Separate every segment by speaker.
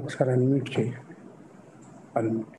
Speaker 1: ఒకసారి అన్మ్యూట్ చేయి. Unmute.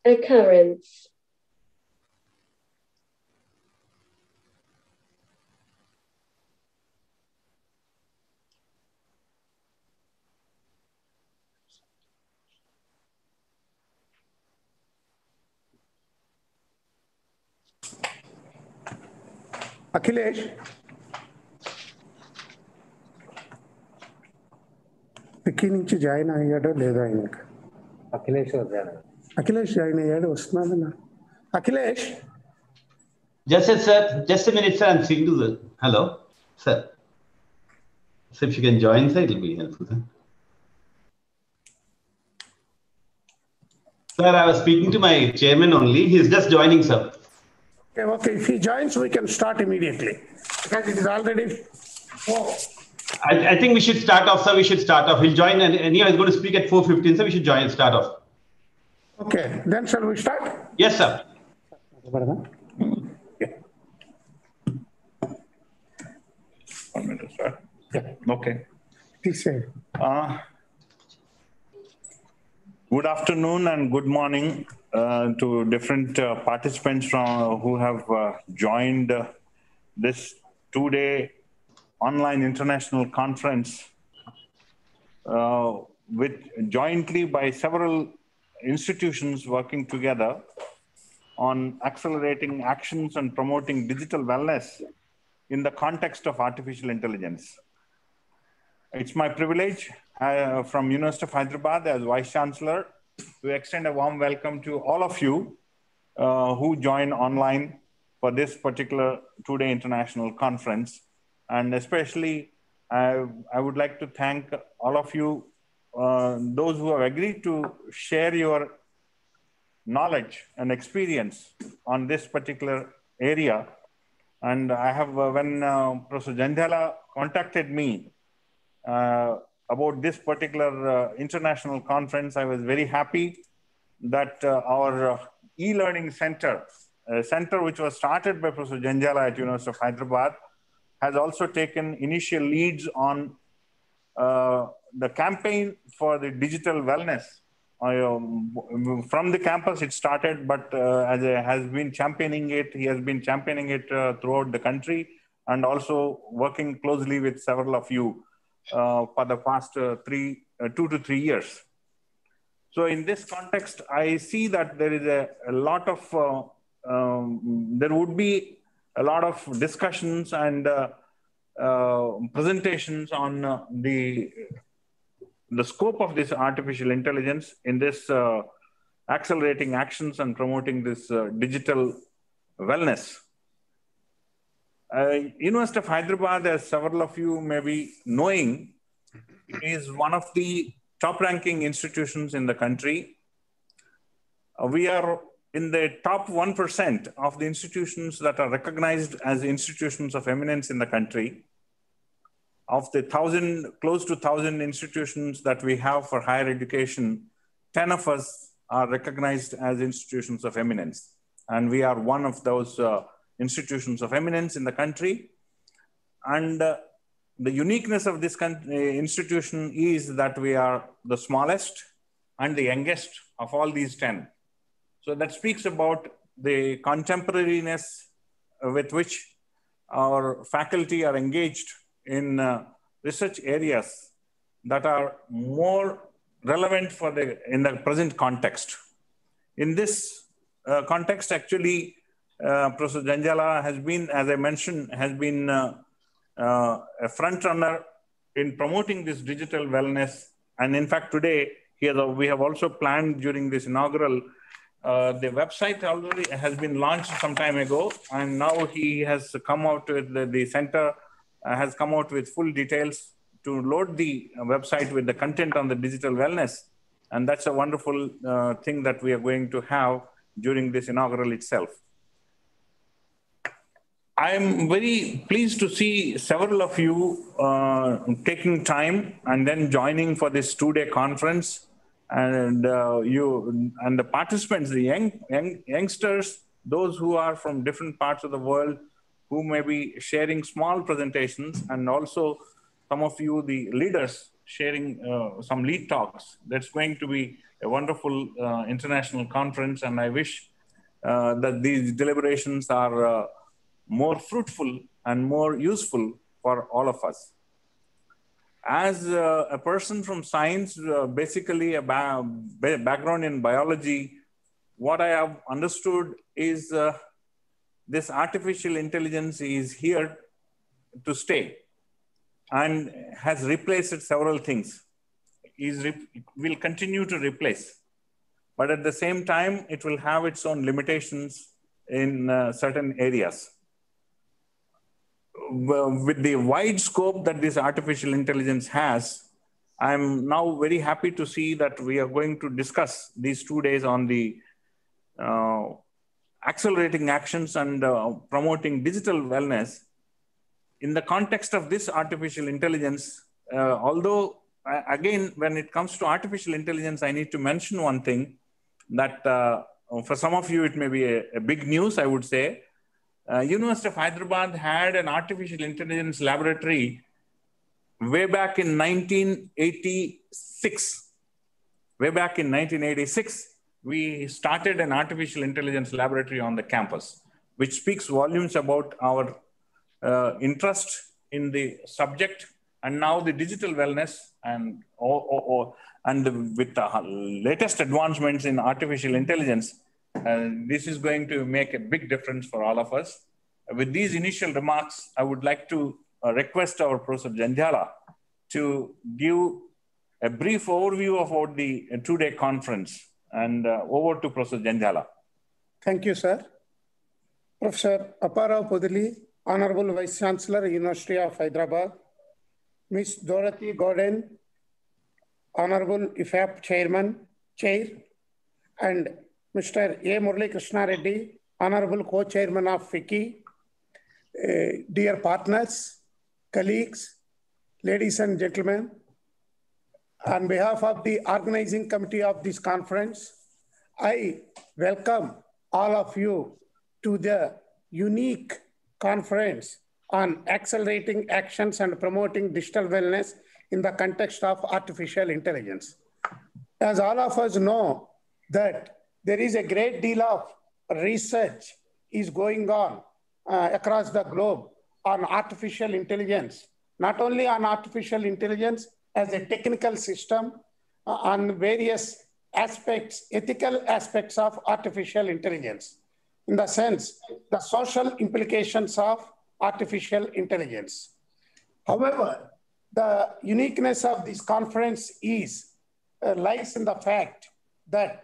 Speaker 2: Occurrence.
Speaker 1: Akhilesh, Pikki నుంచి జాయిన్ అయ్యాడో లేదో ఆయనకు. అఖిలేష్ జాయిన్ అయ్యాడు, వస్తున్నాడన్నా. Akhilesh,
Speaker 3: Just a minute, sir. I'm speaking to the. Hello, sir. So if you can join, sir, it will be helpful, sir. Sir, I was speaking to my chairman only. He's just joining, sir.
Speaker 1: Okay. If he joins, we can start immediately because it is already 4.
Speaker 3: I think we should start off, sir. We should start off. He'll join, and anyhow, he's going to speak at 4:15, so we should start off.
Speaker 1: Okay, then shall we start?
Speaker 3: Yes, sir.
Speaker 1: Yeah.
Speaker 4: 1 minute, sir. Yeah. Okay.
Speaker 1: Please say.
Speaker 4: Good afternoon and good morning to different participants who have joined this 2-day online international conference with jointly by several institutions working together on accelerating actions and promoting digital wellness in the context of artificial intelligence. It's my privilege from University of Hyderabad as Vice Chancellor to extend a warm welcome to all of you who join online for this particular two-day international conference. And especially, I would like to thank all of you, those who have agreed to share your knowledge and experience on this particular area. And I have, when Professor Janjala contacted me about this particular international conference, I was very happy that our e-learning center, a center which was started by Professor Janjala at University of Hyderabad, has also taken initial leads on the campaign for the digital wellness. From the campus it started, but has been championing it. He has been championing it throughout the country and also working closely with several of you for the past 2 to 3 years. So in this context, I see that there is a lot of, there would be a lot of discussions and presentations on the scope of this artificial intelligence in this accelerating actions and promoting this digital wellness. University of Hyderabad, as several of you may be knowing, is one of the top-ranking institutions in the country. We are in the top 1% of the institutions that are recognized as institutions of eminence in the country. Of the close to 1,000 institutions that we have for higher education, 10 of us are recognized as institutions of eminence. And we are one of those institutions of eminence in the country. And the uniqueness of this institution is that we are the smallest and the youngest of all these 10. So that speaks about the contemporariness with which our faculty are engaged in research areas that are more relevant in the present context. In this context, actually, Professor Janjala has been, as I mentioned, has been a front runner in promoting this digital wellness. And in fact, today, we have also planned during this inaugural, the website already has been launched some time ago. And now he has come out with the center has come out with full details to load the website with the content on the digital wellness. And that's a wonderful thing that we are going to have during this inaugural itself. I'm very pleased to see several of you taking time and then joining for this two-day conference. And the participants, the youngsters, those who are from different parts of the world, who may be sharing small presentations, and also some of you, the leaders, sharing some lead talks. That's going to be a wonderful international conference, and I wish that these deliberations are more fruitful and more useful for all of us. As a person from science, basically a background in biology, what I have understood is this artificial intelligence is here to stay and has replaced several things. It will continue to replace, but at the same time, it will have its own limitations in certain areas. With the wide scope that this artificial intelligence has, I'm now very happy to see that we are going to discuss these 2 days on the accelerating actions and promoting digital wellness in the context of this artificial intelligence. Although, again, when it comes to artificial intelligence, I need to mention one thing that for some of you, it may be a big news, I would say. University of Hyderabad had an artificial intelligence laboratory way back in 1986. Way back in 1986, we started an artificial intelligence laboratory on the campus, which speaks volumes about our interest in the subject, and now the digital wellness, and with the latest advancements in artificial intelligence, this is going to make a big difference for all of us. With these initial remarks, I would like to request our Professor Jandiala to give a brief overview about the two-day conference. And over to Professor Jandiala.
Speaker 1: Thank you, sir. Professor Apparao Podaly, Honorable Vice Chancellor, University of Hyderabad, Ms. Dorothy Gordon, Honorable IFAP Chair, and Mr. A. Murali Krishna Reddy, Honorable Co-Chairman of FICCI, dear partners, colleagues, ladies and gentlemen, on behalf of the organizing committee of this conference, I welcome all of you to the unique conference on accelerating actions and promoting digital wellness in the context of artificial intelligence. As all of us know that there is a great deal of research is going on across the globe on artificial intelligence, not only on artificial intelligence as a technical system, on various aspects, ethical aspects of artificial intelligence, in the sense, the social implications of artificial intelligence. However, the uniqueness of this conference lies in the fact that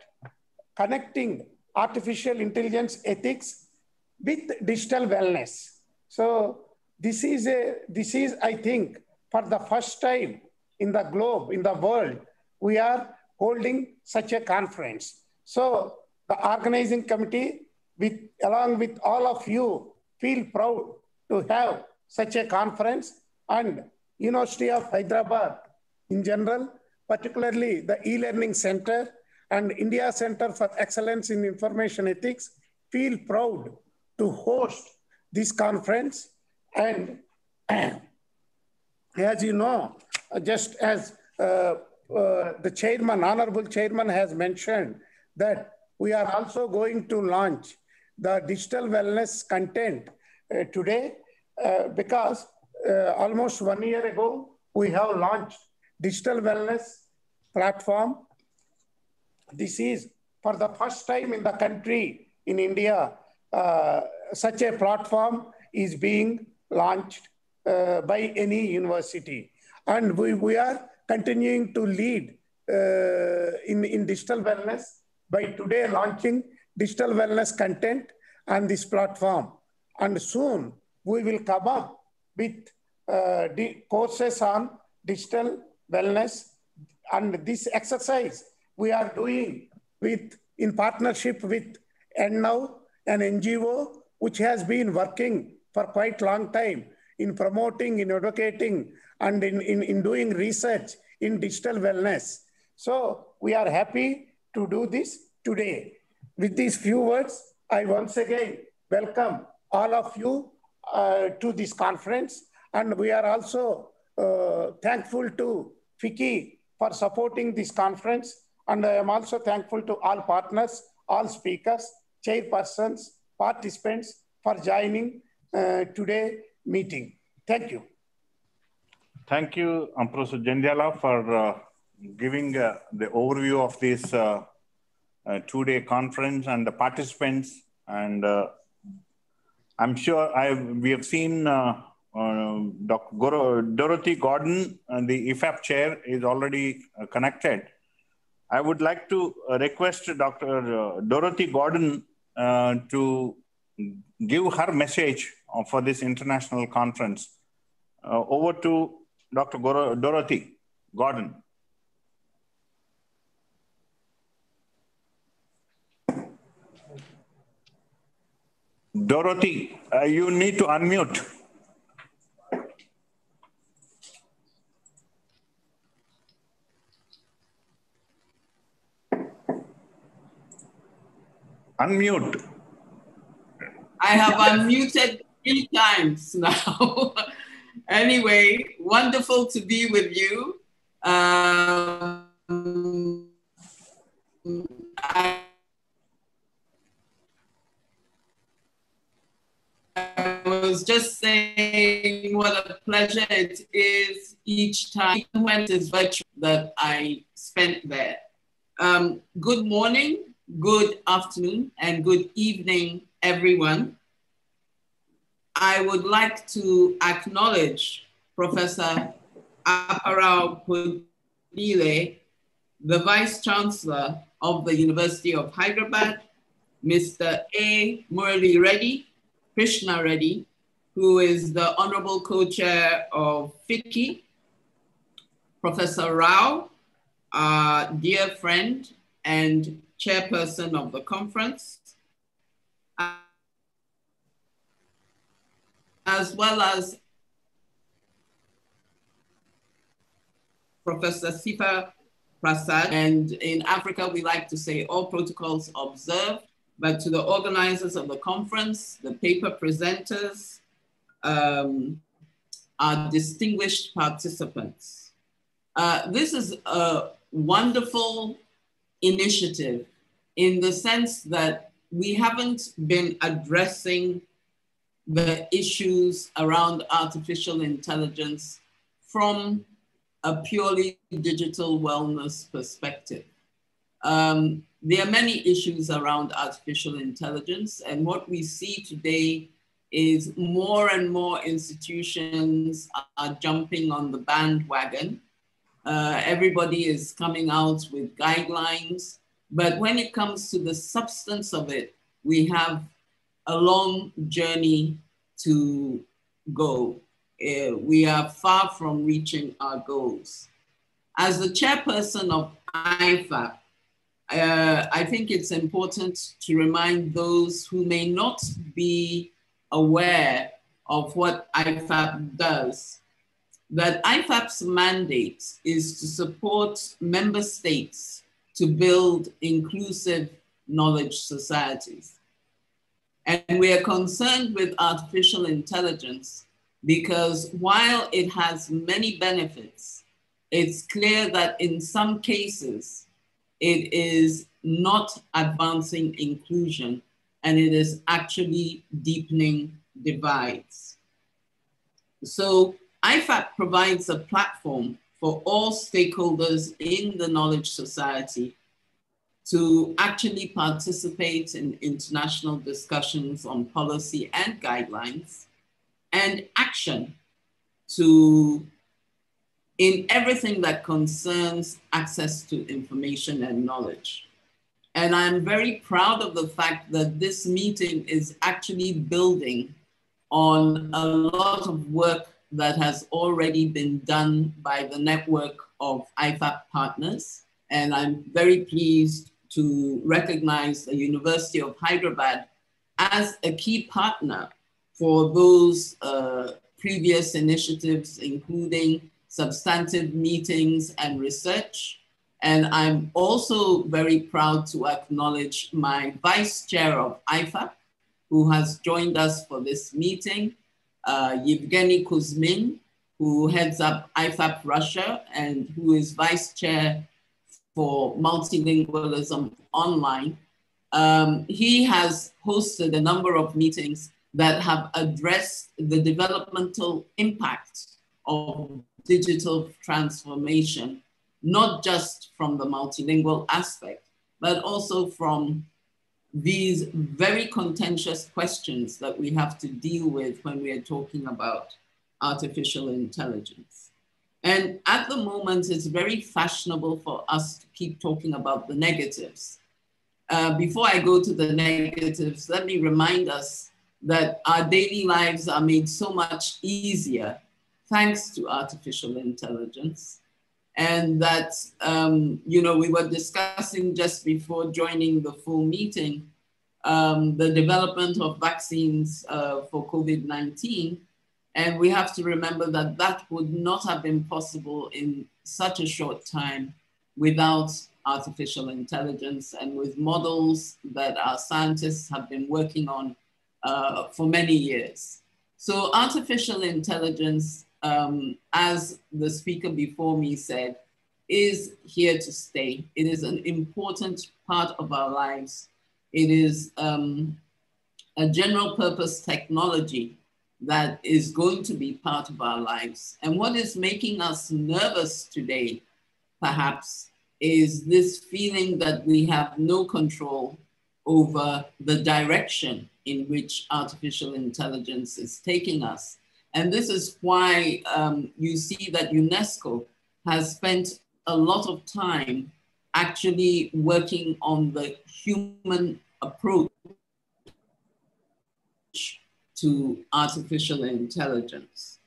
Speaker 1: connecting artificial intelligence ethics with digital wellness. So this is, I think, for the first time in the globe, in the world, we are holding such a conference. So the organizing committee, along with all of you, feel proud to have such a conference, and University of Hyderabad in general, particularly the e-learning center and India Center for Excellence in Information Ethics, feel proud to host this conference. And as you know, just as the chairman, honorable chairman has mentioned, that we are also going to launch the digital wellness content today, because almost 1 year ago, we have launched digital wellness platform. This is for the first time in the country, in India, such a platform is being launched by any university. And we are continuing to lead in digital wellness by today launching digital wellness content on this platform. And soon we will come up with courses on digital wellness. And this exercise we are doing in partnership with EndNow, an NGO which has been working for quite a long time in promoting, in advocating, and in doing research in digital wellness. So we are happy to do this today. With these few words, I once again welcome all of you to this conference. And we are also thankful to FICCI for supporting this conference. And I am also thankful to all partners, all speakers, chairpersons, participants for joining today's meeting. Thank you.
Speaker 4: Thank you, Professor Jandiala, for giving the overview of this two-day conference and the participants. And I'm sure we have seen Dr. Dorothy Gordon, the IFAP chair, is already connected. I would like to request Dr. Dorothy Gordon to give her message for this international conference. Over to Dr. Dorothy Gordon. Dorothy, you need to unmute. Unmute.
Speaker 2: I have unmuted 3 times now. Anyway, wonderful to be with you. I was was just saying what a pleasure it is each time when it is virtual that I spent there. Good morning, good afternoon, and good evening, everyone. I would like to acknowledge Professor Aparao Podile, the Vice Chancellor of the University of Hyderabad, Mr. A. Murali Reddy, Krishna Reddy, who is the Honorable Co-Chair of FICCI, Professor Rao, our dear friend and chairperson of the conference, as well as Professor Sifa Prasad. And in Africa, we like to say all protocols observed, but to the organizers of the conference, the paper presenters, our distinguished participants. This is a wonderful initiative in the sense that we haven't been addressing the issues around artificial intelligence from a purely digital wellness perspective. There are many issues around artificial intelligence, and what we see today is more and more institutions are jumping on the bandwagon. Everybody is coming out with guidelines, but when it comes to the substance of it, we have a long journey to go. We are far from reaching our goals. As the chairperson of IFAP, I think it's important to remind those who may not be aware of what IFAP does, that IFAP's mandate is to support member states to build inclusive knowledge societies. And we are concerned with artificial intelligence because while it has many benefits, it's clear that in some cases, it is not advancing inclusion and it is actually deepening divides. So IFAP provides a platform for all stakeholders in the knowledge society to actually participate in international discussions on policy and guidelines and action in everything that concerns access to information and knowledge. And I'm very proud of the fact that this meeting is actually building on a lot of work that has already been done by the network of IFAP partners. And I'm very pleased to recognize the University of Hyderabad as a key partner for those previous initiatives, including substantive meetings and research. And I'm also very proud to acknowledge my vice chair of IFAP, who has joined us for this meeting, Yevgeny Kuzmin, who heads up IFAP Russia and who is vice chair for multilingualism online. He has hosted a number of meetings that have addressed the developmental impact of digital transformation, not just from the multilingual aspect, but also from these very contentious questions that we have to deal with when we are talking about artificial intelligence. And at the moment, it's very fashionable for us to keep talking about the negatives. Before I go to the negatives, let me remind us that our daily lives are made so much easier thanks to artificial intelligence. And that, we were discussing just before joining the full meeting, the development of vaccines for COVID-19. And we have to remember that that would not have been possible in such a short time without artificial intelligence and with models that our scientists have been working on for many years. So artificial intelligence, as the speaker before me said, is here to stay. It is an important part of our lives. It is a general purpose technology that is going to be part of our lives. And what is making us nervous today, perhaps, is this feeling that we have no control over the direction in which artificial intelligence is taking us. And this is why you see that UNESCO has spent a lot of time actually working on the human approach to artificial intelligence.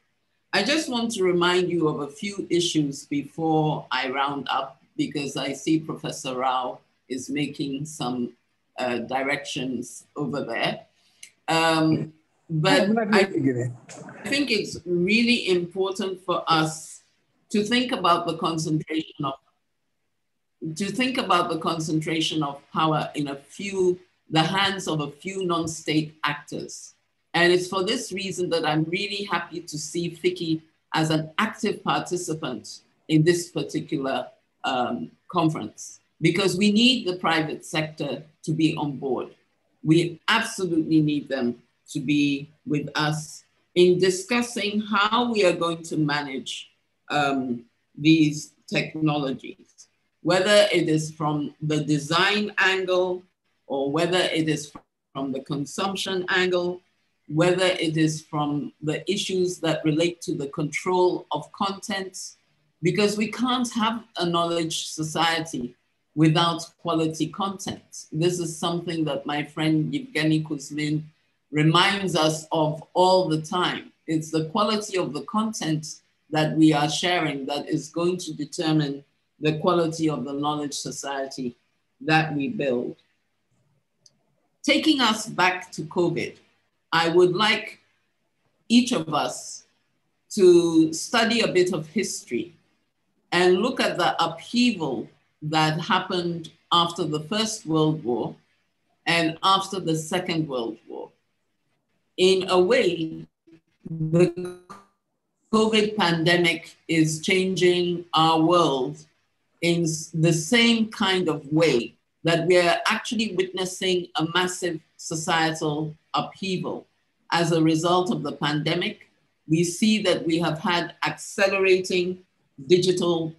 Speaker 2: I just want to remind you of a few issues before I round up, because I see Professor Rao is making some directions over there. But I think it's really important for us to think about the concentration of power in the hands of a few non-state actors. And it's for this reason that I'm really happy to see FICCI as an active participant in this particular conference, because we need the private sector to be on board. We absolutely need them to be with us in discussing how we are going to manage these technologies, whether it is from the design angle or whether it is from the consumption angle, whether it is from the issues that relate to the control of content, because we can't have a knowledge society without quality content. This is something that my friend Yevgeny Kuzmin reminds us of all the time. It's the quality of the content that we are sharing that is going to determine the quality of the knowledge society that we build. Taking us back to COVID, I would like each of us to study a bit of history and look at the upheaval that happened after the First World War and after the Second World War. In a way, the COVID pandemic is changing our world in the same kind of way that we are actually witnessing a massive societal upheaval. As a result of the pandemic, we see that we have had accelerating digital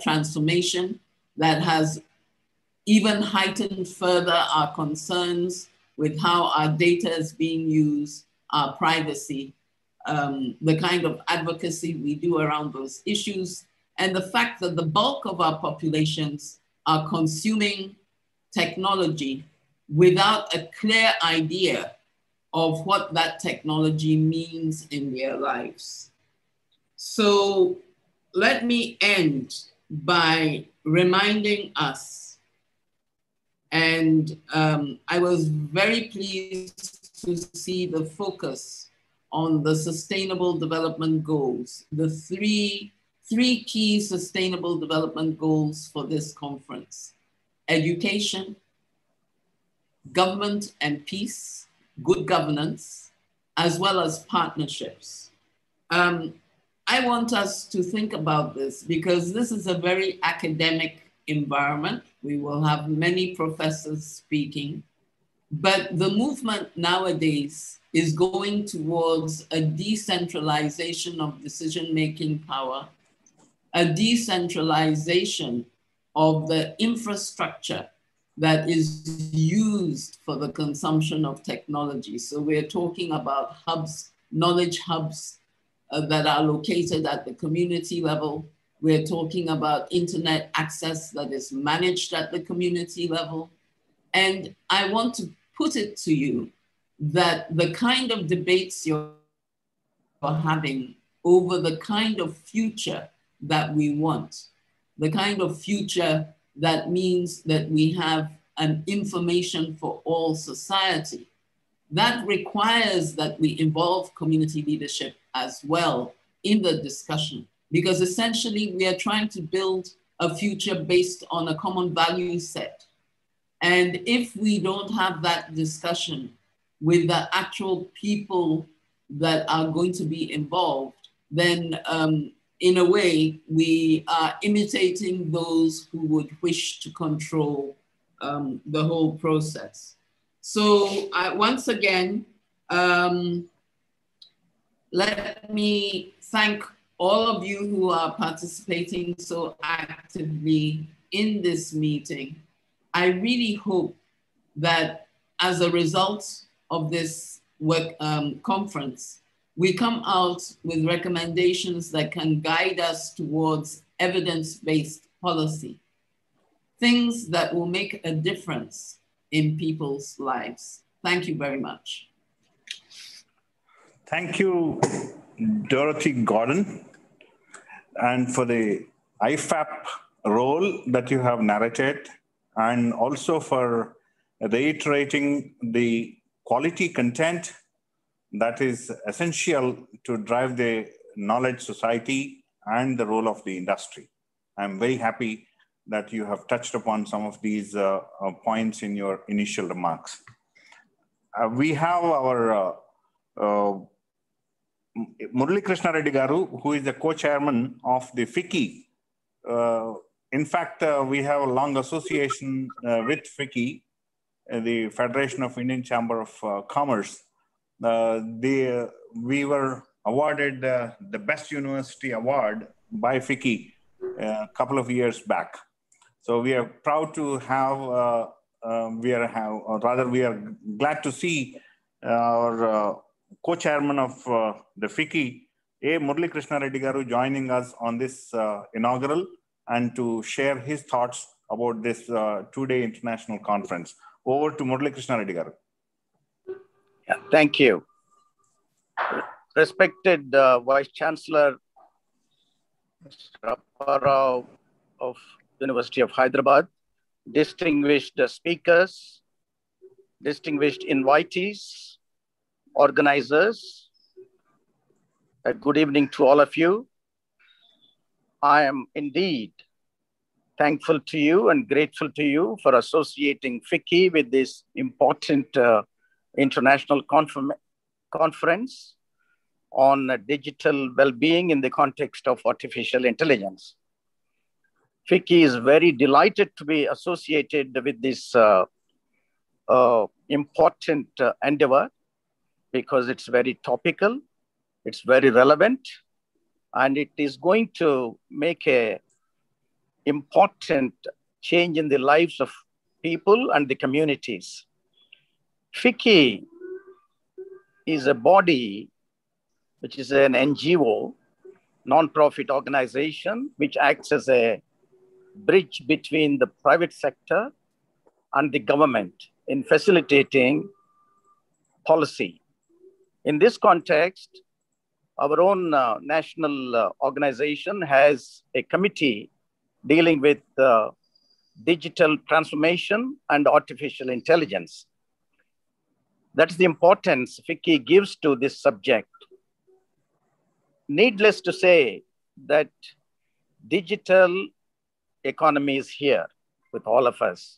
Speaker 2: transformation that has even heightened further our concerns with how our data is being used, our privacy, the kind of advocacy we do around those issues, and the fact that the bulk of our populations are consuming technology without a clear idea of what that technology means in their lives. So let me end by reminding us, and I was very pleased to see the focus on the Sustainable Development Goals, the three key Sustainable Development Goals for this conference: education, government and peace, good governance, as well as partnerships. I want us to think about this because this is a very academic environment. We will have many professors speaking, but the movement nowadays is going towards a decentralization of decision-making power, a decentralization of the infrastructure that is used for the consumption of technology. So we're talking about hubs, knowledge hubs that are located at the community level. We're talking about internet access that is managed at the community level. And I want to put it to you that the kind of debates you're having over the kind of future that we want, the kind of future that means that we have an information for all society, that requires that we involve community leadership as well in the discussion, because essentially we are trying to build a future based on a common value set. And if we don't have that discussion with the actual people that are going to be involved, then in a way, we are imitating those who would wish to control the whole process. So once again, let me thank all of you who are participating so actively in this meeting. I really hope that as a result of this conference, we come out with recommendations that can guide us towards evidence-based policy, things that will make a difference in people's lives. Thank you very much.
Speaker 4: Thank you, Dorothy Gordon, and for the IFAP role that you have narrated, and also for reiterating the quality content that is essential to drive the knowledge society and the role of the industry. I'm very happy that you have touched upon some of these points in your initial remarks. We have our Murali Krishna Reddy Garu, who is the co-chairman of the FICCI. In fact, we have a long association with FICCI, the Federation of Indian Chamber of Commerce. We were awarded the Best University Award by FICCI a couple of years back. So we are proud to have, we are glad to see our co-chairman of the FICCI, A. Murali Krishna Reddy Garu, joining us on this inaugural and to share his thoughts about this two-day international conference. Over to Murali Krishna Reddy Garu.
Speaker 5: Yeah, thank you. Respected Vice Chancellor Mr. Apparao of University of Hyderabad, distinguished speakers, distinguished invitees, organizers, good evening to all of you. I am indeed thankful to you and grateful to you for associating FICCI with this important international conference on digital well-being in the context of artificial intelligence. FICCI is very delighted to be associated with this important endeavor because it's very topical, it's very relevant, and it is going to make an important change in the lives of people and the communities. FICCI is a body which is an NGO, non-profit organization, which acts as a bridge between the private sector and the government in facilitating policy. In this context, our own national organization has a committee dealing with digital transformation and artificial intelligence. That's the importance FICCI gives to this subject. Needless to say that digital economy is here with all of us.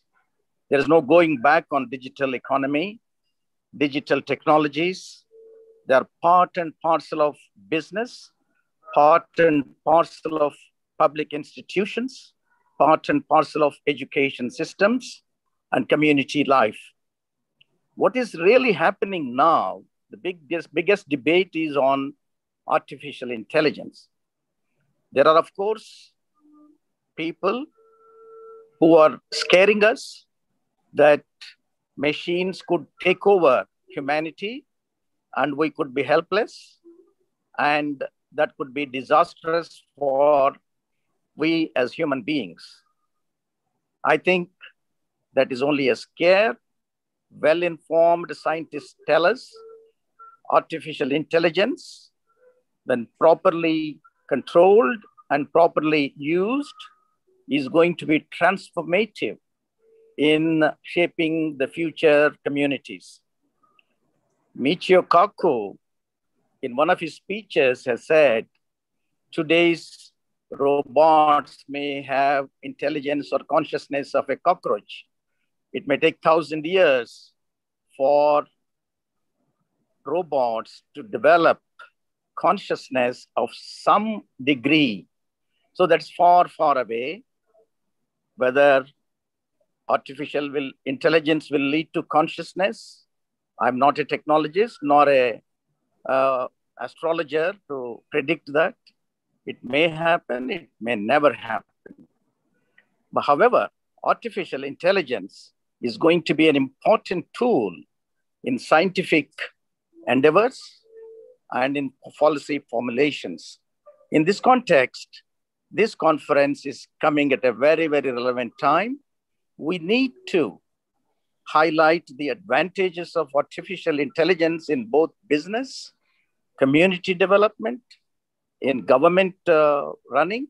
Speaker 5: There is no going back on digital economy, digital technologies. They are part and parcel of business, part and parcel of public institutions, part and parcel of education systems and community life. What is really happening now, the biggest debate is on artificial intelligence. There are, of course, people who are scaring us that machines could take over humanity and we could be helpless, and that could be disastrous for we as human beings. I think that is only a scare. Well-informed scientists tell us artificial intelligence, when properly controlled and properly used, is going to be transformative in shaping the future communities. Michio Kaku, in one of his speeches, has said, today's robots may have intelligence or consciousness of a cockroach. It may take 1,000 years for robots to develop consciousness of some degree. So that's far, far away. Whether artificial intelligence will lead to consciousness, I'm not a technologist nor a astrologer to predict that. It may happen, it may never happen. But however, artificial intelligence is going to be an important tool in scientific endeavors and in policy formulations. In this context, this conference is coming at a very, very relevant time. We need to highlight the advantages of artificial intelligence in both business, community development, in government running,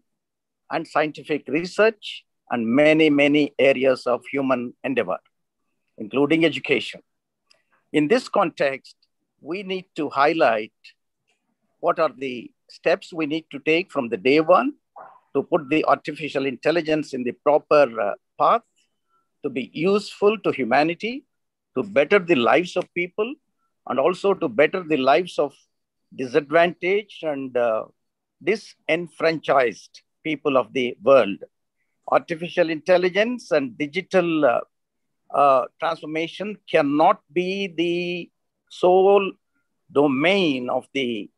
Speaker 5: and scientific research, and many, many areas of human endeavor, including education. In this context, we need to highlight what are the steps we need to take from the day one to put the artificial intelligence in the proper path, to be useful to humanity, to better the lives of people, and also to better the lives of disadvantaged and disenfranchised people of the world. Artificial intelligence and digital transformation cannot be the sole domain of the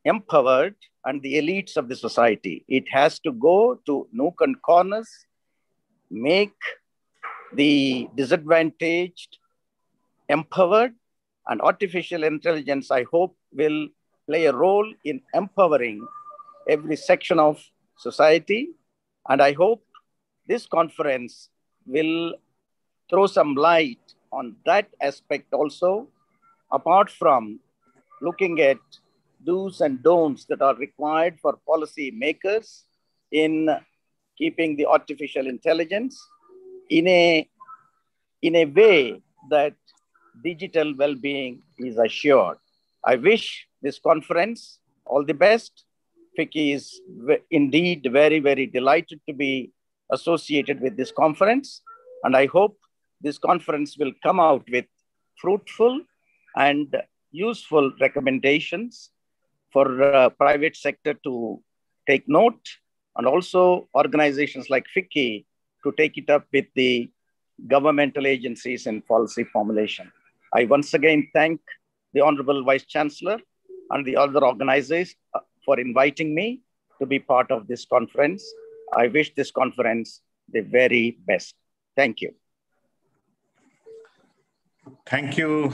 Speaker 5: empowered and the elites of the society. It has to go to nook and corners, make the disadvantaged empowered, and artificial intelligence, I hope, will play a role in empowering every section of society. And I hope this conference will throw some light on that aspect also, apart from looking at do's and don'ts that are required for policy makers in keeping the artificial intelligence in a way that digital well-being is assured. I wish this conference all the best. FICCI is indeed very, very delighted to be associated with this conference. And I hope this conference will come out with fruitful and useful recommendations for private sector to take note, and also organizations like FICCI to take it up with the governmental agencies in policy formulation. I once again thank the Honorable Vice Chancellor and the other organizers for inviting me to be part of this conference. I wish this conference the very best. Thank you.
Speaker 4: Thank you,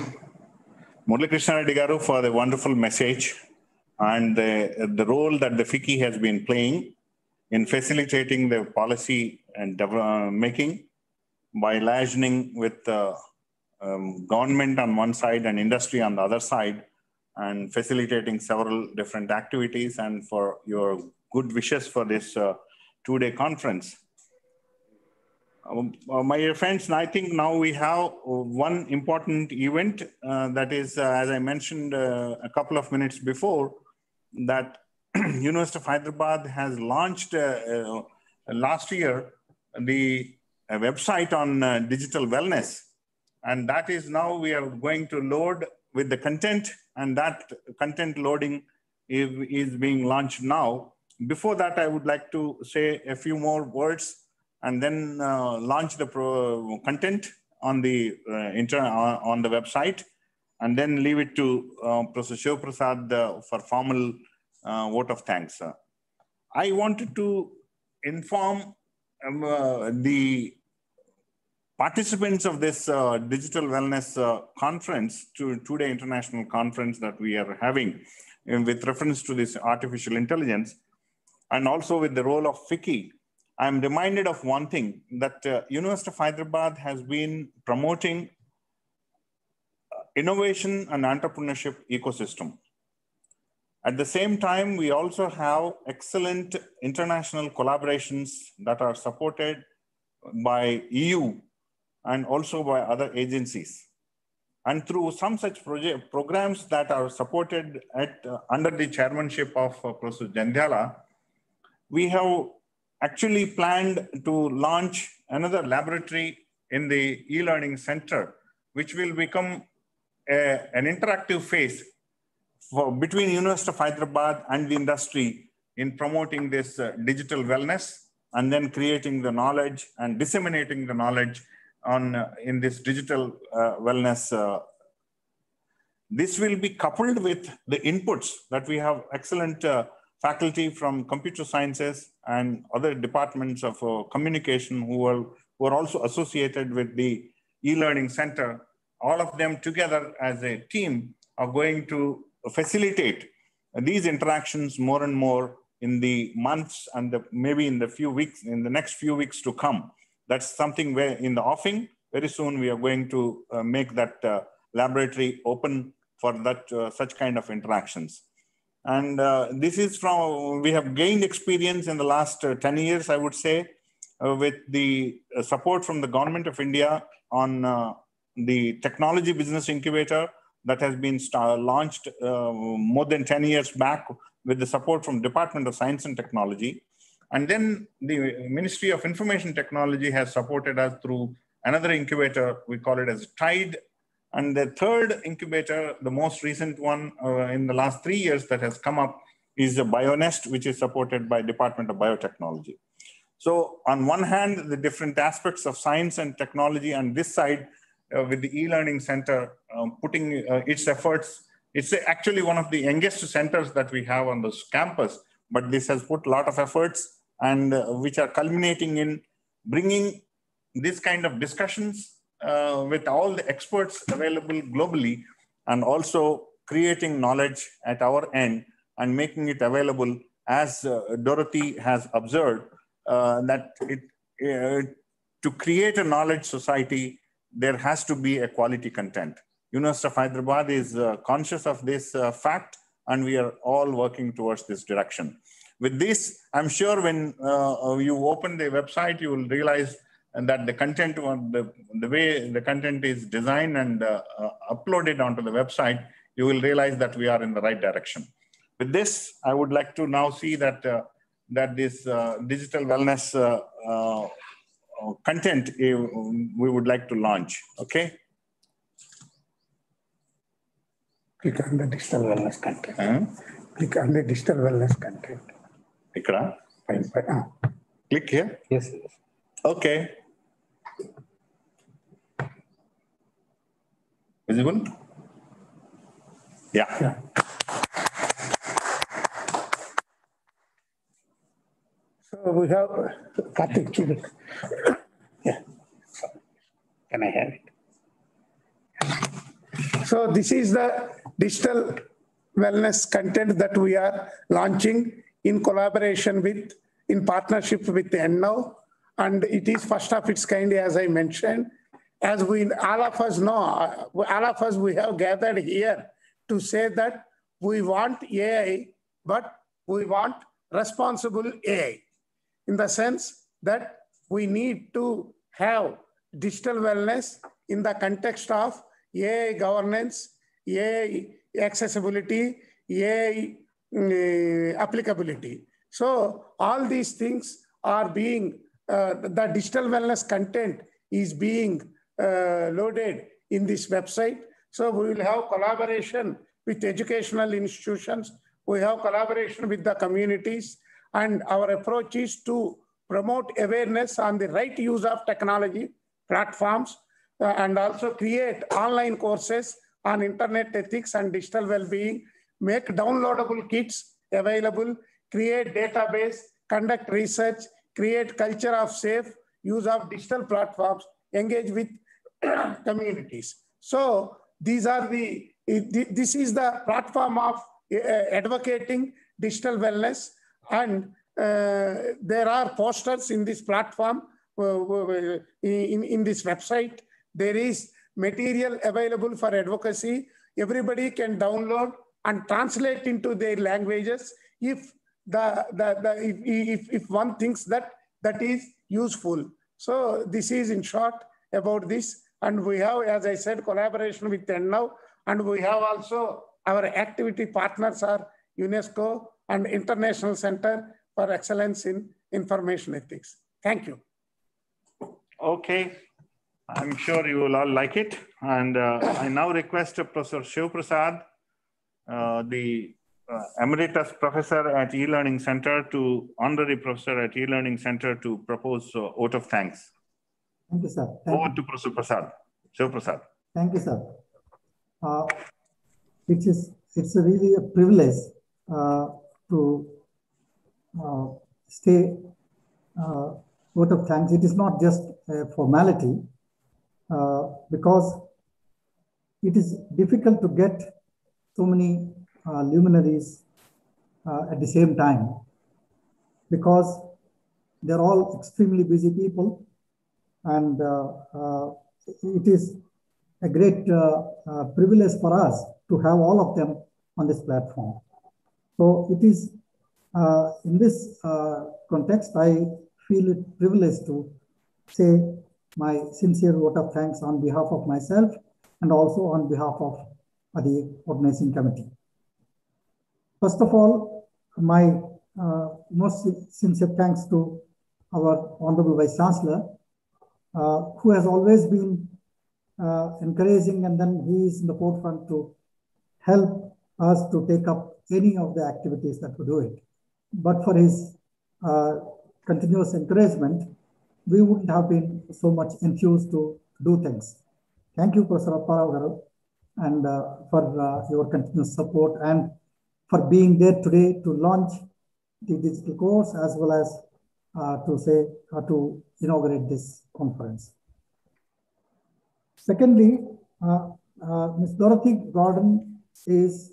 Speaker 4: Murali Krishna Reddy Garu, for the wonderful message and the role that the FICCI has been playing in facilitating the policy and making by liaising with government on one side and industry on the other side, and facilitating several different activities, and for your good wishes for this two-day conference. My dear friends, I think now we have one important event that is, as I mentioned a couple of minutes before, that University of Hyderabad has launched last year the website on digital wellness. And that is now we are going to load with the content, and that content loading is being launched now. Before that, I would like to say a few more words and then launch the content on the on the website, and then leave it to Professor Shiv Prasad for formal vote of thanks. I wanted to inform the participants of this digital wellness conference, two-day international conference that we are having with reference to this artificial intelligence, and also with the role of FICCI. I'm reminded of one thing, that University of Hyderabad has been promoting innovation and entrepreneurship ecosystem. At the same time, we also have excellent international collaborations that are supported by EU and also by other agencies. And through some such programs that are supported under the chairmanship of Professor Jandhyala, we have actually planned to launch another laboratory in the e-learning center, which will become an interactive phase between University of Hyderabad and the industry in promoting this digital wellness, and then creating the knowledge and disseminating the knowledge on in this digital wellness this will be coupled with the inputs that we have excellent faculty from computer sciences and other departments of communication who are also associated with the e-learning center. All of them together as a team are going to facilitate these interactions more and more in the months and maybe in the next few weeks to come. That's something where in the offing, very soon we are going to make that laboratory open for that such kind of interactions. And this is we have gained experience in the last 10 years, I would say, with the support from the Government of India on the technology business incubator that has been launched more than 10 years back with the support from Department of Science and Technology. And then the Ministry of Information Technology has supported us through another incubator. We call it as TIDE. And the third incubator, the most recent one in the last 3 years that has come up is the BioNest, which is supported by Department of Biotechnology. So on one hand, the different aspects of science and technology, and this side with the e-learning center putting its efforts. It's actually one of the youngest centers that we have on this campus, but this has put a lot of efforts and which are culminating in bringing this kind of discussions with all the experts available globally, and also creating knowledge at our end and making it available, as Dorothy has observed, that to create a knowledge society, there has to be a quality content. University of Hyderabad is conscious of this fact, and we are all working towards this direction. With this, I'm sure when you open the website, you will realize that the content, the way the content is designed and uploaded onto the website, you will realize that we are in the right direction. With this, I would like to now see that this digital wellness content we would like to launch. Okay.
Speaker 1: Click on the digital wellness content. Click on the digital wellness content.
Speaker 4: Click here.
Speaker 1: Yes.
Speaker 4: Okay. Visible? Yeah.
Speaker 1: So we have Karthik. Yeah. Can I have it? So this is the digital wellness content that we are launching in collaboration with, in partnership with NNOW, and it is first of its kind, as I mentioned. As we all of us know, we have gathered here to say that we want AI, but we want responsible AI, in the sense that we need to have digital wellness in the context of AI governance, AI accessibility, AI applicability. So all these things are being, the digital wellness content is being loaded in this website. So we will have collaboration with educational institutions. We have collaboration with the communities, and our approach is to promote awareness on the right use of technology platforms, and also create online courses on internet ethics and digital well-being, make downloadable kits available, create database, conduct research, create culture of safe use of digital platforms, engage with communities. So these are this is the platform of advocating digital wellness, and there are posters in this platform, in this website. There is material available for advocacy. Everybody can download and translate into their languages if if one thinks that is useful. So this is in short about this. And we have, as I said, collaboration with NNOW, and we have also our activity partners are UNESCO and International Center for Excellence in Information Ethics. Thank you.
Speaker 4: Okay. I'm sure you will all like it. And I now request Professor Shiv Prasad, the Emeritus Professor at E-Learning Center Honorary Professor at E-Learning Center to propose vote of thanks.
Speaker 6: Thank you, sir.
Speaker 4: Over to Professor Prasad. Shiv Prasad.
Speaker 6: Thank you, sir. it's really a privilege to say vote of thanks. It is not just a formality because it is difficult to get so many luminaries at the same time, because they're all extremely busy people, and it is a great privilege for us to have all of them on this platform. So it is in this context, I feel it privileged to say my sincere vote of thanks on behalf of myself and also on behalf of the organizing committee. First of all, my most sincere thanks to our Honorable Vice Chancellor, who has always been encouraging, and then he is in the forefront to help us to take up any of the activities that we do it. But for his continuous encouragement, we wouldn't have been so much enthused to do things. Thank you, Professor Apparao Garu, and for your continuous support and for being there today to launch the digital course as well as to inaugurate this conference. Secondly, Ms. Dorothy Gordon is,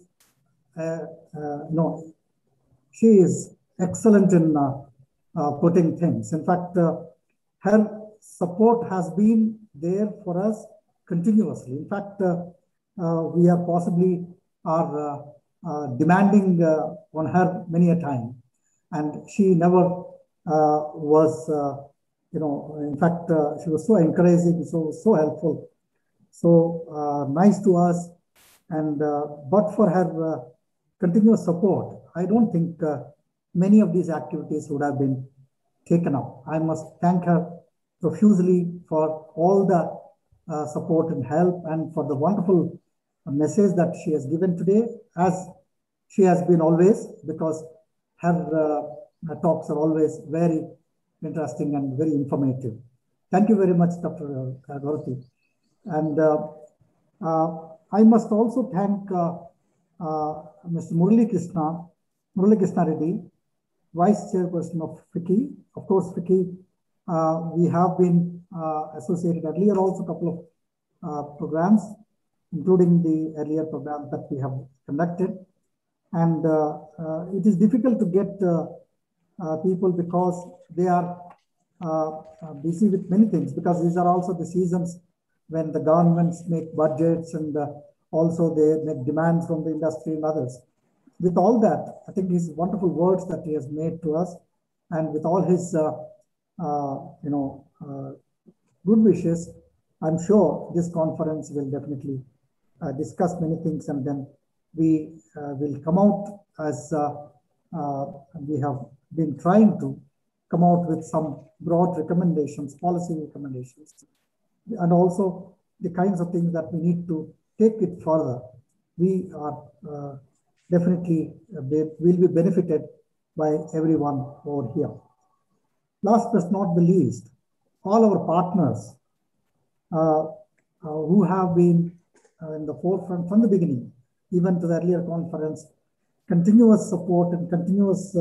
Speaker 6: she is excellent in putting things. In fact, her support has been there for us continuously. In fact, we are possibly demanding on her many a time, and she never was, in fact, she was so encouraging, so helpful, so nice to us. And but for her continuous support, I don't think many of these activities would have been taken up. I must thank her profusely for all the support and help, and for the wonderful message that she has given today, as she has been always, because her talks are always very interesting and very informative. Thank you very much, Dr. Dorothy. And I must also thank Mr. Murali Krishna Reddy, Vice Chairperson of FICCI. Of course, FICCI, we have been associated earlier also a couple of programs, including the earlier program that we have conducted. And it is difficult to get people because they are busy with many things, because these are also the seasons when the governments make budgets, and also they make demands from the industry and others. With all that, I think his wonderful words that he has made to us, and with all his good wishes, I'm sure this conference will definitely discuss many things, and then we will come out as we have been trying to come out with some broad recommendations, policy recommendations, and also the kinds of things that we need to take it further. We are definitely will be benefited by everyone over here. Last but not the least, all our partners who have been in the forefront from the beginning, even to the earlier conference, continuous support and continuous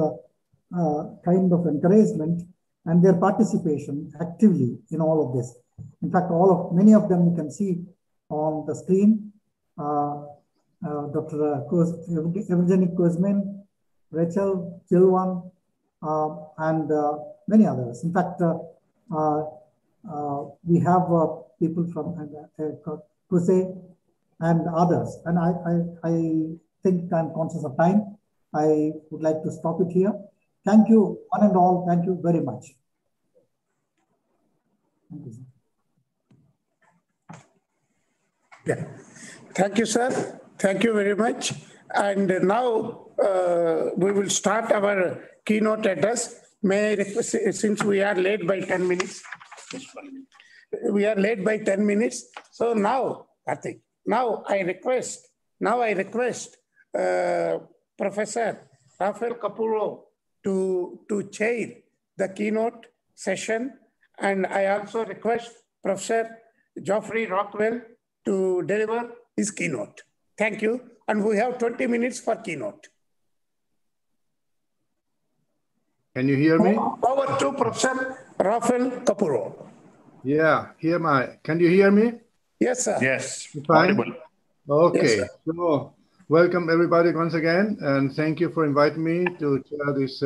Speaker 6: kind of encouragement, and their participation actively in all of this. In fact, many of them you can see on the screen. Dr. Evgeny Kuzmin, Rachel Chilwan, and many others. In fact, we have people from Crusade and others. And I think I'm conscious of time. I would like to stop it here. Thank you, one and all. Thank you very much. Thank you, sir.
Speaker 1: Yeah. Thank you, sir. Thank you very much. And now we will start our keynote address. May I request, since we are late by 10 minutes, we are late by 10 minutes. So now, Karthik, now I request Professor Rafael Capurro to chair the keynote session. And I also request Professor Geoffrey Rockwell to deliver his keynote. Thank you. and we have 20 minutes for keynote.
Speaker 7: Can you hear me?
Speaker 1: Over to Professor Rafael Capurro.
Speaker 7: Yeah, can you hear me?
Speaker 1: Yes, sir.
Speaker 4: Yes,
Speaker 7: Fine?
Speaker 4: audible.
Speaker 7: Okay,
Speaker 1: Yes,
Speaker 7: so welcome everybody once again, and thank you for inviting me to chair this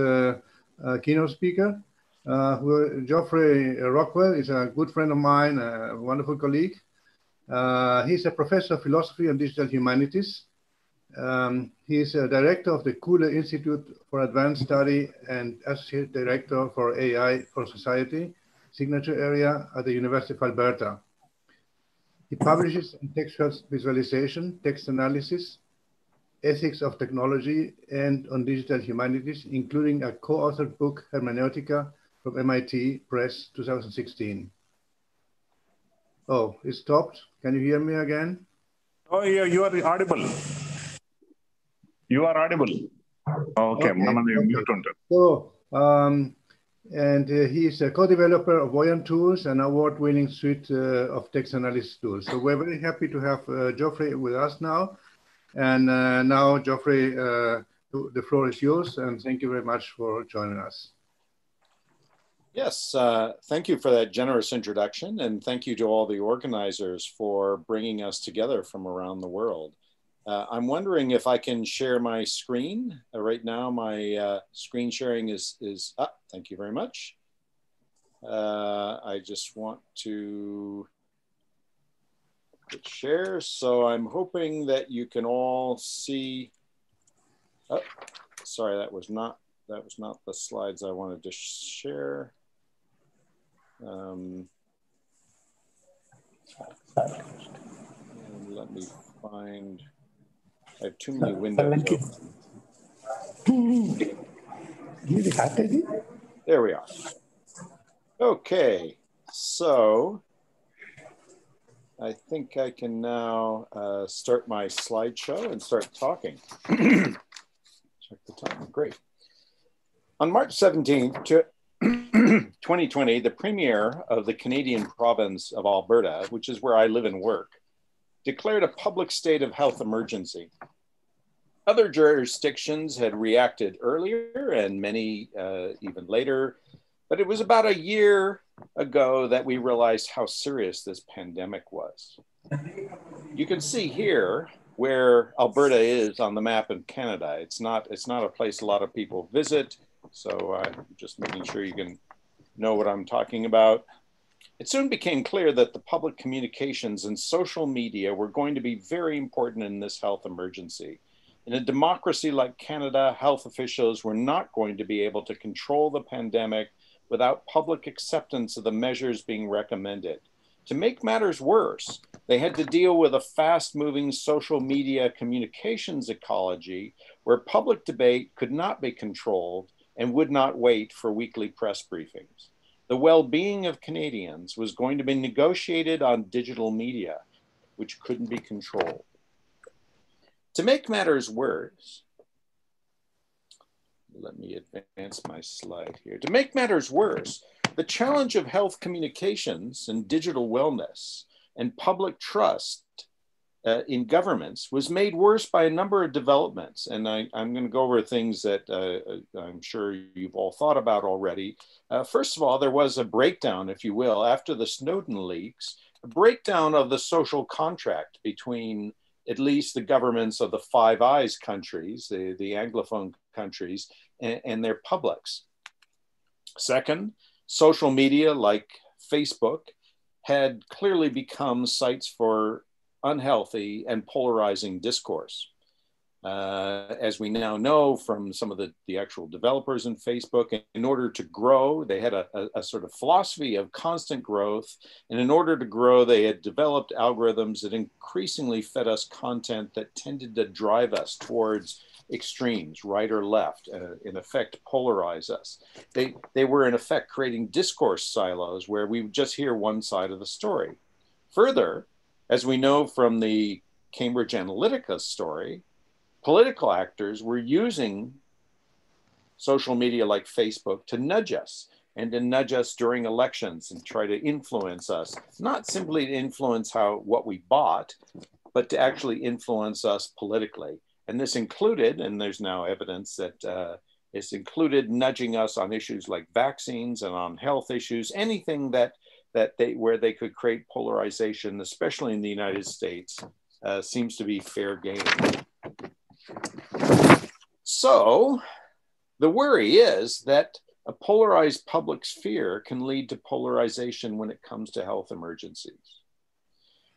Speaker 7: keynote speaker. Geoffrey Rockwell is a good friend of mine, a wonderful colleague. He's a professor of philosophy and digital humanities. He's a director of the Kuhle Institute for Advanced Study and associate director for AI for Society, signature area at the University of Alberta. He publishes on textual visualization, text analysis, ethics of technology, and on digital humanities, including a co-authored book, Hermeneutica, from MIT Press, 2016. Oh, it stopped. Can you hear me again?
Speaker 4: Oh, yeah, you are audible. You are audible. Okay.
Speaker 7: So, and he's a co-developer of Voyant Tools, an award-winning suite of text analysis tools. So we're very happy to have Geoffrey with us now. And now, Geoffrey, the floor is yours, and thank you very much for joining us.
Speaker 8: Yes, thank you for that generous introduction, and thank you to all the organizers for bringing us together from around the world. I'm wondering if I can share my screen. Right now, my screen sharing is up. Thank you very much. I just want to hit share. So I'm hoping that you can all see. Oh, sorry, that was not the slides I wanted to share. And let me find. I have too many windows open. There we are. Okay, so I think I can now start my slideshow and start talking. Check the time, great. On March 17th, 2020, the Premier of the Canadian province of Alberta, which is where I live and work, declared a public state of health emergency. Other jurisdictions had reacted earlier and many even later, but it was about a year ago that we realized how serious this pandemic was. You can see here where Alberta is on the map in Canada. It's not a place a lot of people visit, so I'm just making sure you can know what I'm talking about. It soon became clear that the public communications and social media were going to be very important in this health emergency. In a democracy like Canada, health officials were not going to be able to control the pandemic without public acceptance of the measures being recommended. To make matters worse, they had to deal with a fast-moving social media communications ecology where public debate could not be controlled and would not wait for weekly press briefings. The well-being of Canadians was going to be negotiated on digital media, which couldn't be controlled. To make matters worse, let me advance my slide here. To make matters worse, the challenge of health communications and digital wellness and public trust in governments was made worse by a number of developments. And I'm going to go over things that I'm sure you've all thought about already. First of all, there was a breakdown, if you will, after the Snowden leaks, a breakdown of the social contract between at least the governments of the Five Eyes countries, the Anglophone countries, and their publics. Second, social media like Facebook had clearly become sites for unhealthy and polarizing discourse. As we now know from some of the actual developers in Facebook, in order to grow, they had a sort of philosophy of constant growth. And in order to grow, they had developed algorithms that increasingly fed us content that tended to drive us towards extremes, right or left, in effect polarize us. They were in effect creating discourse silos where we would just hear one side of the story. Further, as we know from the Cambridge Analytica story, political actors were using social media like Facebook to nudge us and to nudge us during elections and try to influence us, not simply to influence what we bought, but to actually influence us politically. And this included, and there's now evidence that it's included nudging us on issues like vaccines and on health issues, anything where they could create polarization, especially in the United States, seems to be fair game. So the worry is that a polarized public sphere can lead to polarization when it comes to health emergencies.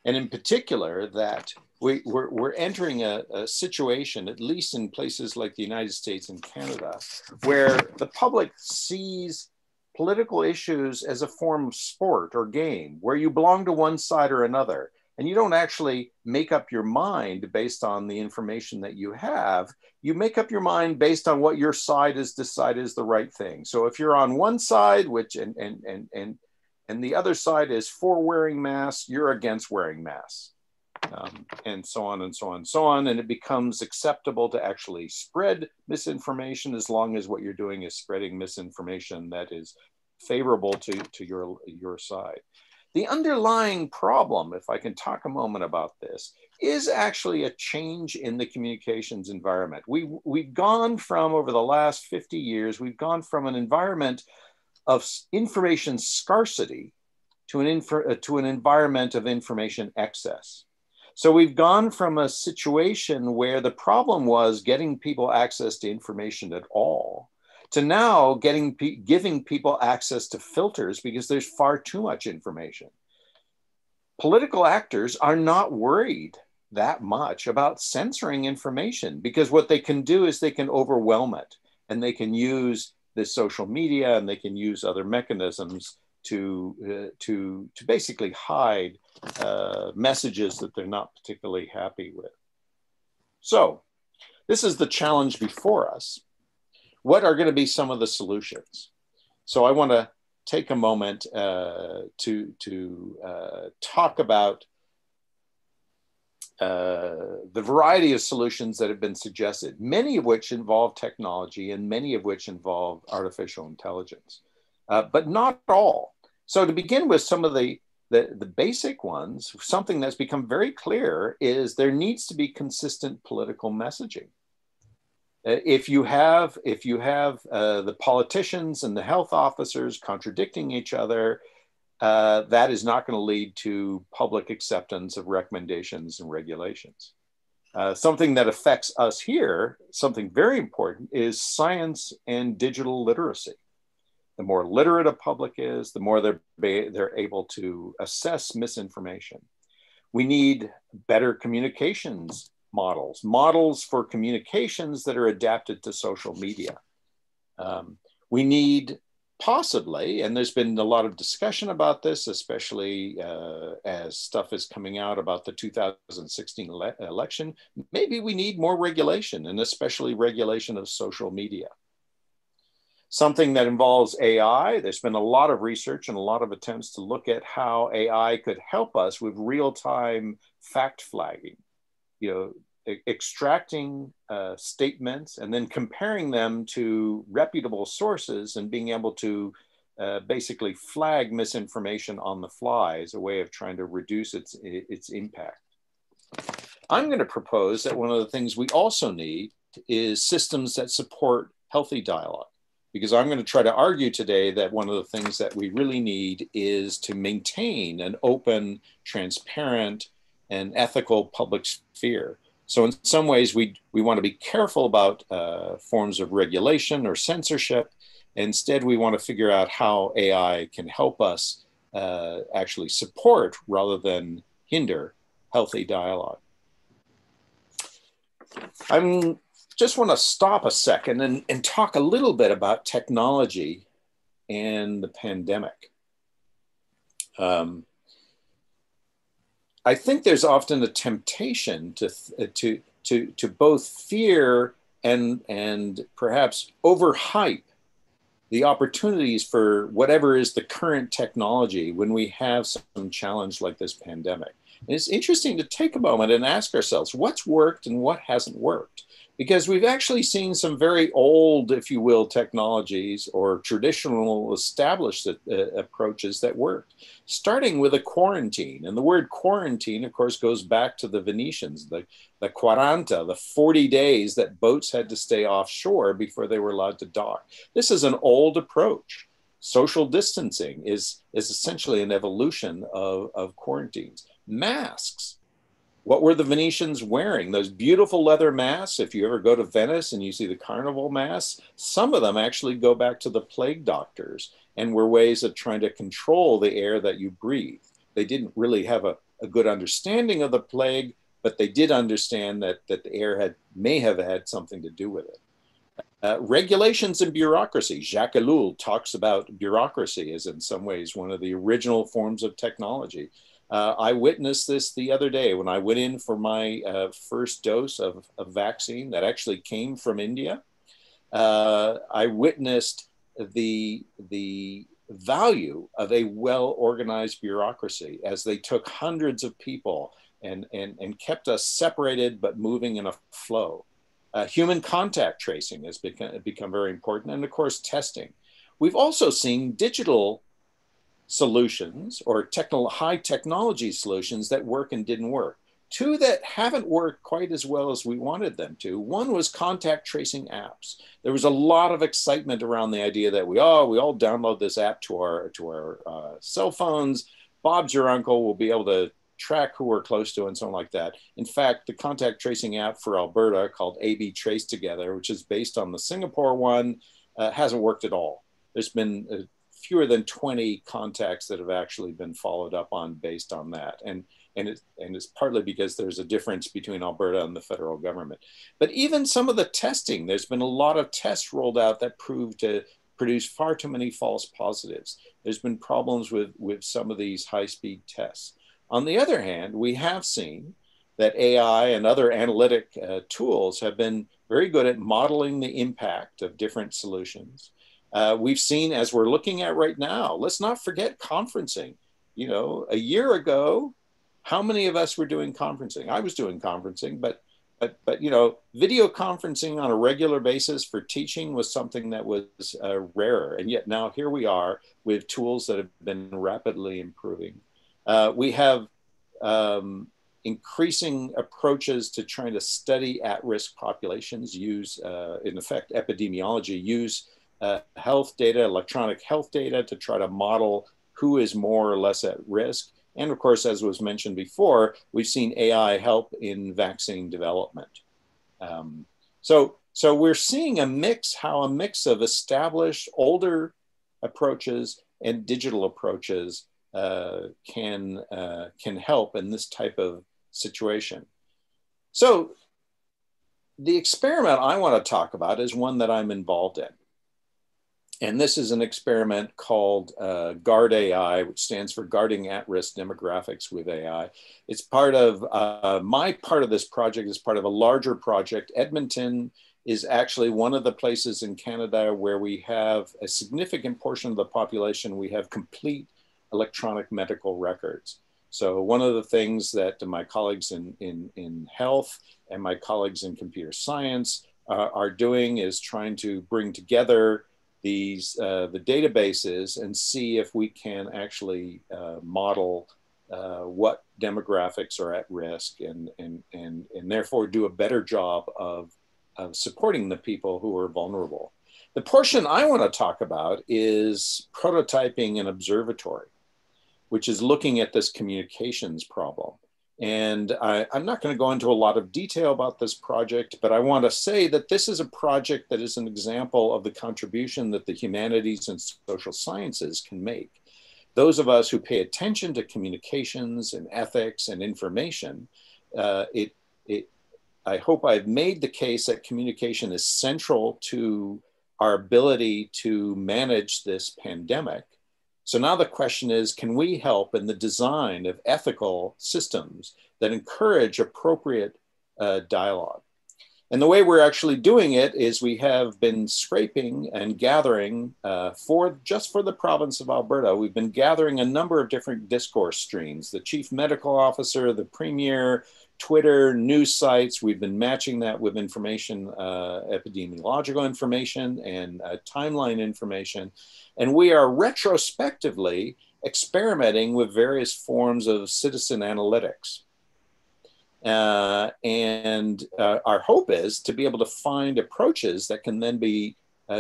Speaker 8: And in particular, that we're entering a situation, at least in places like the United States and Canada, where the public sees political issues as a form of sport or game, where you belong to one side or another, and you don't actually make up your mind based on the information that you have. You make up your mind based on what your side has decided is the right thing. So if you're on one side, and the other side is for wearing masks, you're against wearing masks. And so on and so on and so on. And it becomes acceptable to actually spread misinformation as long as what you're doing is spreading misinformation that is favorable to your side. The underlying problem, if I can talk a moment about this, is actually a change in the communications environment. We've gone from, over the last 50 years, we've gone from an environment of information scarcity to an environment of information excess. So we've gone from a situation where the problem was getting people access to information at all, to now giving people access to filters because there's far too much information. Political actors are not worried that much about censoring information because what they can do is they can overwhelm it, and they can use the social media and they can use other mechanisms to basically hide messages that they're not particularly happy with. So this is the challenge before us. What are going to be some of the solutions? So I want to take a moment to talk about the variety of solutions that have been suggested, many of which involve technology and many of which involve artificial intelligence, but not all. So to begin with, some of the basic ones, something that's become very clear is there needs to be consistent political messaging. If you have the politicians and the health officers contradicting each other, that is not going to lead to public acceptance of recommendations and regulations. Something that affects us here, something very important, is science and digital literacy. The more literate a public is, the more they're able to assess misinformation. We need better communications models for communications that are adapted to social media. We need possibly, and there's been a lot of discussion about this, especially as stuff is coming out about the 2016 election, maybe we need more regulation, and especially regulation of social media. Something that involves AI, there's been a lot of research and a lot of attempts to look at how AI could help us with real-time fact flagging, extracting statements and then comparing them to reputable sources and being able to basically flag misinformation on the fly as a way of trying to reduce its impact. I'm going to propose that one of the things we also need is systems that support healthy dialogue, because I'm going to try to argue today that one of the things that we really need is to maintain an open, transparent, and ethical public sphere. So in some ways, we want to be careful about forms of regulation or censorship. Instead, we want to figure out how AI can help us actually support rather than hinder healthy dialogue. I just want to stop a second and talk a little bit about technology and the pandemic. I think there's often a temptation to both fear and perhaps overhype the opportunities for whatever is the current technology when we have some challenge like this pandemic. And it's interesting to take a moment and ask ourselves what's worked and what hasn't worked. because we've actually seen some very old, if you will, technologies or traditional established approaches that worked, starting with a quarantine. And the word quarantine, of course, goes back to the Venetians, the 40, the 40 days that boats had to stay offshore before they were allowed to dock. This is an old approach. Social distancing is essentially an evolution of quarantines. Masks. What were the Venetians wearing? Those beautiful leather masks. If you ever go to Venice and you see the carnival masks, some of them actually go back to the plague doctors and were ways of trying to control the air that you breathe. They didn't really have a good understanding of the plague, but they did understand that the air may have had something to do with it. Regulations and bureaucracy. Jacques Ellul talks about bureaucracy as in some ways one of the original forms of technology. I witnessed this the other day when I went in for my first dose of vaccine that actually came from India. I witnessed the value of a well-organized bureaucracy as they took hundreds of people and kept us separated but moving in a flow. Human contact tracing has become very important, and of course testing. We've also seen digital solutions or high technology solutions that work and didn't work. Two that haven't worked quite as well as we wanted them to. One was contact tracing apps. There was a lot of excitement around the idea that we all download this app to our cell phones. Bob's your uncle, will be able to track who we're close to and something like that. In fact, the contact tracing app for Alberta called AB Trace Together, which is based on the Singapore one, hasn't worked at all. There's been fewer than 20 contacts that have actually been followed up on based on that. And it's partly because there's a difference between Alberta and the federal government. But even some of the testing, there's been a lot of tests rolled out that proved to produce far too many false positives. There's been problems with some of these high-speed tests. On the other hand, we have seen that AI and other analytic tools have been very good at modeling the impact of different solutions. We've seen, as we're looking at right now, let's not forget conferencing. You know, a year ago, how many of us were doing conferencing? I was doing conferencing, but you know, video conferencing on a regular basis for teaching was something that was rarer. And yet now here we are with tools that have been rapidly improving. We have increasing approaches to trying to study at-risk populations, use, in effect, epidemiology, use health data, electronic health data to try to model who is more or less at risk. And of course, as was mentioned before, we've seen AI help in vaccine development. So we're seeing a mix of established older approaches and digital approaches can help in this type of situation. So the experiment I want to talk about is one that I'm involved in. And this is an experiment called GUARD AI, which stands for Guarding At-Risk Demographics with AI. It's part of, my part of this project is part of a larger project. Edmonton is actually one of the places in Canada where we have a significant portion of the population, we have complete electronic medical records. So one of the things that my colleagues in health and my colleagues in computer science are doing is trying to bring together these the databases and see if we can actually model what demographics are at risk and therefore do a better job of supporting the people who are vulnerable. The portion I want to talk about is prototyping an observatory, which is looking at this communications problem. And I'm not going to go into a lot of detail about this project, but I want to say that this is a project that is an example of the contribution that the humanities and social sciences can make. Those of us who pay attention to communications and ethics and information, I hope I've made the case that communication is central to our ability to manage this pandemic. So now the question is, can we help in the design of ethical systems that encourage appropriate dialogue? And the way we're actually doing it is we have been scraping and gathering just for the province of Alberta, we've been gathering a number of different discourse streams, the chief medical officer, the premier, Twitter, news sites. We've been matching that with information, epidemiological information and timeline information. And we are retrospectively experimenting with various forms of citizen analytics. Our hope is to be able to find approaches that can then be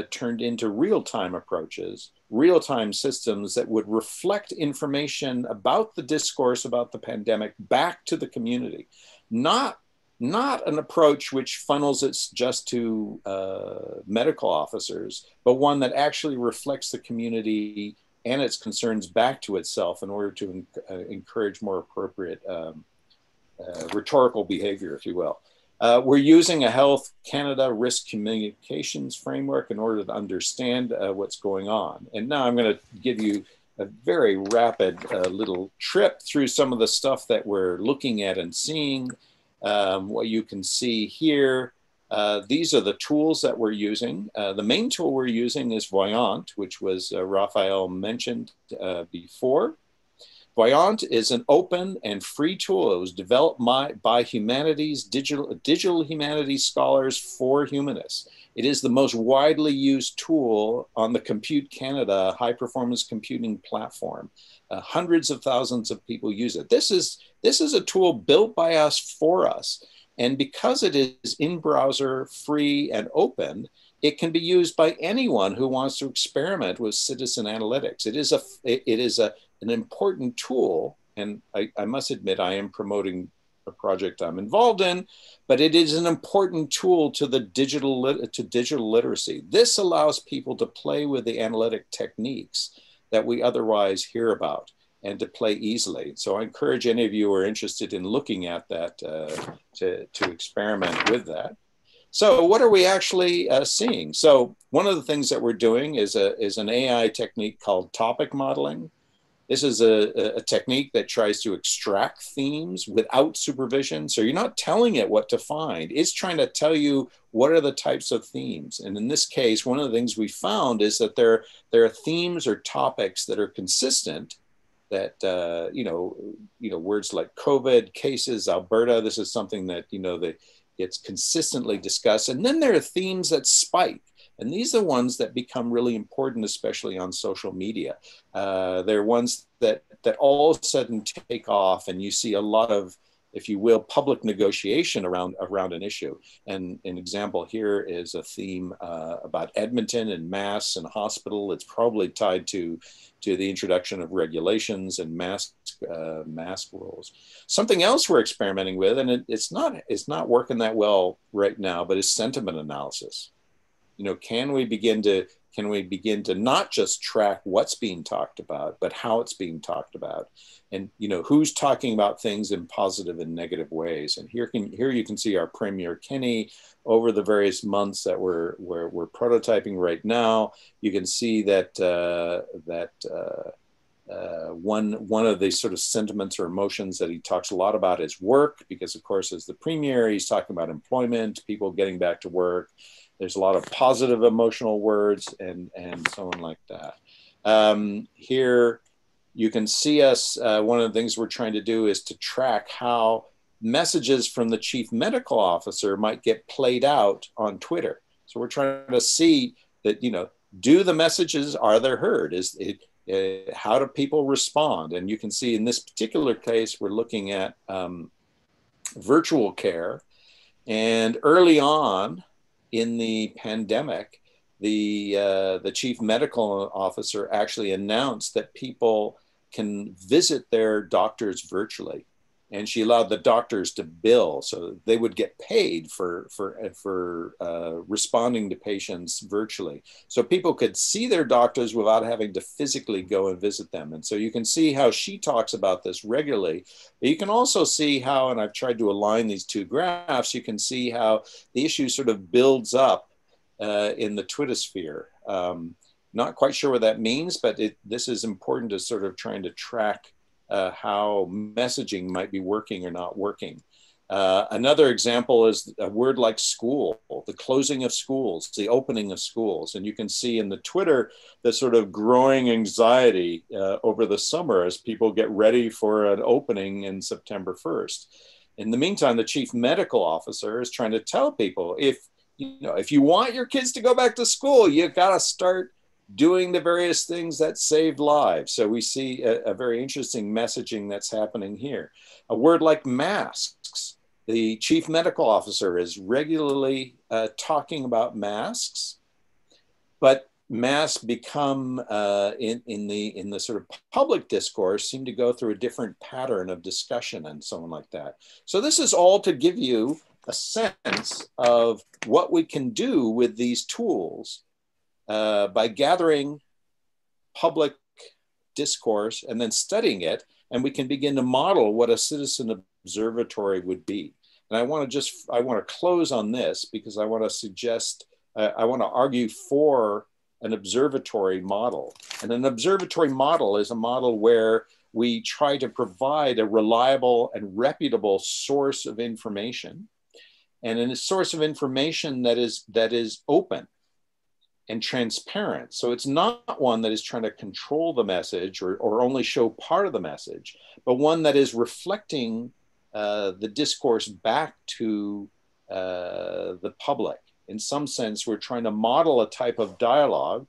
Speaker 8: turned into real-time approaches, real-time systems that would reflect information about the discourse about the pandemic back to the community. Not an approach which funnels it just to medical officers, but one that actually reflects the community and its concerns back to itself in order to encourage more appropriate rhetorical behavior, if you will. We're using a Health Canada risk communications framework in order to understand what's going on. And now I'm going to give you a very rapid little trip through some of the stuff that we're looking at and seeing. What you can see here, these are the tools that we're using. The main tool we're using is Voyant, which was Raphael mentioned before. Voyant is an open and free tool. It was developed by humanities, digital humanities scholars for humanists. It is the most widely used tool on the Compute Canada high performance computing platform. Hundreds of thousands of people use it. This is a tool built by us for us. And because it is in browser, free and open, it can be used by anyone who wants to experiment with citizen analytics. It is an important tool, and I must admit I am promoting a project I'm involved in, but it is an important tool to the digital literacy. This allows people to play with the analytic techniques that we otherwise hear about and to play easily. So I encourage any of you who are interested in looking at that to experiment with that. So what are we actually seeing? So one of the things that we're doing is an AI technique called topic modeling. This is a technique that tries to extract themes without supervision. So you're not telling it what to find. It's trying to tell you what are the types of themes. And in this case, one of the things we found is that there are themes or topics that are consistent, that, words like COVID, cases, Alberta, this is something that, that gets consistently discussed. And then there are themes that spike. And these are the ones that become really important, especially on social media. They're ones that all of a sudden take off, and you see a lot of, if you will, public negotiation around an issue. And an example here is a theme about Edmonton and masks and hospital. It's probably tied to the introduction of regulations and mask rules. Something else we're experimenting with, and it's not working that well right now, but is sentiment analysis. Can we begin to not just track what's being talked about, but how it's being talked about, and who's talking about things in positive and negative ways. And here you can see our Premier Kenney over the various months that we're prototyping right now. You can see that one of the sort of sentiments or emotions that he talks a lot about is work, because of course, as the Premier, he's talking about employment, people getting back to work. There's a lot of positive emotional words and so on like that. Here you can see us, one of the things we're trying to do is to track how messages from the chief medical officer might get played out on Twitter. So we're trying to see that, do the messages, are they heard? How do people respond? And you can see in this particular case, we're looking at virtual care. And early on in the pandemic, the chief medical officer actually announced that people can visit their doctors virtually. And she allowed the doctors to bill, so they would get paid for responding to patients virtually. So people could see their doctors without having to physically go and visit them. And so you can see how she talks about this regularly. But you can also see how, and I've tried to align these two graphs, you can see how the issue sort of builds up in the Twitter sphere. Not quite sure what that means, but this is important to sort of trying to track how messaging might be working or not working. Another example is a word like school, the closing of schools, the opening of schools. And you can see in the Twitter, the sort of growing anxiety over the summer as people get ready for an opening in September 1st. In the meantime, the chief medical officer is trying to tell people, if you want your kids to go back to school, you got to start doing the various things that saved lives. So we see a very interesting messaging that's happening here. A word like masks. The chief medical officer is regularly talking about masks, but masks become in the sort of public discourse seem to go through a different pattern of discussion and so on like that. So this is all to give you a sense of what we can do with these tools by gathering public discourse and then studying it, and we can begin to model what a citizen observatory would be. And I want to close on this because I want to suggest, I want to argue for an observatory model. And an observatory model is a model where we try to provide a reliable and reputable source of information, and a source of information that is open and transparent. So it's not one that is trying to control the message or only show part of the message, but one that is reflecting the discourse back to the public. In some sense, we're trying to model a type of dialogue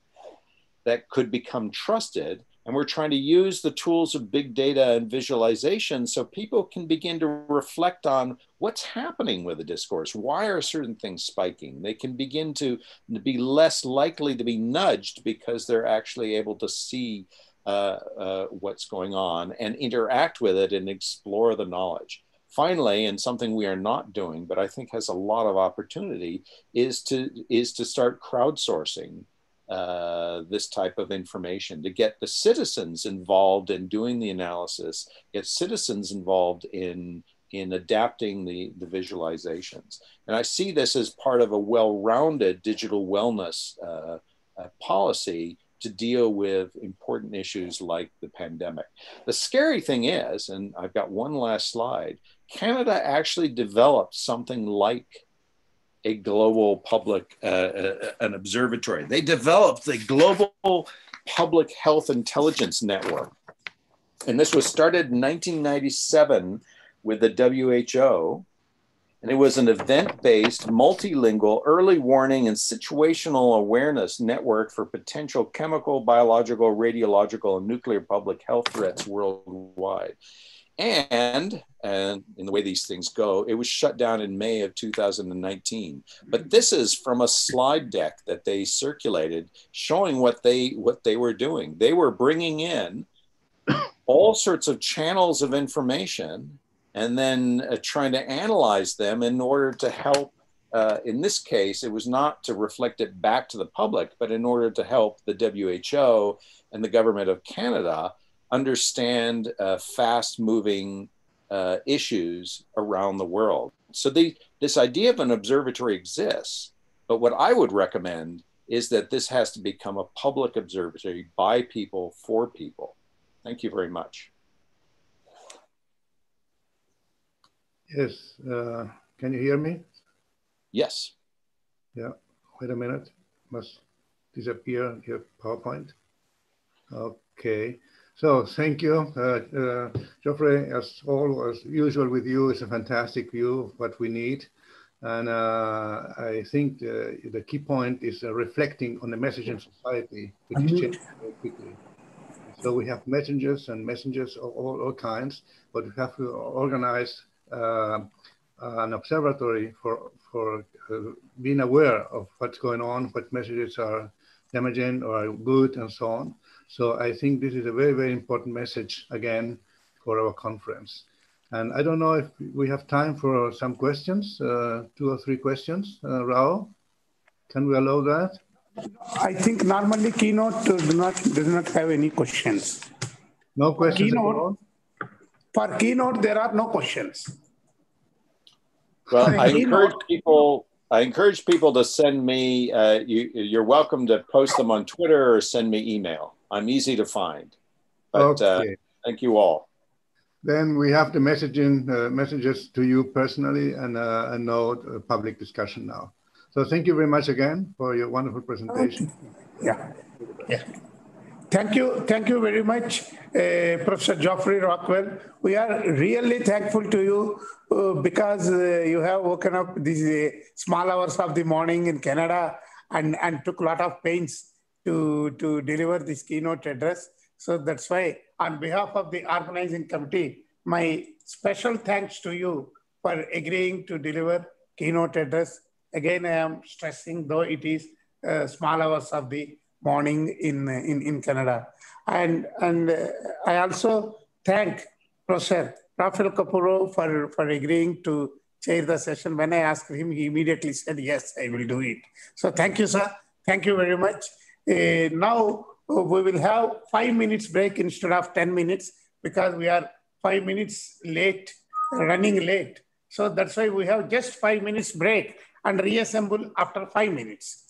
Speaker 8: that could become trusted. And we're trying to use the tools of big data and visualization so people can begin to reflect on what's happening with the discourse. Why are certain things spiking? They can begin to be less likely to be nudged because they're actually able to see what's going on and interact with it and explore the knowledge. Finally, and something we are not doing, but I think has a lot of opportunity, is to start crowdsourcing this type of information, to get the citizens involved in doing the analysis, get citizens involved in adapting the visualizations. And I see this as part of a well-rounded digital wellness policy to deal with important issues like the pandemic. The scary thing is, and I've got one last slide, Canada actually developed something like a global public, an observatory. They developed the Global Public Health Intelligence Network. And this was started in 1997 with the WHO. And it was an event-based, multilingual, early warning and situational awareness network for potential chemical, biological, radiological, and nuclear public health threats worldwide. And in the way these things go, it was shut down in May of 2019. But this is from a slide deck that they circulated showing what they were doing. They were bringing in all sorts of channels of information and then trying to analyze them in order to help. In this case, it was not to reflect it back to the public, but in order to help the WHO and the government of Canada understand fast-moving issues around the world. So this idea of an observatory exists, but what I would recommend is that this has to become a public observatory by people, for people. Thank you very much.
Speaker 7: Yes, can you hear me?
Speaker 8: Yes.
Speaker 7: Yeah, wait a minute, must disappear here, PowerPoint. Okay. So thank you, Geoffrey. As usual with you, it's a fantastic view of what we need. And I think the key point is reflecting on the message in society, which is changing very quickly. So we have messengers of all kinds, but we have to organize an observatory for being aware of what's going on, what messages are damaging or good, and so on. So I think this is a very, very important message, again, for our conference. And I don't know if we have time for some questions, 2 or 3 questions. Raul, can we allow that?
Speaker 1: I think normally Keynote does not have any questions.
Speaker 7: No questions
Speaker 1: For Keynote, there are no questions.
Speaker 8: Well, I encourage people to send me, you're welcome to post them on Twitter or send me email. I'm easy to find, but
Speaker 7: okay.
Speaker 8: Thank you all.
Speaker 7: Then we have the messages to you personally and no public discussion now. So thank you very much again for your wonderful presentation.
Speaker 1: Yeah. Thank you very much, Professor Geoffrey Rockwell. We are really thankful to you because you have woken up these small hours of the morning in Canada and took a lot of pains to deliver this keynote address. So that's why, on behalf of the organizing committee, my special thanks to you for agreeing to deliver keynote address. Again, I am stressing, though it is small hours of the morning in Canada. And I also thank Professor Rafael Capurro for agreeing to chair the session. When I asked him, he immediately said, yes, I will do it. So thank you, sir. Thank you very much. Now we will have 5 minutes break instead of 10 minutes because we are 5 minutes late, running late. So that's why we have just 5 minutes break and reassemble after 5 minutes.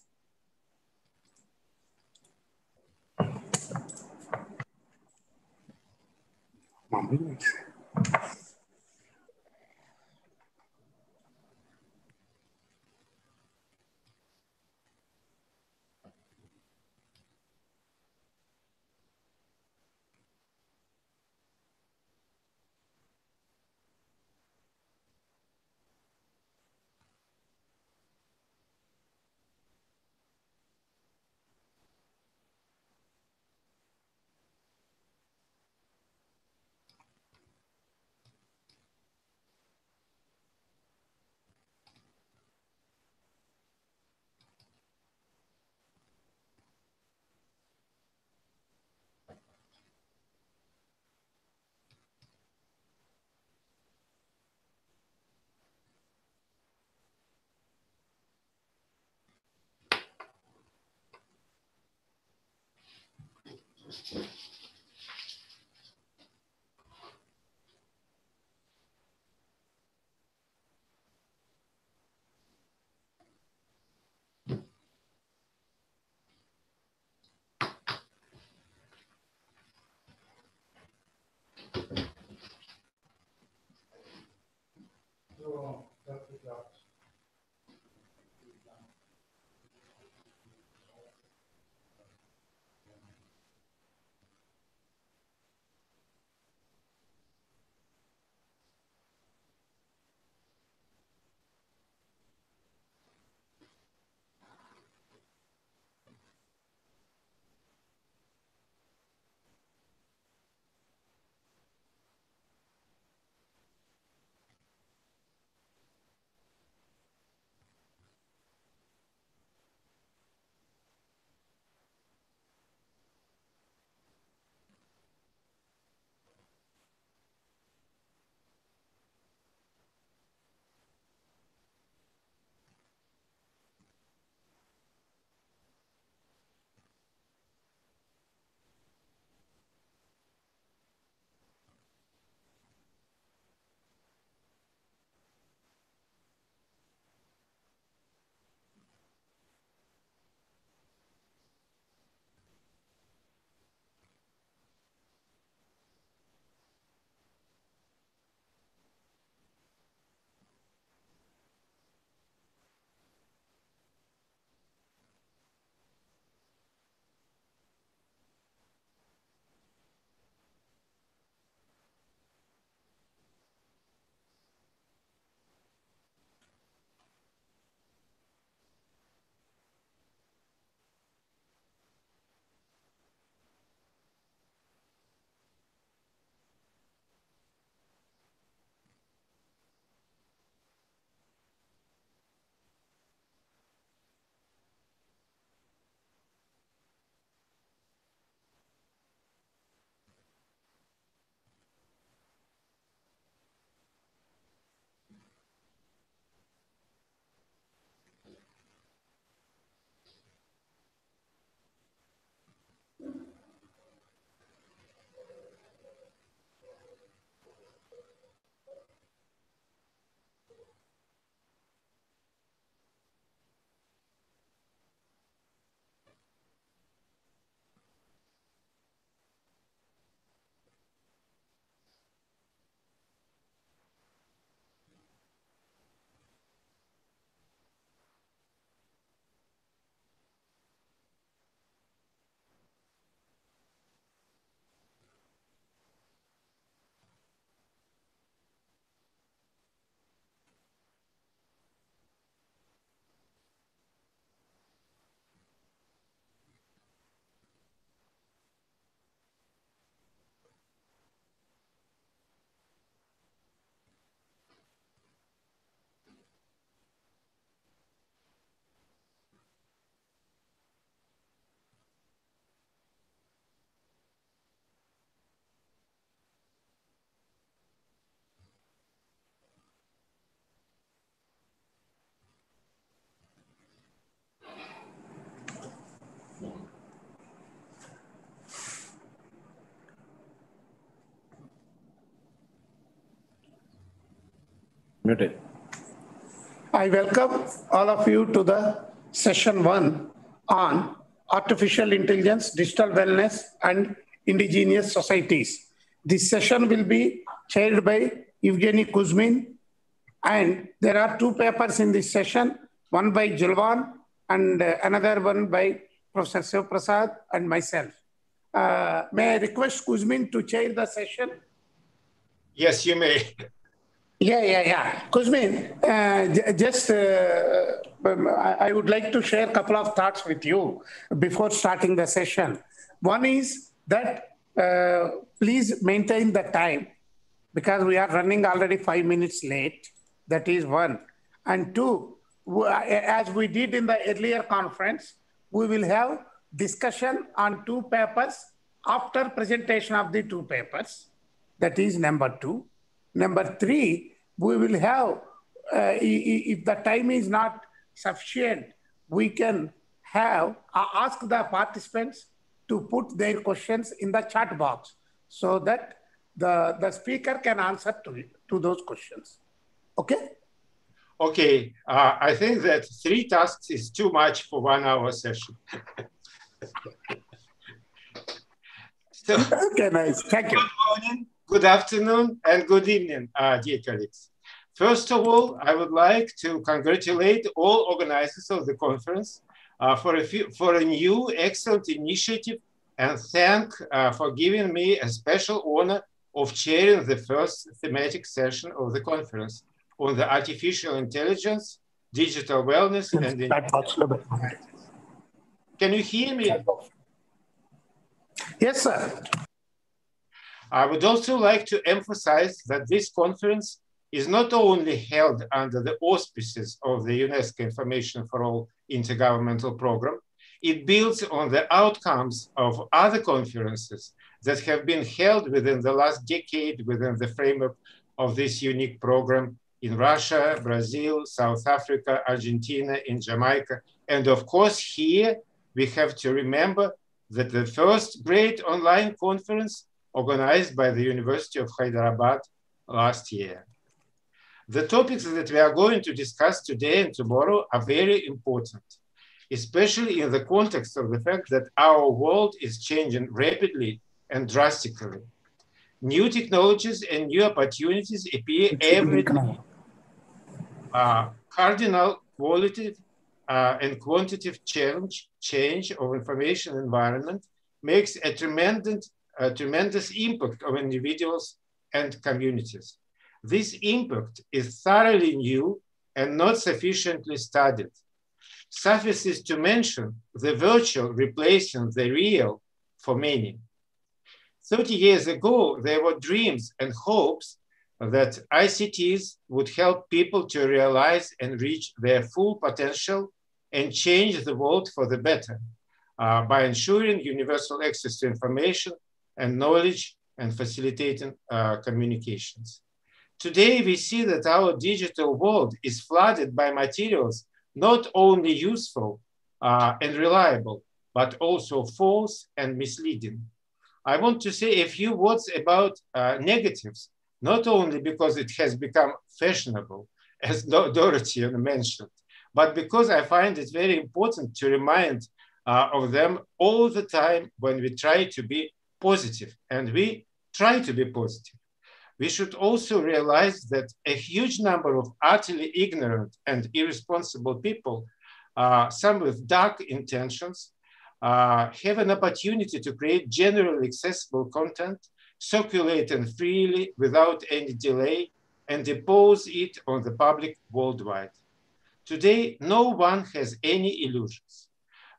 Speaker 9: Muted.
Speaker 1: I welcome all of you to the session 1 on artificial intelligence, digital wellness, and indigenous societies. This session will be chaired by Evgeny Kuzmin, and there are 2 papers in this session, one by Julvan and another one by Professor Shiv Prasad and myself. May I request Kuzmin to chair the session?
Speaker 10: Yes, you may.
Speaker 1: Yeah. Kuzmin, I would like to share a couple of thoughts with you before starting the session. One is that please maintain the time because we are running already 5 minutes late. That is one. And two, as we did in the earlier conference, we will have discussion on 2 papers after presentation of the 2 papers. That is number 2. Number 3, we will have, if the time is not sufficient, we can have ask the participants to put their questions in the chat box so that the speaker can answer to those questions. Okay?
Speaker 10: Okay, I think that 3 tasks is too much for 1 hour session. So,
Speaker 1: okay, nice, thank you.
Speaker 10: Good morning, good afternoon, and good evening, dear colleagues. First of all, I would like to congratulate all organizers of the conference for a new excellent initiative and thank for giving me a special honor of chairing the first thematic session of the conference on the artificial intelligence, digital wellness, and Can you hear me?
Speaker 1: Yes, sir.
Speaker 10: I would also like to emphasize that this conference is not only held under the auspices of the UNESCO Information for All Intergovernmental Program, it builds on the outcomes of other conferences that have been held within the last decade within the framework of this unique program in Russia, Brazil, South Africa, Argentina, in Jamaica. And of course, here we have to remember that the first great online conference organized by the University of Hyderabad last year. The topics that we are going to discuss today and tomorrow are very important, especially in the context of the fact that our world is changing rapidly and drastically. New technologies and new opportunities appear every day. Cardinal qualitative and quantitative change of information environment makes a tremendous impact on individuals and communities. This impact is thoroughly new and not sufficiently studied. Suffices to mention the virtual replacing the real for many. 30 years ago, there were dreams and hopes that ICTs would help people to realize and reach their full potential and change the world for the better by ensuring universal access to information and knowledge and facilitating communications. Today, we see that our digital world is flooded by materials not only useful and reliable, but also false and misleading. I want to say a few words about negatives, not only because it has become fashionable, as Dorothy mentioned, but because I find it very important to remind of them all the time when we try to be positive, and we try to be positive. We should also realize that a huge number of utterly ignorant and irresponsible people, some with dark intentions, have an opportunity to create generally accessible content, circulating freely without any delay, and impose it on the public worldwide. Today, no one has any illusions.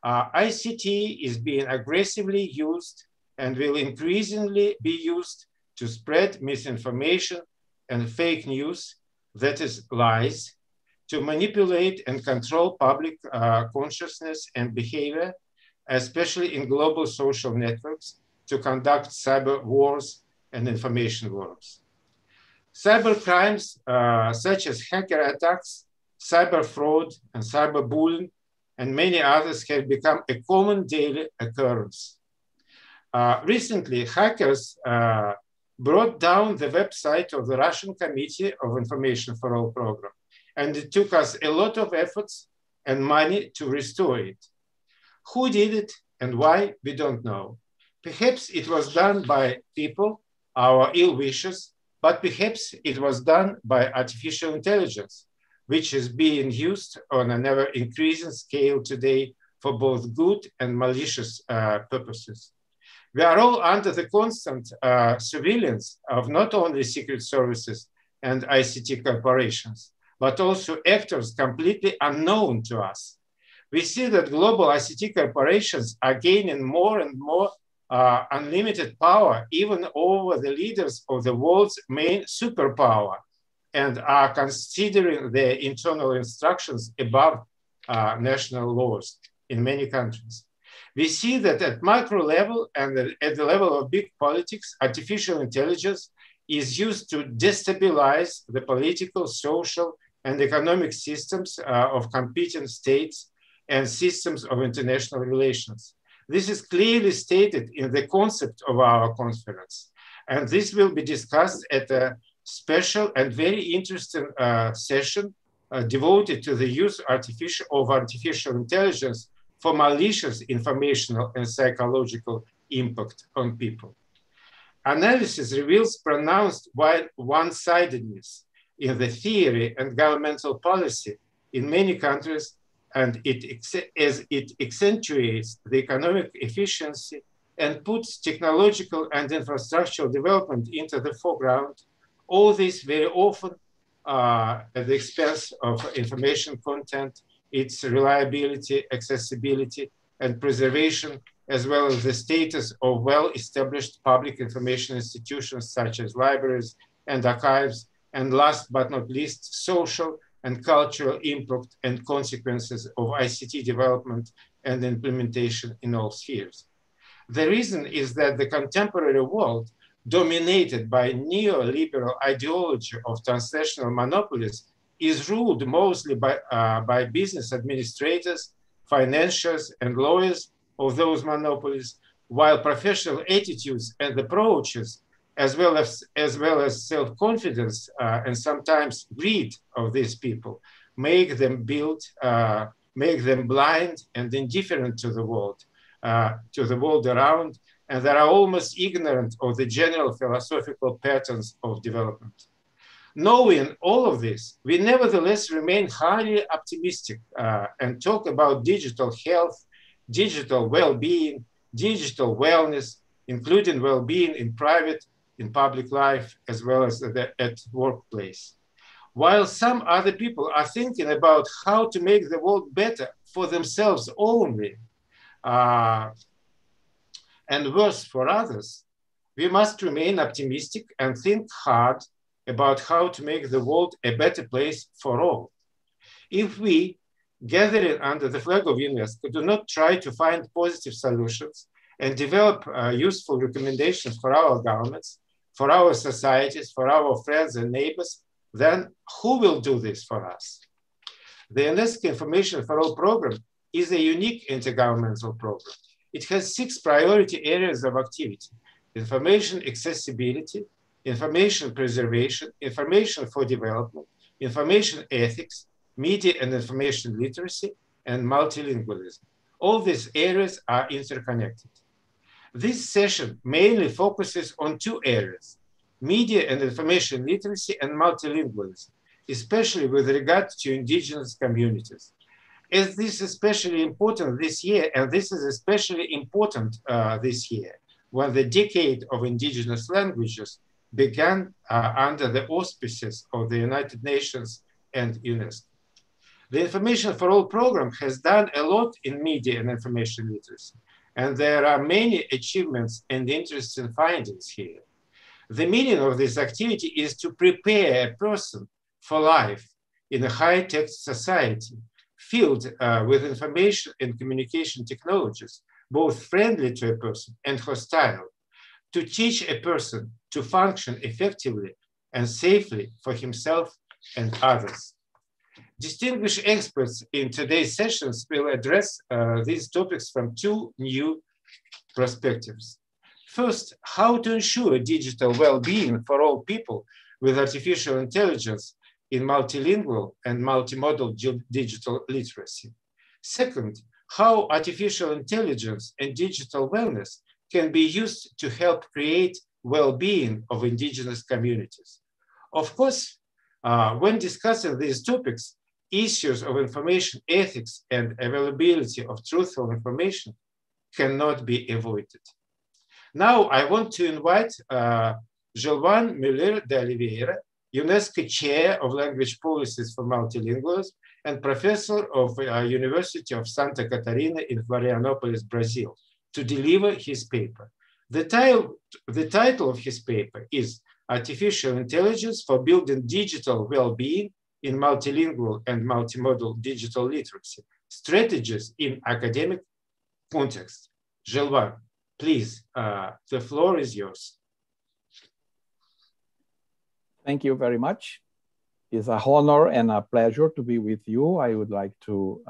Speaker 10: ICT is being aggressively used and will increasingly be used to spread misinformation and fake news, that is lies, to manipulate and control public consciousness and behavior, especially in global social networks, to conduct cyber wars and information wars. Cyber crimes such as hacker attacks, cyber fraud, and cyberbullying, and many others have become a common daily occurrence. Recently, hackers brought down the website of the Russian Committee of Information for All program. And it took us a lot of efforts and money to restore it. Who did it and why, we don't know. Perhaps it was done by people, our ill wishes, but perhaps it was done by artificial intelligence, which is being used on an ever increasing scale today for both good and malicious purposes. We are all under the constant surveillance of not only secret services and ICT corporations, but also actors completely unknown to us. We see that global ICT corporations are gaining more and more unlimited power, even over the leaders of the world's main superpower, and are considering their internal instructions above national laws in many countries. We see that at micro level and at the level of big politics, artificial intelligence is used to destabilize the political, social, and economic systems of competing states and systems of international relations. This is clearly stated in the concept of our conference. And this will be discussed at a special and very interesting session devoted to the use of artificial intelligence for malicious informational and psychological impact on people. Analysis reveals pronounced one-sidedness in the theory and governmental policy in many countries, and as it accentuates the economic efficiency and puts technological and infrastructural development into the foreground, all this very often at the expense of information content, its reliability, accessibility, and preservation, as well as the status of well-established public information institutions such as libraries and archives, and last but not least, social and cultural impact and consequences of ICT development and implementation in all spheres. The reason is that the contemporary world, dominated by neoliberal ideology of transnational monopolies, is ruled mostly by business administrators, financiers, and lawyers of those monopolies, while professional attitudes and approaches, as well as self-confidence and sometimes greed of these people, make them blind and indifferent to the world around, and they are almost ignorant of the general philosophical patterns of development. Knowing all of this, we nevertheless remain highly optimistic and talk about digital health, digital well-being, digital wellness, including well-being in public life, as well as at workplace. While some other people are thinking about how to make the world better for themselves only, and worse for others, we must remain optimistic and think hard about how to make the world a better place for all. If we, gathering under the flag of UNESCO, do not try to find positive solutions and develop useful recommendations for our governments, for our societies, for our friends and neighbors, then who will do this for us? The UNESCO Information for All program is a unique intergovernmental program. It has 6 priority areas of activity: information accessibility, information preservation, information for development, information ethics, media and information literacy, and multilingualism. All these areas are interconnected. This session mainly focuses on 2 areas: media and information literacy and multilingualism, especially with regard to indigenous communities. As this is especially important this year, and this is especially important this year, when the decade of indigenous languages began under the auspices of the United Nations and UNESCO. The Information for All program has done a lot in media and information literacy, and there are many achievements and interesting findings here. The meaning of this activity is to prepare a person for life in a high-tech society filled with information and communication technologies, both friendly to a person and hostile, to teach a person to function effectively and safely for himself and others. Distinguished experts in today's sessions will address these topics from 2 new perspectives. First, how to ensure digital well-being for all people with artificial intelligence in multilingual and multimodal digital literacy. Second, how artificial intelligence and digital wellness can be used to help create well-being of indigenous communities. Of course, when discussing these topics, issues of information ethics and availability of truthful information cannot be avoided. Now, I want to invite Jovan Muller de Oliveira, UNESCO Chair of Language Policies for Multilingualism and Professor of University of Santa Catarina in Florianopolis, Brazil, to deliver his paper. The title of his paper is Artificial Intelligence for Building Digital Well-Being in Multilingual and Multimodal Digital Literacy, Strategies in Academic Context. Jovan, please, the floor is yours.
Speaker 9: Thank you very much. It's an honor and a pleasure to be with you. I would like to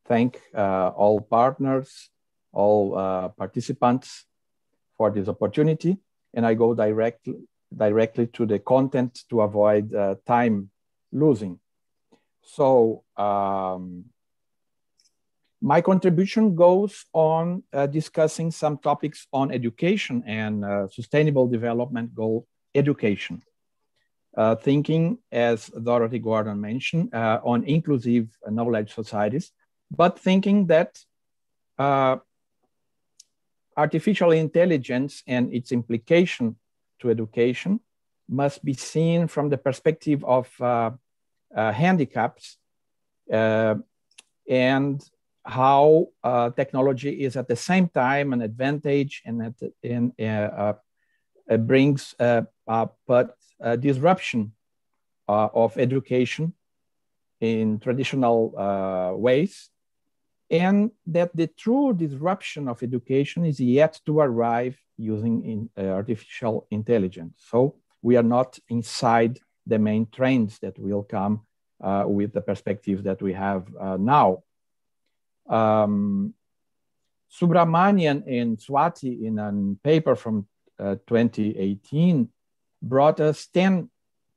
Speaker 9: thank all partners, all participants for this opportunity. And I go directly to the content to avoid time losing. So my contribution goes on discussing some topics on education and sustainable development goal education. Thinking, as Dorothy Gordon mentioned, on inclusive knowledge societies, but thinking that artificial intelligence and its implication to education must be seen from the perspective of handicaps and how technology is at the same time an advantage and brings disruption of education in traditional ways, and that the true disruption of education is yet to arrive using artificial intelligence. So we are not inside the main trends that will come with the perspective that we have now. Subramanian and Swati, in a paper from 2018, brought us 10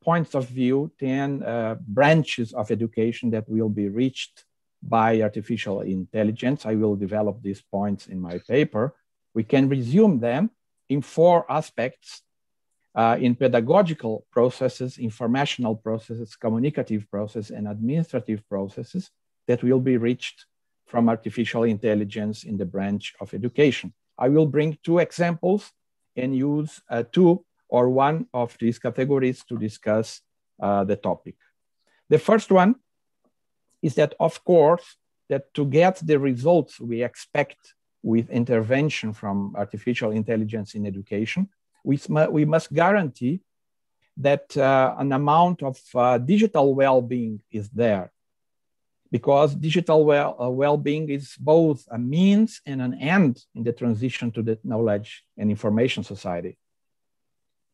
Speaker 9: points of view, 10 branches of education that will be reached by artificial intelligence. I will develop these points in my paper. We can resume them in 4 aspects: in pedagogical processes, informational processes, communicative processes, and administrative processes that will be reached from artificial intelligence in the branch of education. I will bring 2 examples and use 2 or 1 of these categories to discuss the topic. The first one is that, of course, that to get the results we expect with intervention from artificial intelligence in education, we must guarantee that an amount of digital well-being is there, because digital well-being is both a means and an end in the transition to the knowledge and information society.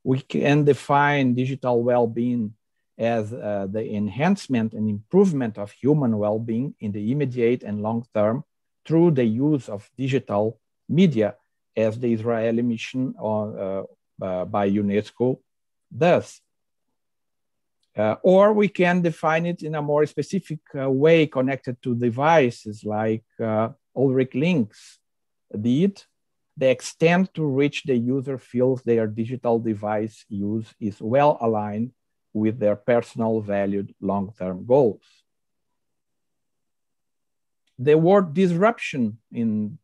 Speaker 9: We can define digital well-being as the enhancement and improvement of human well-being in the immediate and long term through the use of digital media, as the Israeli mission by UNESCO does. Or we can define it in a more specific way connected to devices, like Ulrich Links did. The extent to which the user feels their digital device use is well aligned with their personal valued long-term goals. The word disruption in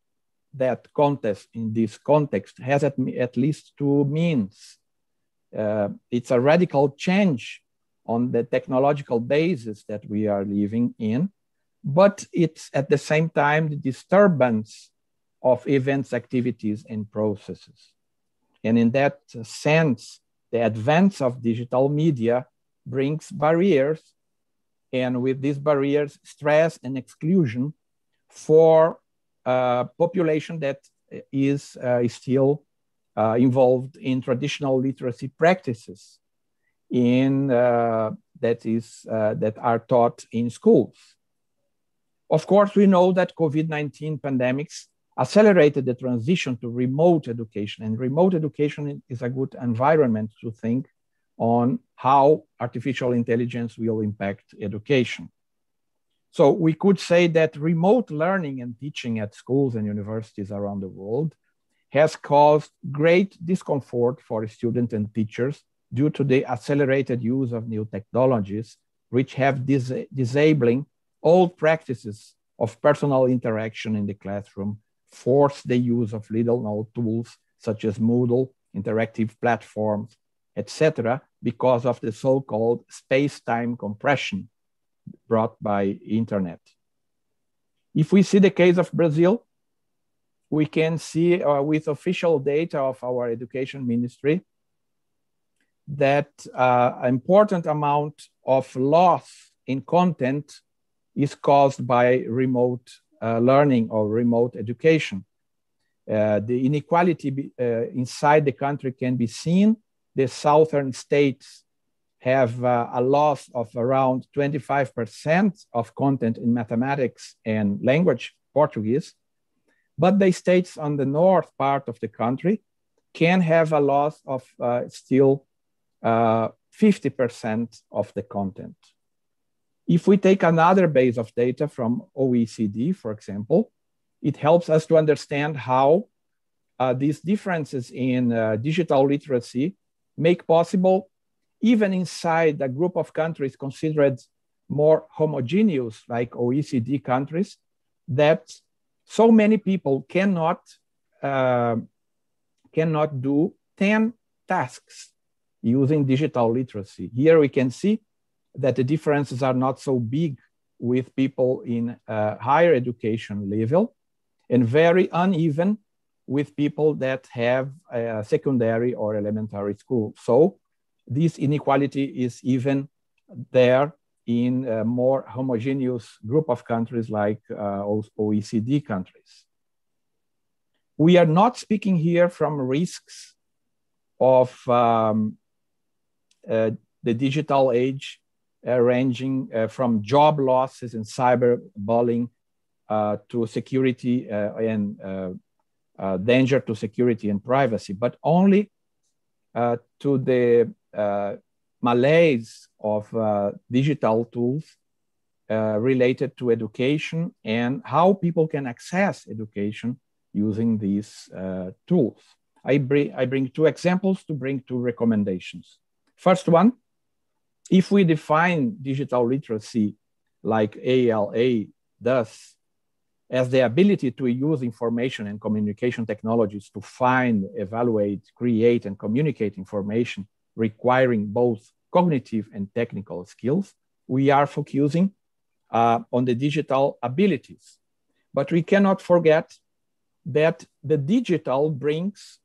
Speaker 9: that context, in this context, has at least 2 meanings. It's a radical change on the technological basis that we are living in, but it's at the same time the disturbance of events, activities, and processes. And in that sense, the advance of digital media brings barriers, and with these barriers, stress and exclusion for a population that is still involved in traditional literacy practices that are taught in schools. Of course, we know that COVID-19 pandemics accelerated the transition to remote education. And remote education is a good environment to think on how artificial intelligence will impact education. So we could say that remote learning and teaching at schools and universities around the world has caused great discomfort for students and teachers due to the accelerated use of new technologies, which have disabling old practices of personal interaction in the classroom, force the use of little-known tools such as Moodle, interactive platforms, etc., because of the so-called space-time compression brought by internet. If we see the case of Brazil, we can see with official data of our education ministry that an important amount of loss in content is caused by remote learning or remote education. The inequality inside the country can be seen. The southern states have a loss of around 25% of content in mathematics and language, Portuguese, but the states on the north part of the country can have a loss of still 50% of the content. If we take another base of data from OECD, for example, it helps us to understand how these differences in digital literacy make possible, even inside a group of countries considered more homogeneous, like OECD countries, that so many people cannot do 10 tasks using digital literacy. Here we can see that the differences are not so big with people in higher education level and very uneven with people that have secondary or elementary school. So this inequality is even there in a more homogeneous group of countries like OECD countries. We are not speaking here from risks of the digital age ranging from job losses and cyberbullying to security and danger to security and privacy, but only to the malaise of digital tools related to education and how people can access education using these tools. I bring two examples to bring two recommendations. First one, if we define digital literacy like ALA does, as the ability to use information and communication technologies to find, evaluate, create, and communicate information requiring both cognitive and technical skills, we are focusing on the digital abilities. But we cannot forget that the digital brings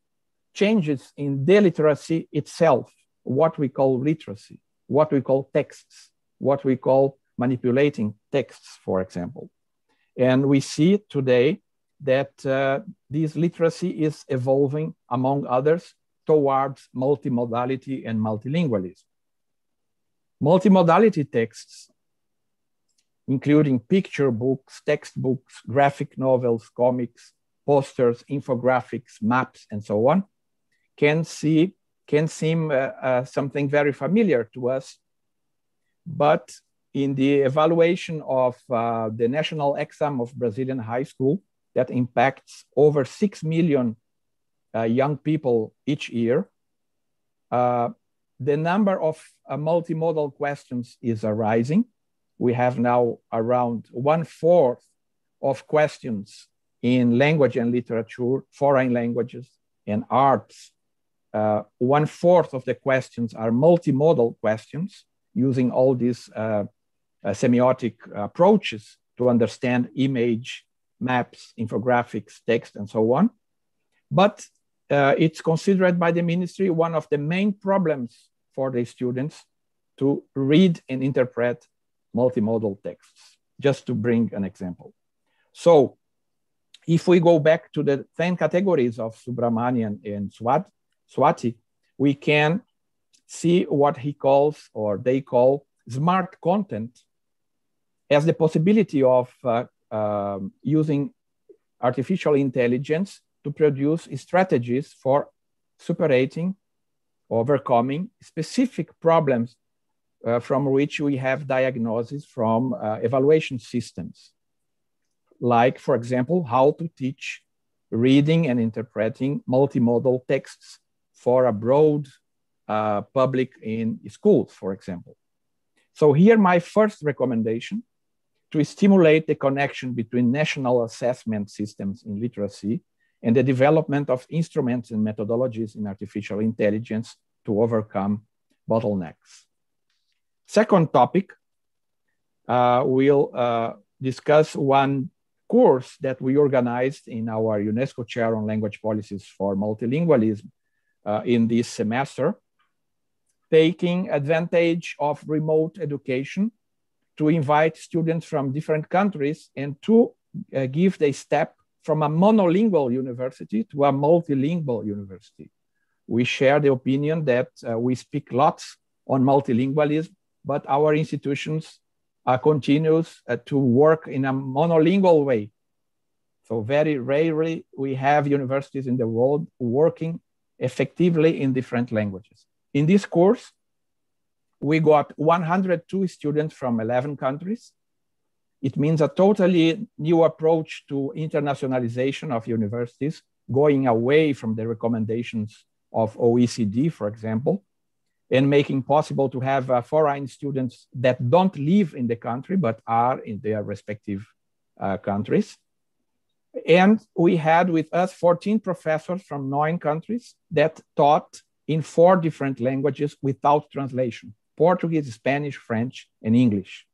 Speaker 9: changes in the literacy itself, what we call literacy, what we call texts, what we call manipulating texts, for example. And we see today that this literacy is evolving, among others, towards multimodality and multilingualism. Multimodality texts, including picture books, textbooks, graphic novels, comics, posters, infographics, maps, and so on, can seem something very familiar to us. But in the evaluation of the national exam of Brazilian high school that impacts over 6 million young people each year, the number of multimodal questions is rising. We have now around 1/4 of questions in language and literature, foreign languages, and arts. 1/4 of the questions are multimodal questions using all these semiotic approaches to understand image, maps, infographics, text, and so on. But it's considered by the ministry one of the main problems for the students to read and interpret multimodal texts, just to bring an example. So if we go back to the 10 categories of Subramanian and Swati, we can see what he calls, or they call, smart content as the possibility of using artificial intelligence to produce strategies for superating, overcoming specific problems from which we have diagnosis from evaluation systems. Like, for example, how to teach reading and interpreting multimodal texts for a broad public in schools, for example. So here, my first recommendation to stimulate the connection between national assessment systems in literacy and the development of instruments and methodologies in artificial intelligence to overcome bottlenecks. Second topic, we'll discuss one course that we organized in our UNESCO Chair on Language Policies for Multilingualism in this semester, taking advantage of remote education to invite students from different countries and to give the step from a monolingual university to a multilingual university. We share the opinion that we speak lots on multilingualism, but our institutions continues to work in a monolingual way. So very rarely we have universities in the world working effectively in different languages. In this course, we got 102 students from 11 countries. It means a totally new approach to internationalization of universities, going away from the recommendations of OECD, for example, and making possible to have foreign students that don't live in the country, but are in their respective countries. And we had with us 14 professors from 9 countries that taught in 4 different languages without translation: Portuguese, Spanish, French, and English.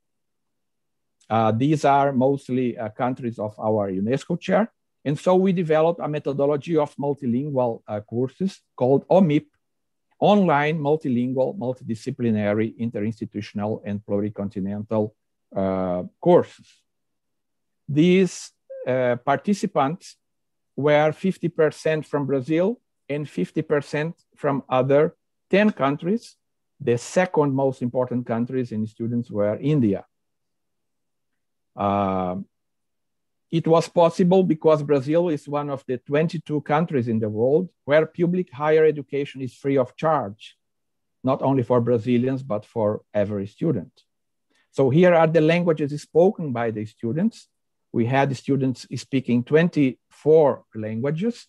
Speaker 9: These are mostly countries of our UNESCO chair. And so we developed a methodology of multilingual courses called OMIP, Online Multilingual, Multidisciplinary, Interinstitutional, and Pluricontinental courses. These participants were 50% from Brazil and 50% from other 10 countries. The second most important countries in students were India. It was possible because Brazil is one of the 22 countries in the world where public higher education is free of charge, not only for Brazilians, but for every student. So here are the languages spoken by the students. We had students speaking 24 languages,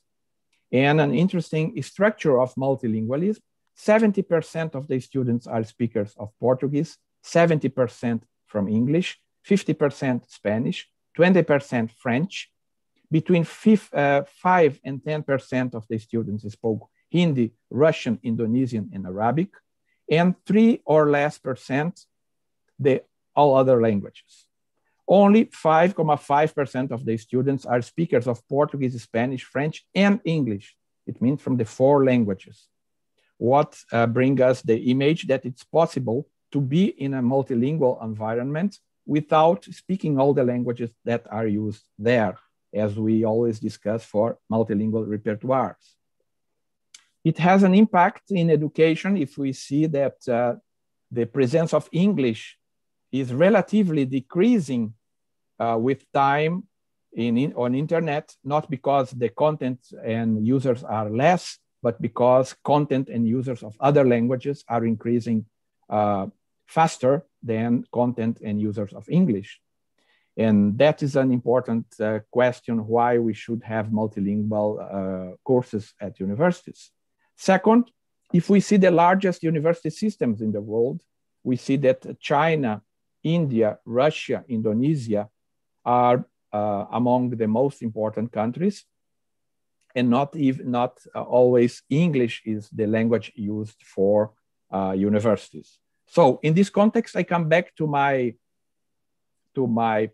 Speaker 9: and an interesting structure of multilingualism. 70% of the students are speakers of Portuguese, 70% from English, 50% Spanish, 20% French. Between 5 and 10% of the students spoke Hindi, Russian, Indonesian, and Arabic, and 3 or less percent all other languages. Only 5.5% of the students are speakers of Portuguese, Spanish, French, and English. It means from the 4 languages. What brings us the image that it's possible to be in a multilingual environment without speaking all the languages that are used there, as we always discuss for multilingual repertoires. It has an impact in education if we see that the presence of English is relatively decreasing with time on internet, not because the content and users are less, but because content and users of other languages are increasing faster than content and users of English. And that is an important question why we should have multilingual courses at universities. Second, if we see the largest university systems in the world, we see that China, India, Russia, Indonesia are among the most important countries, and not always English is the language used for universities. So in this context, I come back to my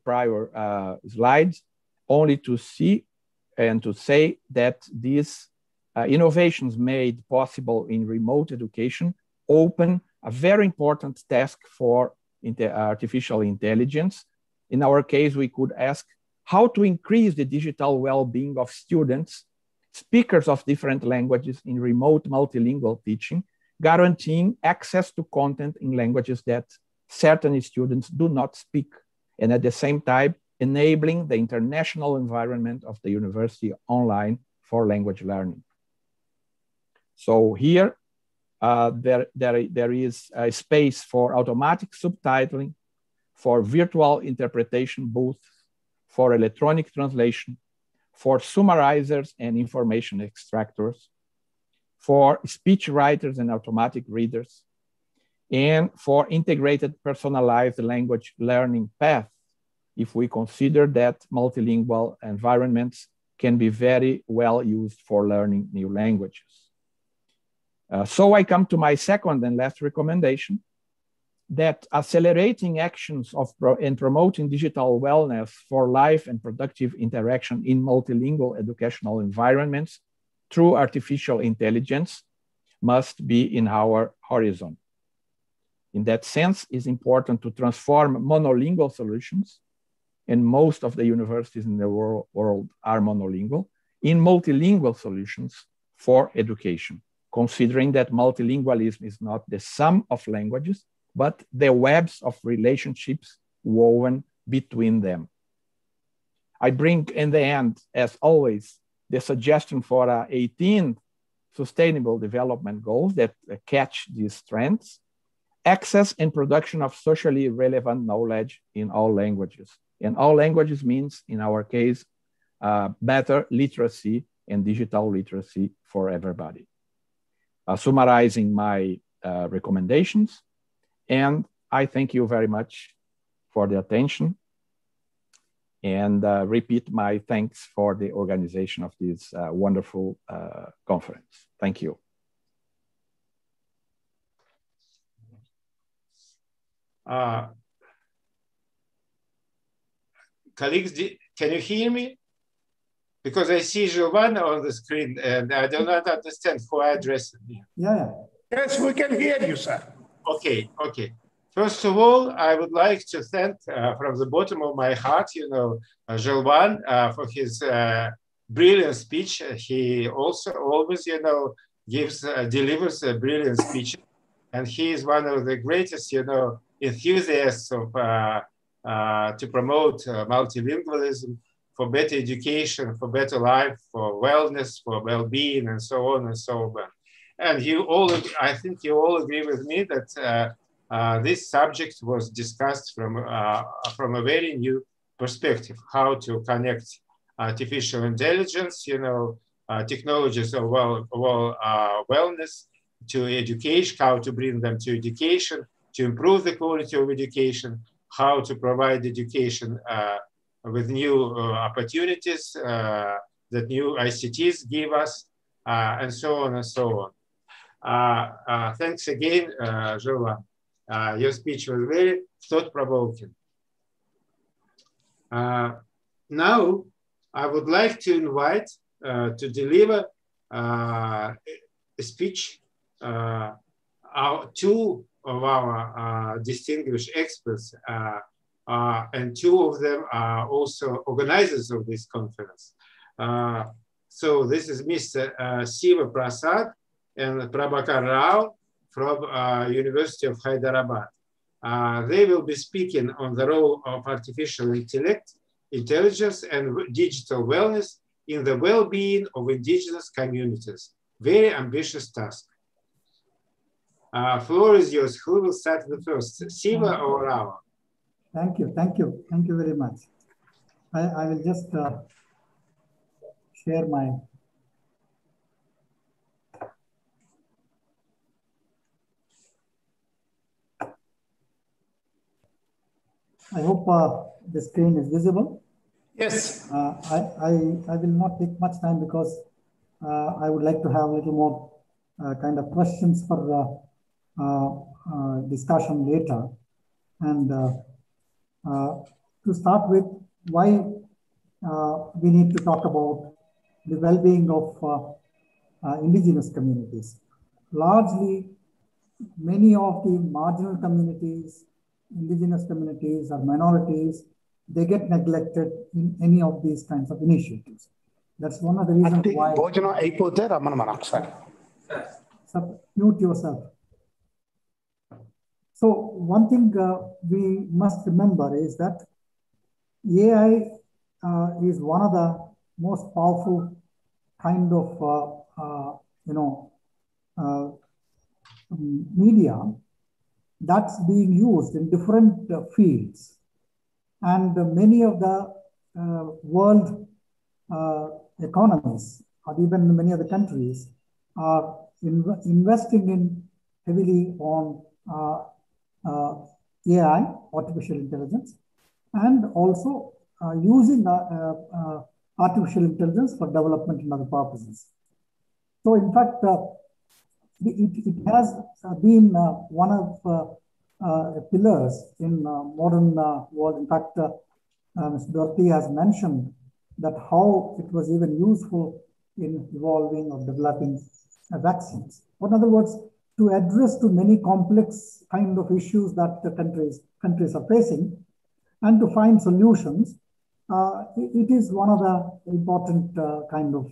Speaker 9: prior slides only to see and to say that these innovations made possible in remote education open a very important task for artificial intelligence. In our case, we could ask how to increase the digital well-being of students, speakers of different languages in remote multilingual teaching, guaranteeing access to content in languages that certain students do not speak, and at the same time, enabling the international environment of the university online for language learning. So here, there is a space for automatic subtitling, for virtual interpretation booths, for electronic translation, for summarizers and information extractors, for speech writers and automatic readers, and for integrated personalized language learning paths, if we consider that multilingual environments can be very well used for learning new languages. So I come to my second and last recommendation, that accelerating actions in promoting digital wellness for life and productive interaction in multilingual educational environments through artificial intelligence must be in our horizon. In that sense, it's important to transform monolingual solutions, and most of the universities in the world are monolingual, in multilingual solutions for education, considering that multilingualism is not the sum of languages, but the webs of relationships woven between them. I bring in the end, as always, the suggestion for 18 Sustainable Development Goals that catch these trends: access and production of socially relevant knowledge in all languages. And all languages means, in our case, better literacy and digital literacy for everybody. Summarizing my recommendations, and I thank you very much for the attention, and repeat my thanks for the organization of this wonderful conference. Thank you.
Speaker 10: Colleagues, can you hear me? Because I see Giovanna on the screen and I do not understand who addressed me.
Speaker 6: Yeah.
Speaker 1: Yes, we can hear you, sir.
Speaker 10: Okay. First of all, I would like to thank from the bottom of my heart, Gilvan for his brilliant speech. He also always, delivers a brilliant speech. And he is one of the greatest, enthusiasts of to promote multilingualism, for better education, for better life, for wellness, for well-being, and so on and so on. And I think you all agree with me that this subject was discussed from a very new perspective: how to connect artificial intelligence, technologies of wellness to education, how to bring them to education, to improve the quality of education, how to provide education with new opportunities that new ICTs give us, and so on and so on. Thanks again, Gilvan. Your speech was very thought-provoking. Now, I would like to invite to deliver a speech two of our distinguished experts, and two of them are also organizers of this conference. So this is Mr. Siva Prasad and Prabhakar Rao from University of Hyderabad. They will be speaking on the role of artificial intelligence and digital wellness in the well-being of indigenous communities. Very ambitious task. Floor is yours. Who will start the first, Siva or Rao?
Speaker 6: Thank you very much. I will just share my. I hope the screen is visible.
Speaker 1: Yes.
Speaker 6: I will not take much time because I would like to have a little more kind of questions for discussion later. And to start with, why we need to talk about the well-being of indigenous communities. Largely, many of the marginal communities, indigenous communities or minorities, they get neglected in any of these kinds of initiatives. That's one of the reasons why. Mute yourself. So one thing we must remember is that AI is one of the most powerful kind of, media that's being used in different fields. And many of the world economies, or even many of the countries, are investing in heavily on AI, artificial intelligence, and also using artificial intelligence for development and other purposes. So in fact, it has been one of pillars in modern world. In fact, Mr. Dorothy has mentioned that how it was even useful in evolving or developing vaccines. In other words, to address to many complex kind of issues that the countries are facing, and to find solutions, it is one of the important kind of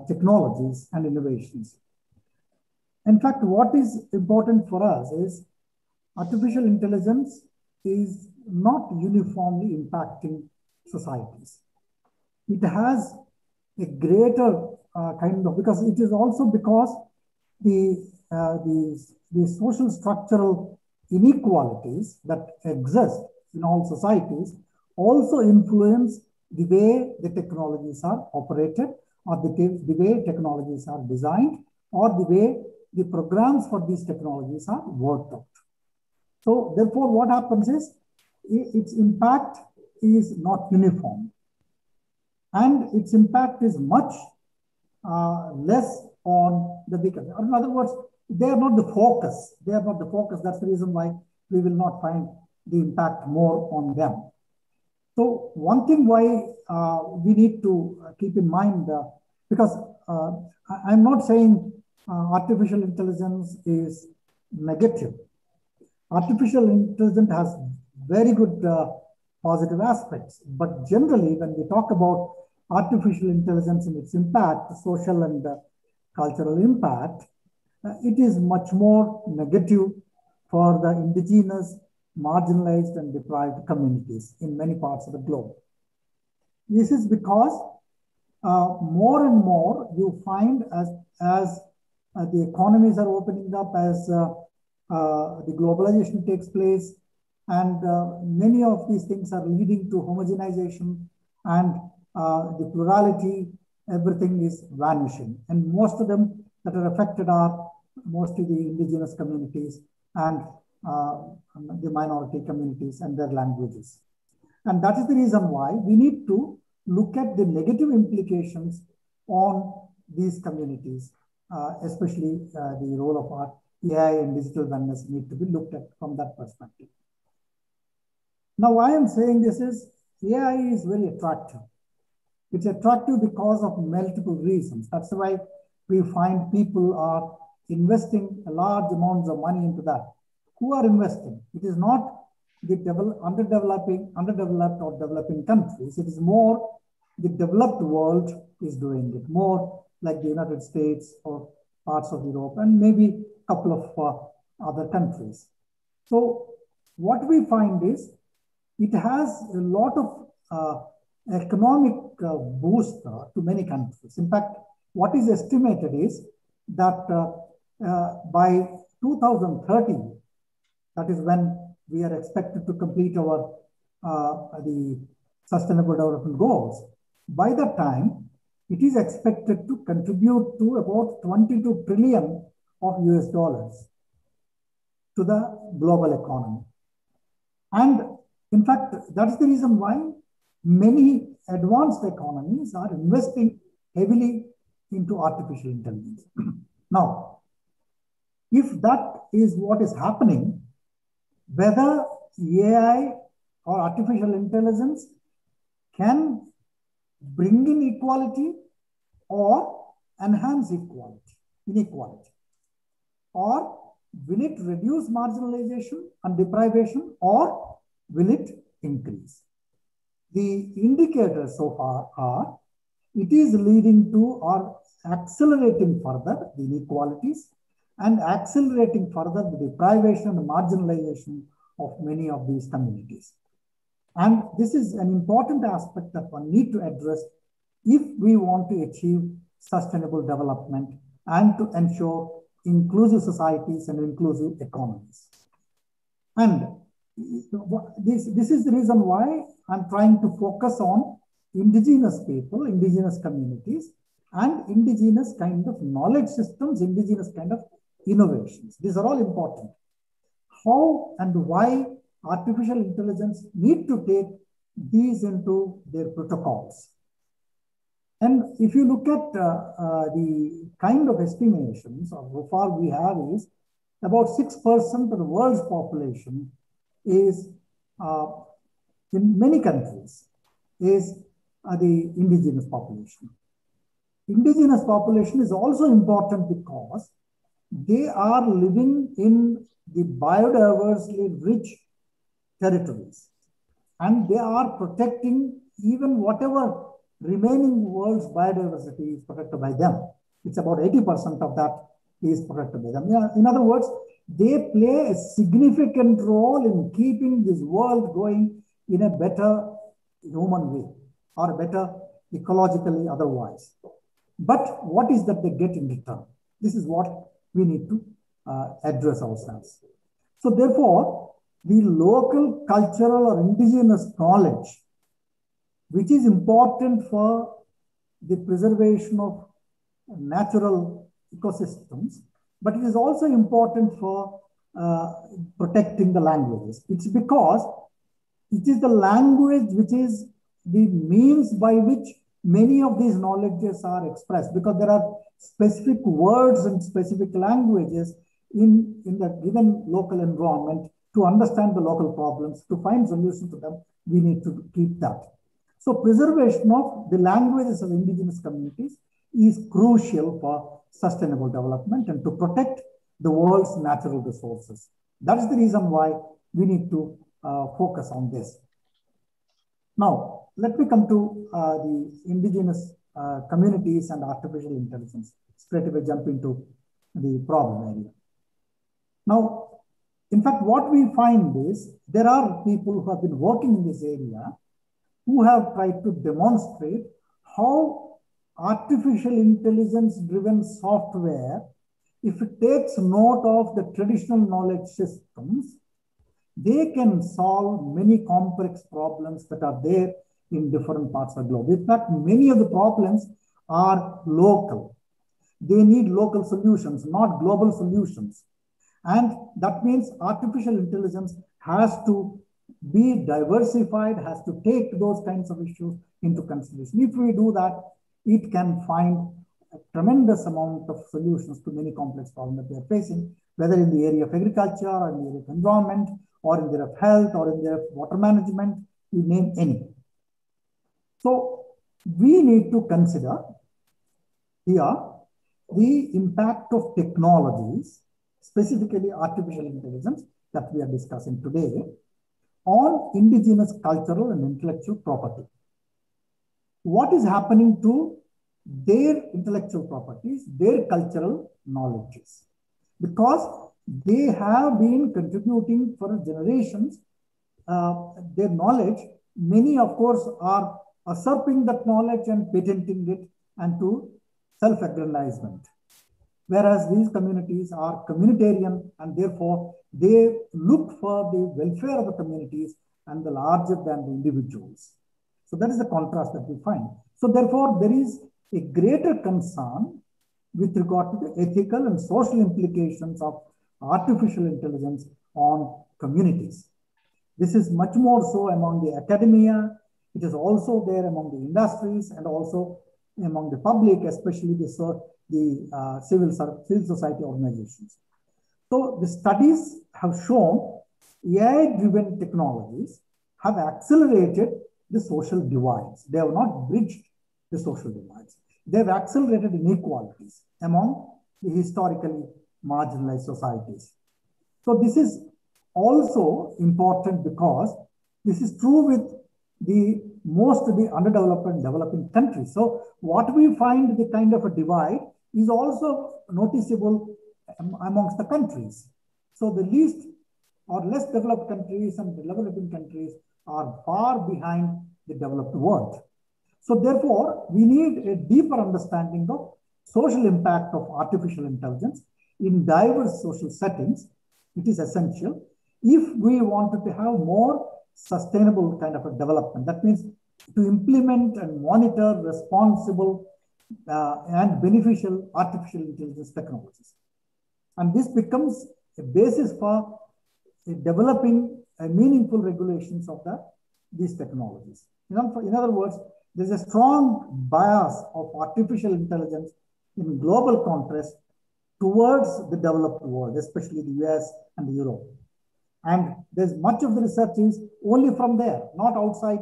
Speaker 6: technologies and innovations. In fact, what is important for us is artificial intelligence is not uniformly impacting societies. It has a greater kind of, because it is also because the social structural inequalities that exist in all societies also influence the way the technologies are operated, or the way technologies are designed, or the way the programs for these technologies are worked out. So therefore, what happens is its impact is not uniform, and its impact is much less on the weaker. In other words, they are not the focus. They are not the focus. That's the reason why we will not find the impact more on them. So one thing why we need to keep in mind, because I'm not saying artificial intelligence is negative. Artificial intelligence has very good positive aspects, but generally when we talk about artificial intelligence and its impact, social and cultural impact, it is much more negative for the indigenous, marginalized and deprived communities in many parts of the globe. This is because more and more you find as the economies are opening up, as the globalization takes place, and many of these things are leading to homogenization and the plurality, everything is vanishing. And most of them that are affected are mostly the indigenous communities and the minority communities and their languages. And that is the reason why we need to look at the negative implications on these communities, especially the role of our AI and digital wellness need to be looked at from that perspective. Now, why I'm saying this is AI is very attractive. It's attractive because of multiple reasons. That's why we find people are investing large amounts of money into that. Who are investing? It is not the underdeveloped or developing countries. It is more the developed world is doing it, more like the United States or parts of Europe and maybe a couple of other countries. So what we find is it has a lot of economic boost to many countries. In fact, what is estimated is that by 2030, that is when we are expected to complete our the Sustainable Development Goals. By that time, it is expected to contribute to about 22 trillion of US dollars to the global economy. And in fact, that's the reason why many advanced economies are investing heavily into artificial intelligence. Now, if that is what is happening, whether AI or artificial intelligence can bring in equality or enhance inequality, or will it reduce marginalization and deprivation, or will it increase? The indicators so far are, it is leading to or accelerating further the inequalities and accelerating further the deprivation and marginalization of many of these communities. And this is an important aspect that one need to address if we want to achieve sustainable development and to ensure inclusive societies and inclusive economies. And this is the reason why I'm trying to focus on indigenous people, indigenous communities, and indigenous kind of knowledge systems, indigenous kind of innovations. These are all important. How and why artificial intelligence need to take these into their protocols. And if you look at the kind of estimations of how far we have is about 6% of the world's population is in many countries is the indigenous population. Indigenous population is also important because they are living in the biodiversity rich territories, and they are protecting even whatever remaining world's biodiversity is protected by them. It's about 80% of that is protected by them. Yeah, in other words, they play a significant role in keeping this world going in a better human way or better ecologically otherwise. But what is that they get in return? This is what we need to address ourselves. So therefore, the local cultural or indigenous knowledge, which is important for the preservation of natural ecosystems, but it is also important for protecting the languages. It's because it is the language which is the means by which many of these knowledges are expressed, because there are specific words and specific languages in the given local environment to understand the local problems, to find solutions to them. We need to keep that. So preservation of the languages of indigenous communities is crucial for sustainable development and to protect the world's natural resources. That is the reason why we need to focus on this. Now, let me come to the indigenous communities and artificial intelligence. Straight away jump into the problem area. Now, in fact, what we find is there are people who have been working in this area who have tried to demonstrate how artificial intelligence driven software, if it takes note of the traditional knowledge systems, they can solve many complex problems that are there in different parts of the globe. In fact, many of the problems are local. They need local solutions, not global solutions. And that means artificial intelligence has to be diversified, has to take those kinds of issues into consideration. If we do that, it can find a tremendous amount of solutions to many complex problems that we are facing, whether in the area of agriculture, or in the area of environment, or in the area of health, or in the area of water management, you name any. So we need to consider here the impact of technologies, specifically artificial intelligence that we are discussing today, on indigenous cultural and intellectual property. What is happening to their intellectual properties, their cultural knowledges? Because they have been contributing for generations, their knowledge. Many, of course, are usurping that knowledge and patenting it and to self-aggrandizement. Whereas these communities are communitarian, and therefore they look for the welfare of the communities and the larger than the individuals. So that is the contrast that we find. So therefore there is a greater concern with regard to the ethical and social implications of artificial intelligence on communities. This is much more so among the academia. It is also there among the industries and also among the public, especially the civil society organizations. So the studies have shown AI-driven technologies have accelerated the social divides. They have not bridged the social divides. They have accelerated inequalities among the historically marginalized societies. So this is also important because this is true with most of the underdeveloped and developing countries. So what we find the kind of a divide is also noticeable amongst the countries. So the least or less developed countries and developing countries are far behind the developed world. So therefore, we need a deeper understanding of social impact of artificial intelligence in diverse social settings. It is essential if we wanted to have more sustainable kind of a development. That means to implement and monitor responsible and beneficial artificial intelligence technologies. And this becomes a basis for developing meaningful regulations of these technologies. In other words, there's a strong bias of artificial intelligence in global contrast towards the developed world, especially the US and Europe. And there's much of the research is only from there, not outside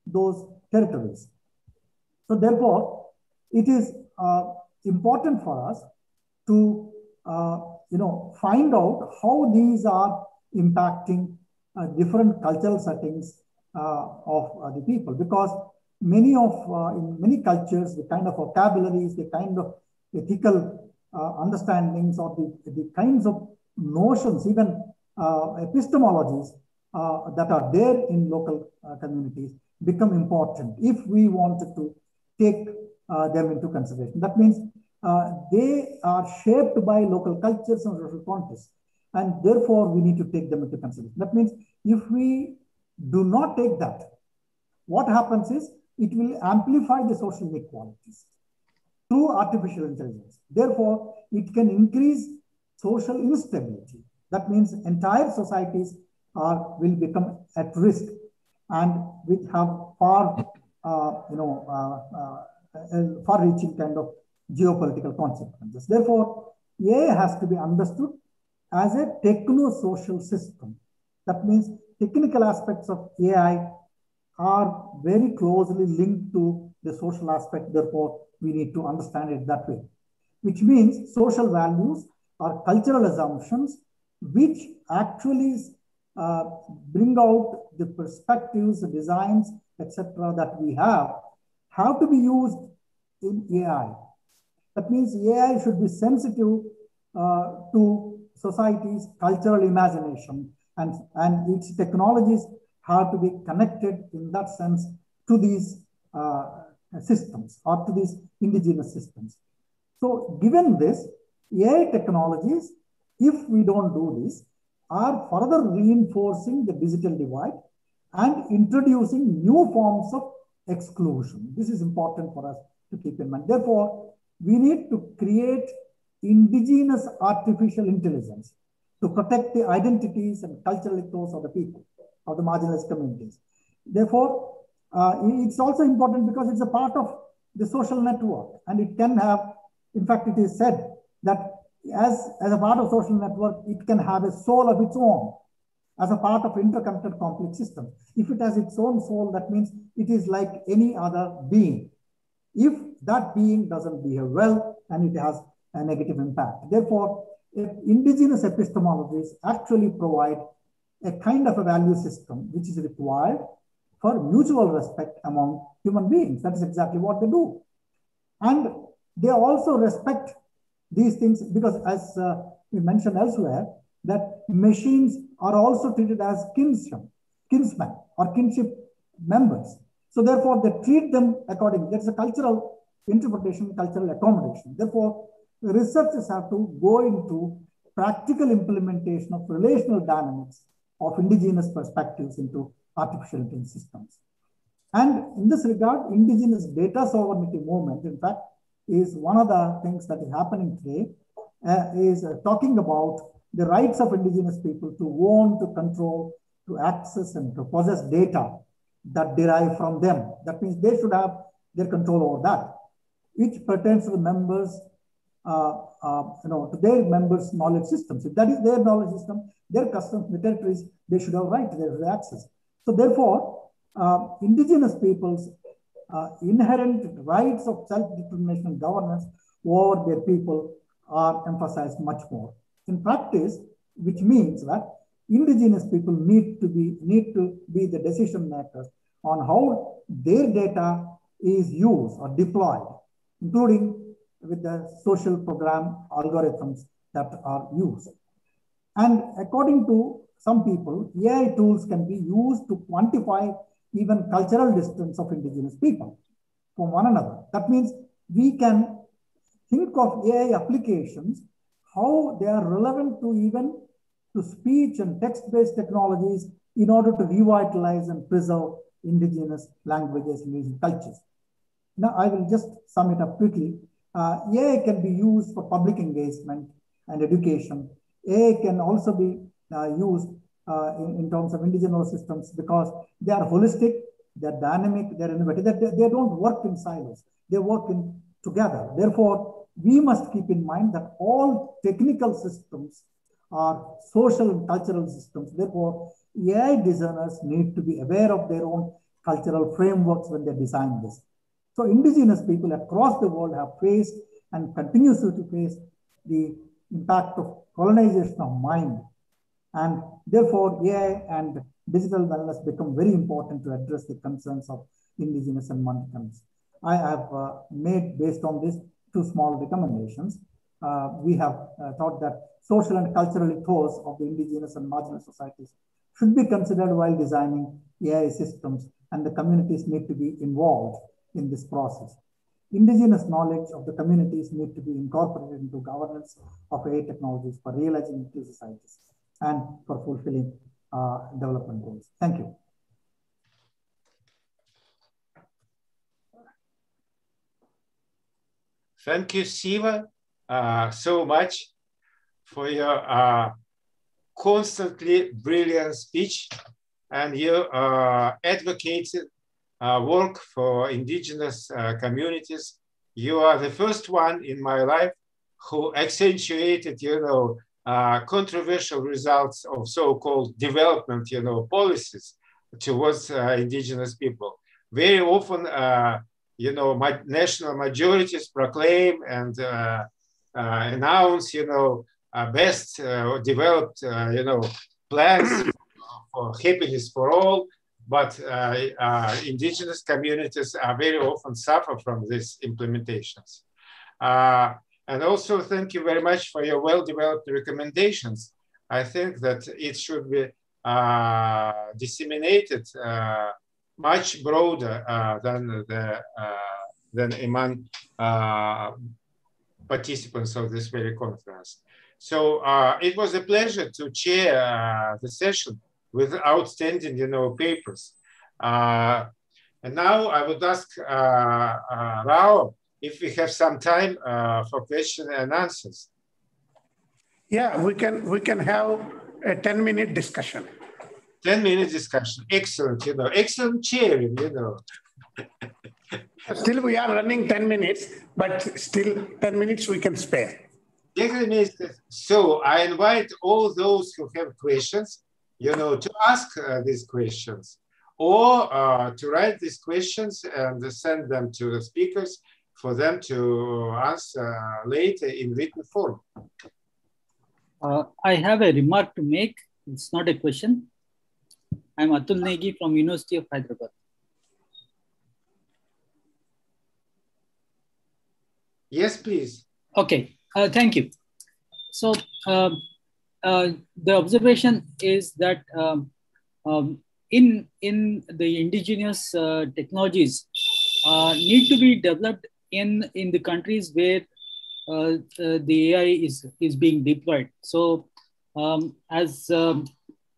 Speaker 6: those territories. So therefore, it is important for us to find out how these are impacting different cultural settings of the people, because in many cultures, the kind of vocabularies, the kind of ethical understandings, or the kinds of notions, even epistemologies that are there in local communities become important if we wanted to take them into consideration. That means they are shaped by local cultures and social contexts, and therefore we need to take them into consideration. That means if we do not take that, what happens is it will amplify the social inequalities through artificial intelligence. Therefore, it can increase social instability. That means entire societies will become at risk and will have far-reaching kind of geopolitical consequences. Therefore, AI has to be understood as a techno-social system. That means technical aspects of AI are very closely linked to the social aspect. Therefore, we need to understand it that way, which means social values or cultural assumptions which actually bring out the perspectives, the designs, etc. that we have to be used in AI. That means AI should be sensitive to society's cultural imagination, and its technologies have to be connected in that sense to these systems or to these indigenous systems. So given this, AI technologies, if we don't do this, are further reinforcing the digital divide and introducing new forms of exclusion. This is important for us to keep in mind. Therefore, we need to create indigenous artificial intelligence to protect the identities and cultural ethos of the people, of the marginalized communities. Therefore, it's also important because it's a part of the social network, and it can have, in fact, it is said that as a part of social network, it can have a soul of its own as a part of interconnected complex system. If it has its own soul, that means it is like any other being. If that being doesn't behave well, and it has a negative impact. Therefore, indigenous epistemologies actually provide a kind of a value system which is required for mutual respect among human beings. That is exactly what they do. And they also respect these things because, as we mentioned elsewhere, that machines are also treated as kinsmen or kinship members. So therefore, they treat them accordingly. There's a cultural interpretation, cultural accommodation. Therefore, the researchers have to go into practical implementation of relational dynamics of indigenous perspectives into artificial intelligence systems. And in this regard, indigenous data sovereignty movement, in fact, is one of the things that is happening today, is talking about the rights of indigenous people to own, to control, to access, and to possess data that derive from them. That means they should have their control over that, which pertains to the members, to their members' knowledge systems. If that is their knowledge system, their customs, the territories, they should have right, they should have access. So therefore, indigenous peoples' inherent rights of self-determination and governance over their people are emphasized much more. In practice, which means that indigenous people need to be the decision makers on how their data is used or deployed, including with the social program algorithms that are used. And according to some people, AI tools can be used to quantify even cultural distance of indigenous people from one another. That means we can think of AI applications, how they are relevant to even to speech and text-based technologies in order to revitalize and preserve indigenous languages and cultures. Now, I will just sum it up quickly. AI can be used for public engagement and education. AI can also be used in terms of indigenous systems because they are holistic, they're dynamic, they're innovative. They don't work in silos. They work together. Therefore, we must keep in mind that all technical systems are social and cultural systems. Therefore, AI designers need to be aware of their own cultural frameworks when they design this. So indigenous people across the world have faced and continues to face the impact of colonization of mind. And therefore, AI and digital wellness become very important to address the concerns of indigenous and non-indigenous. I have made, based on this, 2 small recommendations. We have thought that social and cultural ethos of the indigenous and marginal societies should be considered while designing AI systems, and the communities need to be involved in this process. Indigenous knowledge of the communities need to be incorporated into governance of AI technologies for realizing inclusive societies and for fulfilling development goals. Thank you.
Speaker 10: Thank you, Siva, so much for your constantly brilliant speech, and your advocated work for indigenous communities. You are the first one in my life who accentuated, controversial results of so-called development, policies towards indigenous people. Very often, national majorities proclaim and announce, best developed, plans for happiness for all, but indigenous communities are very often suffer from these implementations. And also, thank you very much for your well-developed recommendations. I think that it should be disseminated much broader than among participants of this very conference. So it was a pleasure to chair the session with outstanding, papers. And now I would ask Rao if we have some time for questions and answers.
Speaker 1: Yeah, we can have a 10-minute discussion.
Speaker 10: 10-minute discussion. Excellent, excellent chairing,
Speaker 1: Still, we are running 10 minutes, but still 10 minutes we can spare.
Speaker 10: So I invite all those who have questions, to ask these questions, or to write these questions and send them to the speakers for them to answer later in written form.
Speaker 11: I have a remark to make. It's not a question. I'm Atul Negi from University of Hyderabad.
Speaker 10: Yes, please.
Speaker 11: Okay, thank you. So the observation is that in the indigenous technologies need to be developed in the countries where the AI is being deployed. So as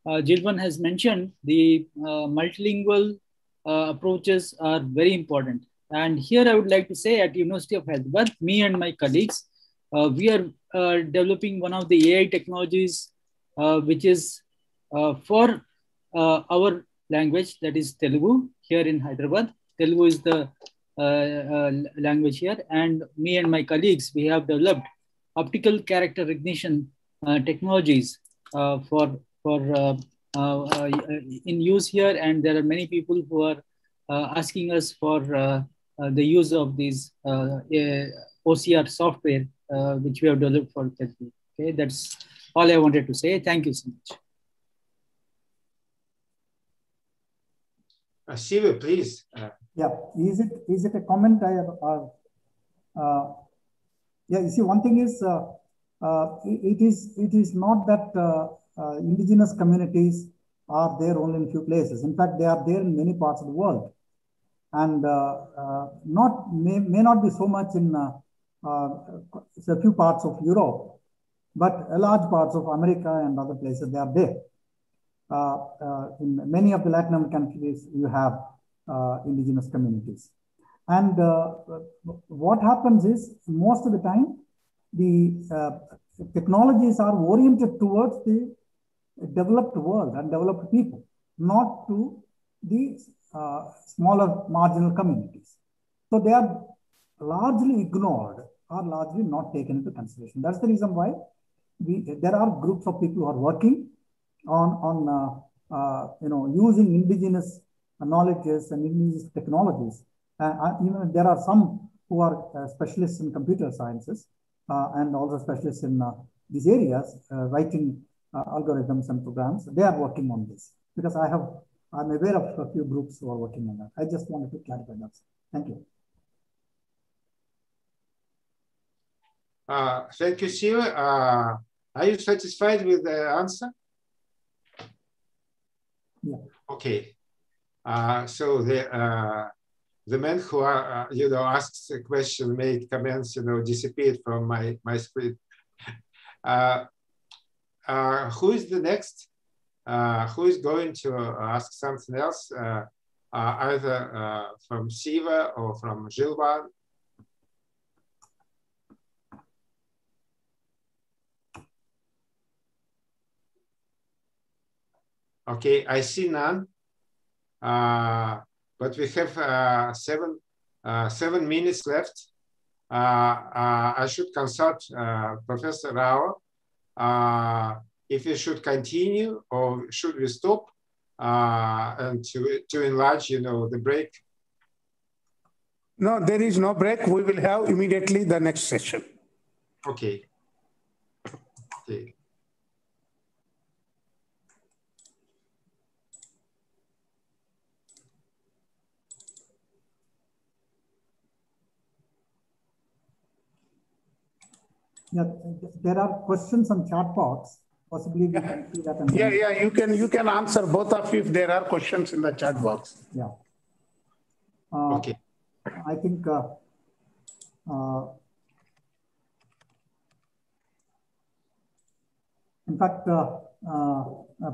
Speaker 11: Jilvan has mentioned, the multilingual approaches are very important. And here I would like to say at University of Hyderabad, me and my colleagues, we are developing one of the AI technologies which is for our language, that is Telugu, here in Hyderabad. Telugu is the language here, and me and my colleagues, we have developed optical character recognition technologies in use here, and there are many people who are asking us for the use of these OCR software which we have developed for Telugu. Okay, that's all I wanted to say. Thank you so much.
Speaker 10: Siva, please.
Speaker 6: Yeah, is it a comment? Yeah, you see, one thing is it is not that indigenous communities are there only in few places. In fact, they are there in many parts of the world, and may not be so much in a few parts of Europe, but a large parts of America and other places they are there. In many of the Latin American countries, you have indigenous communities. And what happens is, most of the time, the technologies are oriented towards the developed world and developed people, not to the smaller marginal communities. So they are largely ignored or largely not taken into consideration. That's the reason why there are groups of people who are working on using indigenous knowledges and indigenous technologies. Even there are some who are specialists in computer sciences and also specialists in these areas, writing algorithms and programs. They are working on this, because I'm aware of a few groups who are working on that. I just wanted to clarify that. Thank you.
Speaker 10: Thank you, Shiva. Are you satisfied with the answer?
Speaker 6: Yeah.
Speaker 10: Okay. So the man who asks a question, made comments, disappeared from my screen. Who is the next? Who is going to ask something else, either from Shiva or from Gilvan? Okay, I see none, but we have 7 minutes left. I should consult Professor Rao if we should continue or should we stop and to enlarge, the break.
Speaker 1: No, there is no break. We will have immediately the next session.
Speaker 10: Okay. Okay.
Speaker 6: Yeah, there are questions on chat box. Possibly we can see that.
Speaker 1: You can answer both of you if there are questions in the chat box.
Speaker 6: Yeah.
Speaker 10: Okay.
Speaker 6: I think in fact,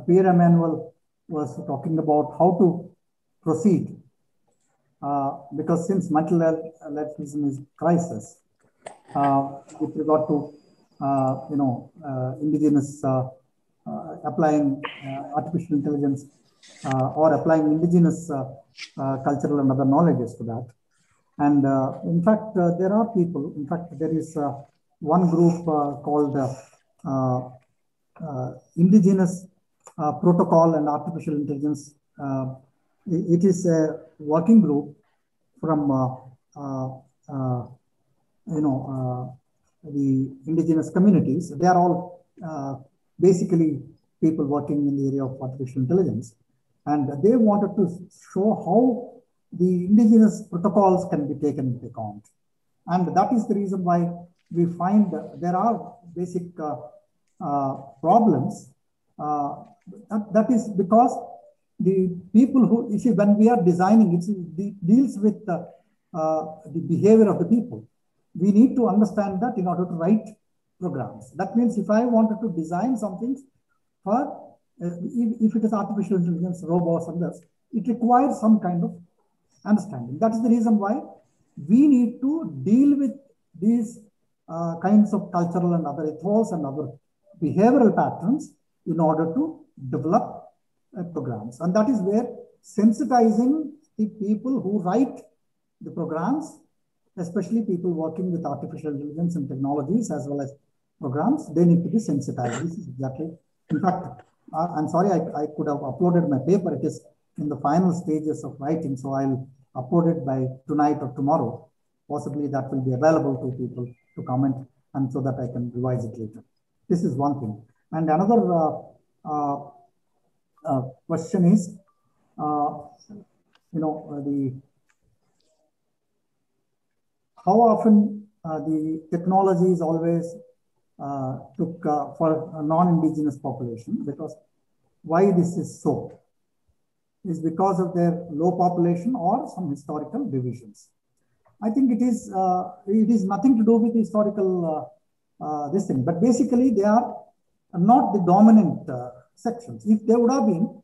Speaker 6: Pierre Emmanuel was talking about how to proceed because since mental health leftism is crisis, with regard to indigenous applying artificial intelligence or applying indigenous cultural and other knowledges to that. And in fact, there are people, in fact, there is one group called Indigenous Protocol and Artificial Intelligence. It is a working group from the indigenous communities. They are all basically people working in the area of artificial intelligence. And they wanted to show how the indigenous protocols can be taken into account. And that is the reason why we find there are basic problems. That is because the people who, you see, when we are designing, it deals with the behavior of the people. We need to understand that in order to write programs. That means if I wanted to design something for, if it is artificial intelligence, robots, and others, it requires some kind of understanding. That is the reason why we need to deal with these kinds of cultural and other ethos and other behavioral patterns in order to develop programs. And that is where sensitizing the people who write the programs, especially people working with artificial intelligence and technologies as well as programs, they need to be sensitized. This is exactly, in fact, I'm sorry, I could have uploaded my paper. It is in the final stages of writing, so I'll upload it by tonight or tomorrow. Possibly that will be available to people to comment, and so that I can revise it later. This is one thing. And another question is, how often the technology is always took for a non-indigenous population, because why this is so is because of their low population or some historical divisions. I think it is nothing to do with historical this thing, but basically they are not the dominant sections. If they would have been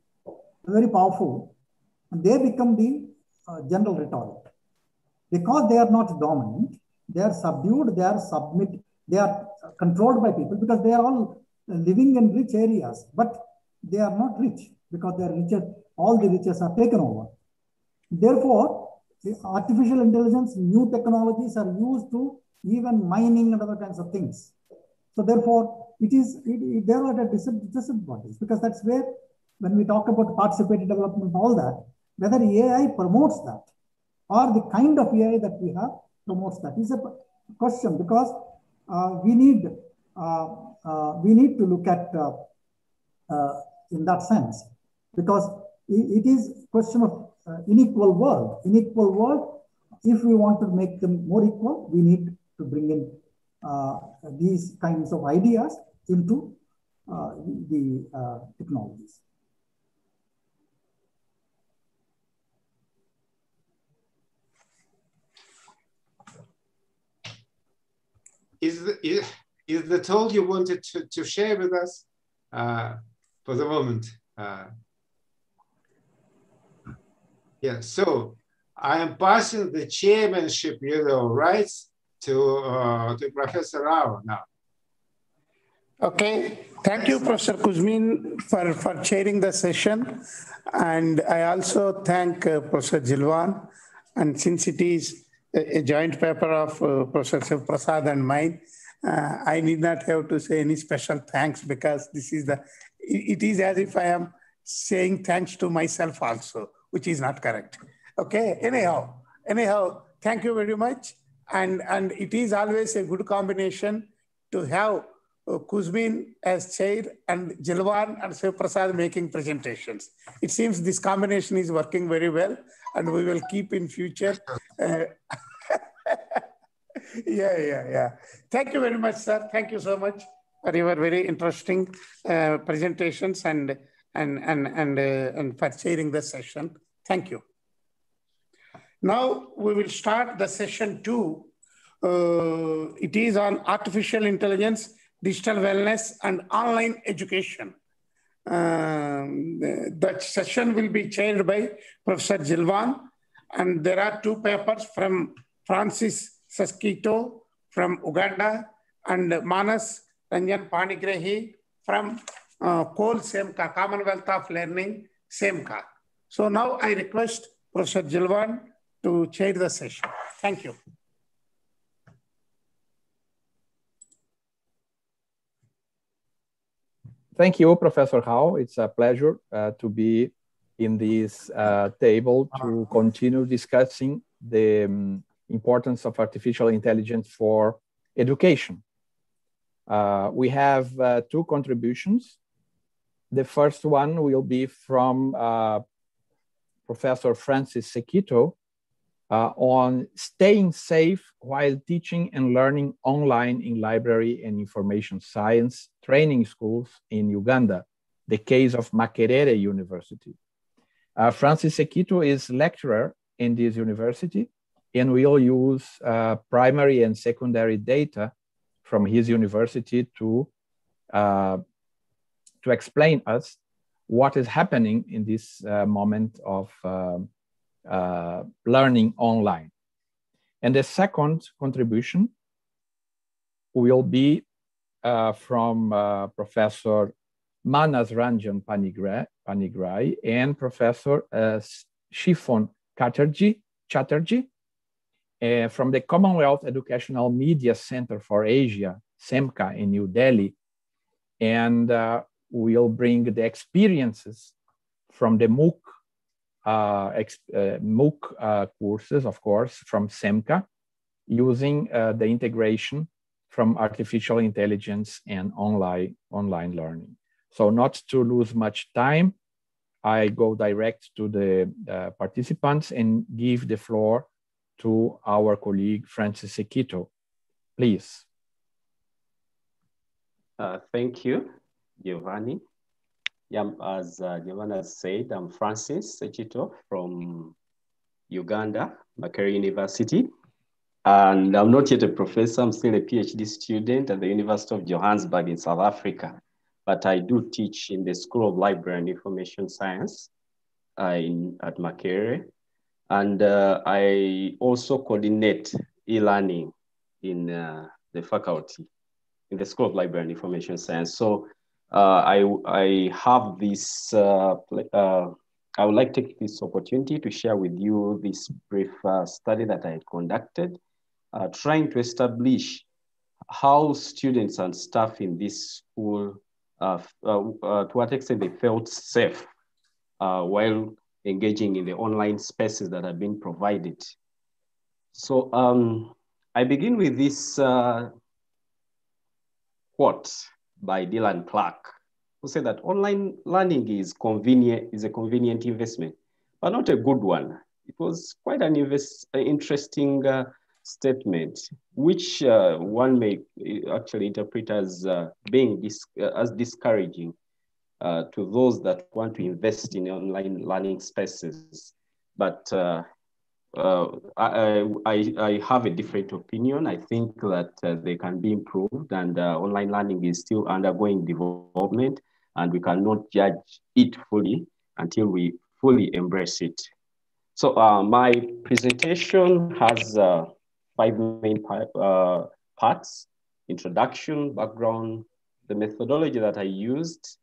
Speaker 6: very powerful, they become the general rhetoric. Because they are not dominant, they are subdued, they are controlled by people, because they are all living in rich areas, but they are not rich because they are richer. All the riches are taken over. Therefore, artificial intelligence, new technologies are used to even mining and other kinds of things. So therefore, there are disadvantages, because that's where, when we talk about participatory development, all that, whether AI promotes that or the kind of AI that we have promotes that is a question, because we need to look at in that sense, because it is a question of unequal world. If we want to make them more equal, we need to bring in these kinds of ideas into the technologies.
Speaker 10: Is that all you wanted to share with us for the moment? Yeah, so I am passing the chairmanship, rights to Professor Rao now.
Speaker 1: Okay, thank you, Professor Kuzmin, for chairing the session. And I also thank Professor Jilwan. And since it is a joint paper of Professor Shiv Prasad and mine, I need not have to say any special thanks, because it is as if I am saying thanks to myself also, which is not correct. Okay, anyhow, thank you very much. And it is always a good combination to have Kuzmin as chair and Jilwan and Shiv Prasad making presentations. It seems this combination is working very well, and we will keep in future. Yeah. Thank you very much, sir. Thank you so much for your very interesting presentations and for chairing the session. Thank you. Now we will start the session 2. It is on artificial intelligence, digital wellness, and online education. The session will be chaired by Professor Jilwan, and there are 2 papers from Francis Sekito from Uganda and Manas Ranjan Panigrahi from COLE SEMCA, Commonwealth of Learning, SEMCA. So now I request Professor Jilwan to chair the session. Thank you.
Speaker 9: Thank you, Professor Rao. It's a pleasure to be in this table to continue discussing the importance of artificial intelligence for education. We have 2 contributions. The first one will be from Professor Francis Sekito on staying safe while teaching and learning online in library and information science training schools in Uganda, the case of Makerere University. Francis Sekito is lecturer in this university and will use primary and secondary data from his university to explain us what is happening in this moment of learning online. And the second contribution will be from Professor Manas Ranjan Panigrahi and Professor Shifon Chatterjee from the Commonwealth Educational Media Center for Asia, SEMCA in New Delhi. And we'll bring the experiences from the MOOC courses, of course, from SEMCA, using the integration from artificial intelligence and online learning. So not to lose much time, I go direct to the participants and give the floor to our colleague, Francis Sekito. Please.
Speaker 12: Thank you, Giovanni. Yeah, as Giovanni has said, I'm Francis Sechito from Uganda, Makerere University. And I'm not yet a professor, I'm still a PhD student at the University of Johannesburg in South Africa. But I do teach in the School of Library and Information Science at Makerere. And I also coordinate e-learning in the faculty in the School of Library and Information Science. So I have this, I would like to take this opportunity to share with you this brief study that I conducted, trying to establish how students and staff in this school, to what extent they felt safe while engaging in the online spaces that have been provided. So I begin with this quote by Dylan Clark, who said that online learning is a convenient investment, but not a good one. It was quite an interesting statement, which one may actually interpret as being as discouraging to those that want to invest in online learning spaces. But I have a different opinion. I think that they can be improved, and online learning is still undergoing development, and we cannot judge it fully until we fully embrace it. So my presentation has 5 main parts: introduction, background, the methodology that I used,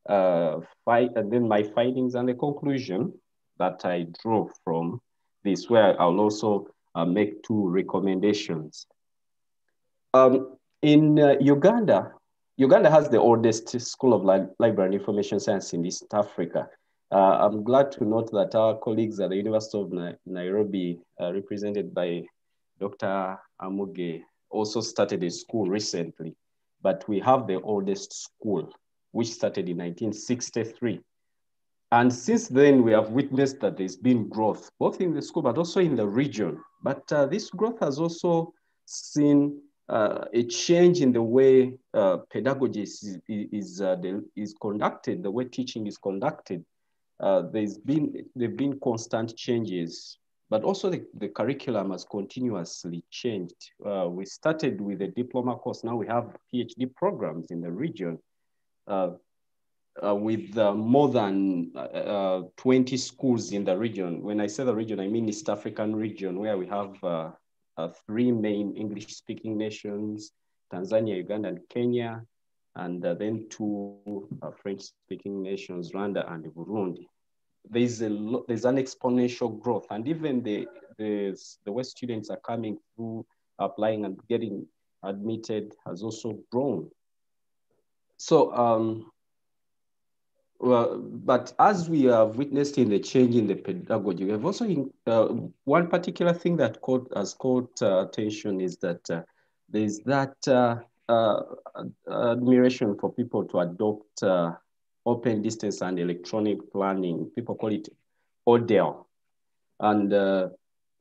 Speaker 12: and then my findings and the conclusion that I drew from this, where I'll also make 2 recommendations. In Uganda has the oldest School of Library and Information Science in East Africa. I'm glad to note that our colleagues at the University of Nairobi, represented by Dr. Amuge, also started a school recently, but we have the oldest school, which started in 1963. And since then, we have witnessed that there's been growth, both in the school, but also in the region. But this growth has also seen a change in the way pedagogy is conducted, the way teaching is conducted. There've been constant changes, but also the curriculum has continuously changed. We started with a diploma course, now we have PhD programs in the region. With more than 20 schools in the region. When I say the region, I mean East African region, where we have 3 main English-speaking nations, Tanzania, Uganda, and Kenya, and then 2 French-speaking nations, Rwanda and Burundi. There's an exponential growth, and even the way students are coming through, applying and getting admitted has also grown. So, well, but as we have witnessed in the change in the pedagogy, we have also one particular thing that has caught attention is that there's that admiration for people to adopt open distance and electronic planning. People call it ODEL. And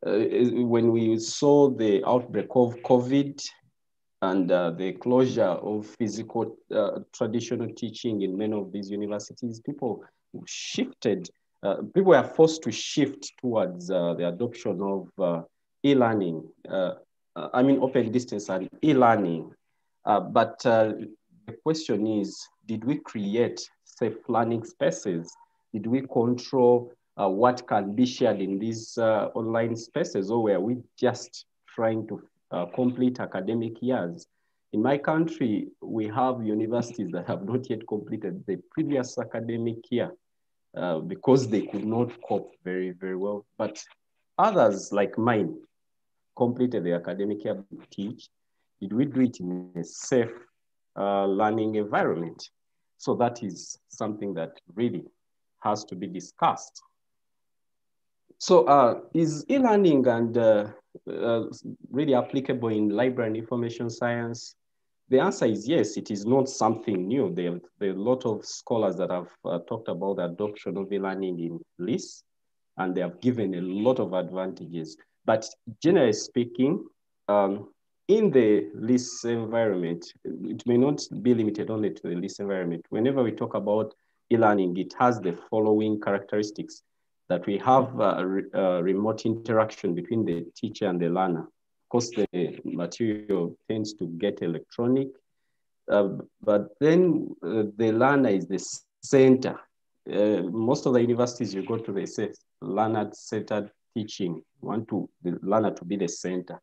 Speaker 12: when we saw the outbreak of COVID, and the closure of physical traditional teaching in many of these universities, people shifted, people were forced to shift towards the adoption of e-learning, open distance and e-learning. But the question is, did we create safe learning spaces? Did we control what can be shared in these online spaces, or were we just trying to complete academic years? In my country, we have universities that have not yet completed the previous academic year because they could not cope very, very well. But others like mine completed the academic year we teach. Did we do it in a safe learning environment? So that is something that really has to be discussed. So is e-learning and really applicable in library and information science? The answer is yes, it is not something new. There are a lot of scholars that have talked about the adoption of e-learning in LIS, and they have given a lot of advantages. But generally speaking, in the LIS environment, it may not be limited only to the LIS environment. Whenever we talk about e-learning, it has the following characteristics: that we have remote interaction between the teacher and the learner. Of course, the material tends to get electronic, but then the learner is the center. Most of the universities you go to, they say learner-centered teaching. We want the learner to be the center,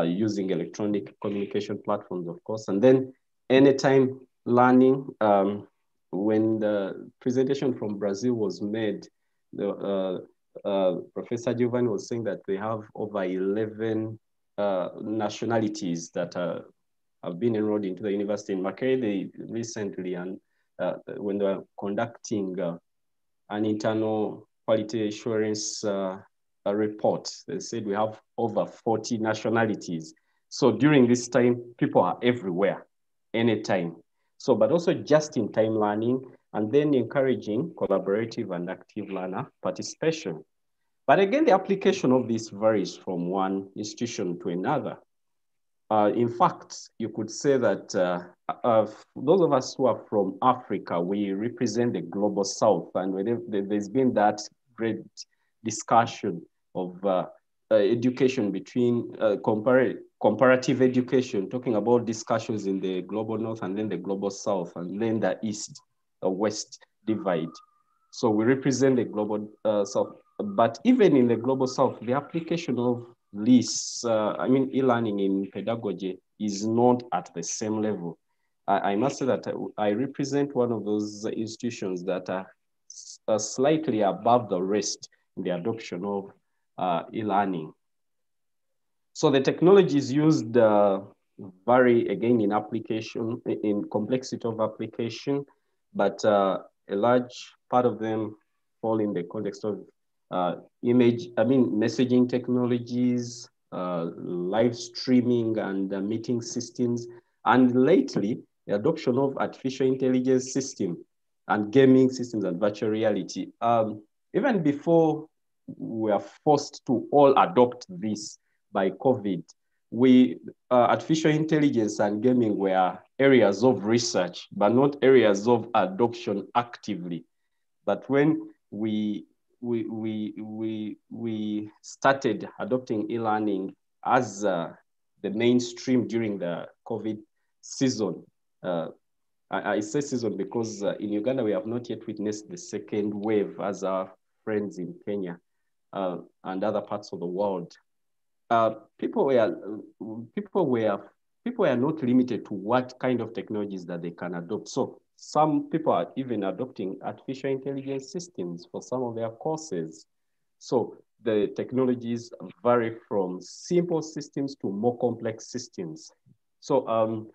Speaker 12: using electronic communication platforms, of course. And then anytime learning, when the presentation from Brazil was made, Professor Giovanni was saying that they have over 11 nationalities that have been enrolled into the university. In Makerere, they recently, and when they were conducting an internal quality assurance report, they said we have over 40 nationalities. So during this time, people are everywhere, anytime. So, but also just-in-time learning, and then encouraging collaborative and active learner participation. But again, the application of this varies from one institution to another. In fact, you could say that those of us who are from Africa, we represent the global South, and there's been that great discussion of education between comparative education, talking about discussions in the global North and then the global South, and then the East-West divide. So we represent the global South. But even in the global South, the application of LIS, e-learning in pedagogy is not at the same level. I must say that I represent one of those institutions that are slightly above the rest in the adoption of e-learning. So the technologies used vary again in application, in complexity of application, but a large part of them fall in the context of messaging technologies, live streaming and meeting systems, and lately the adoption of artificial intelligence system and gaming systems and virtual reality. Even before we are forced to all adopt this by COVID, artificial intelligence and gaming were areas of research, but not areas of adoption actively. But when we started adopting e-learning as the mainstream during the COVID season. I say season because in Uganda, we have not yet witnessed the second wave as our friends in Kenya and other parts of the world. People were not limited to what kind of technologies that they can adopt. So some people are even adopting artificial intelligence systems for some of their courses. So the technologies vary from simple systems to more complex systems. So,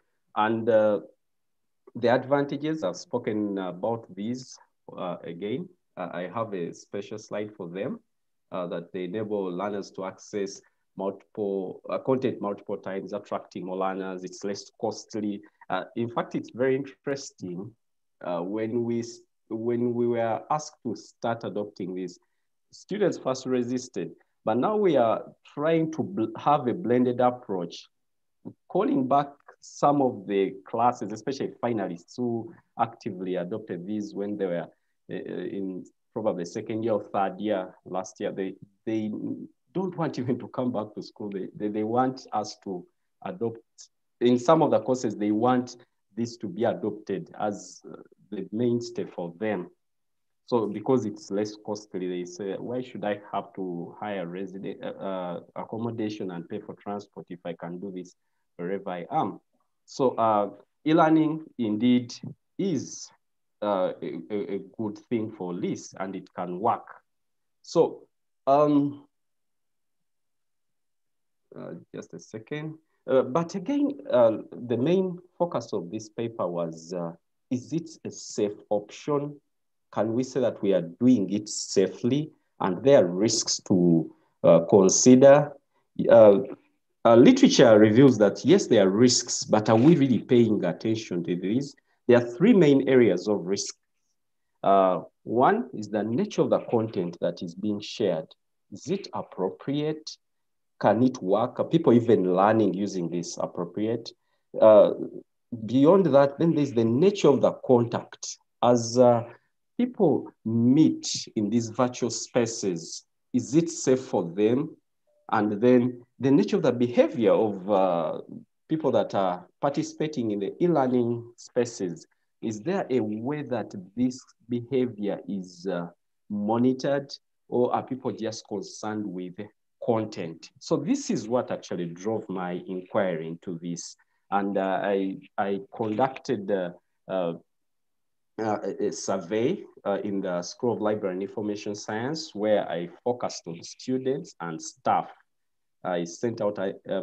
Speaker 12: the advantages, I've spoken about these again. I have a special slide for them that they enable learners to access multiple content multiple times, attracting more learners. It's less costly. In fact, it's very interesting. When we were asked to start adopting this, students first resisted, but now we are trying to have a blended approach, calling back some of the classes, especially finalists who actively adopted these when they were in probably second year or third year last year. They don't want even to come back to school. They want us to adopt. In some of the courses, they want this to be adopted as the mainstay for them. So because it's less costly, they say, why should I have to hire resident accommodation and pay for transport if I can do this wherever I am? So e-learning indeed is a good thing for LIS, and it can work. So just a second. But again, the main focus of this paper was, is it a safe option? Can we say that we are doing it safely? And there are risks to consider. Literature reveals that, yes, there are risks, but are we really paying attention to these? There are three main areas of risk. One is the nature of the content that is being shared. Is it appropriate? can it work? Are people even learning using this appropriate? Beyond that, then there's the nature of the contact. As people meet in these virtual spaces, is it safe for them? And then the nature of the behavior of people that are participating in the e-learning spaces, is there a way that this behavior is monitored, or are people just concerned with content? So this is what actually drove my inquiry into this. And I conducted a survey in the School of Library and Information Science, where I focused on students and staff. I sent out,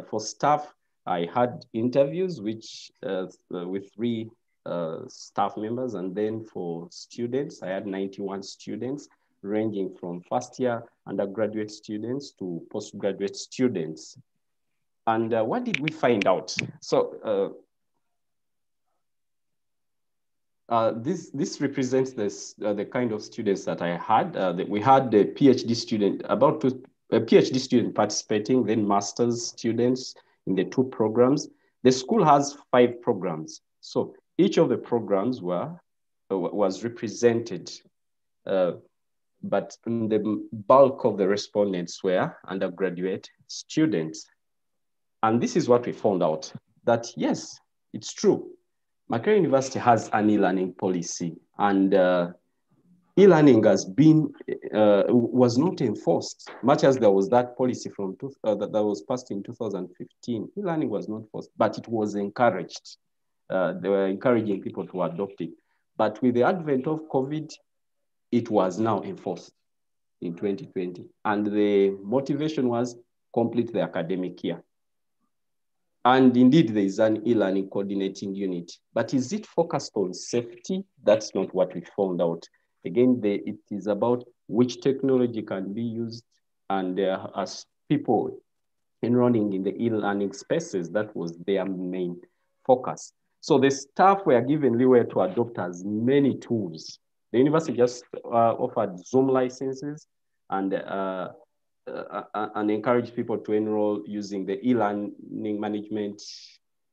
Speaker 12: for staff, I had interviews with 3 staff members, and then for students, I had 91 students, ranging from first-year undergraduate students to postgraduate students. And what did we find out? So this represents the kind of students that I had. We had a PhD student, a PhD student participating, then master's students in the 2 programs. The school has 5 programs. So each of the programs was represented, but the bulk of the respondents were undergraduate students. And this is what we found out, that yes, it's true. Makerere University has an e-learning policy, and e-learning was not enforced, much as there was that policy that was passed in 2015. E-learning was not enforced, but it was encouraged. They were encouraging people to adopt it. But with the advent of COVID, it was now enforced in 2020. And the motivation was complete the academic year. And indeed, there is an e-learning coordinating unit. But is it focused on safety? That's not what we found out. Again, it is about which technology can be used. And as people enrolling in the e-learning spaces, that was their main focus. So the staff were given leeway to adopt as many tools. The university just offered Zoom licenses and encourage people to enroll using the e-learning management,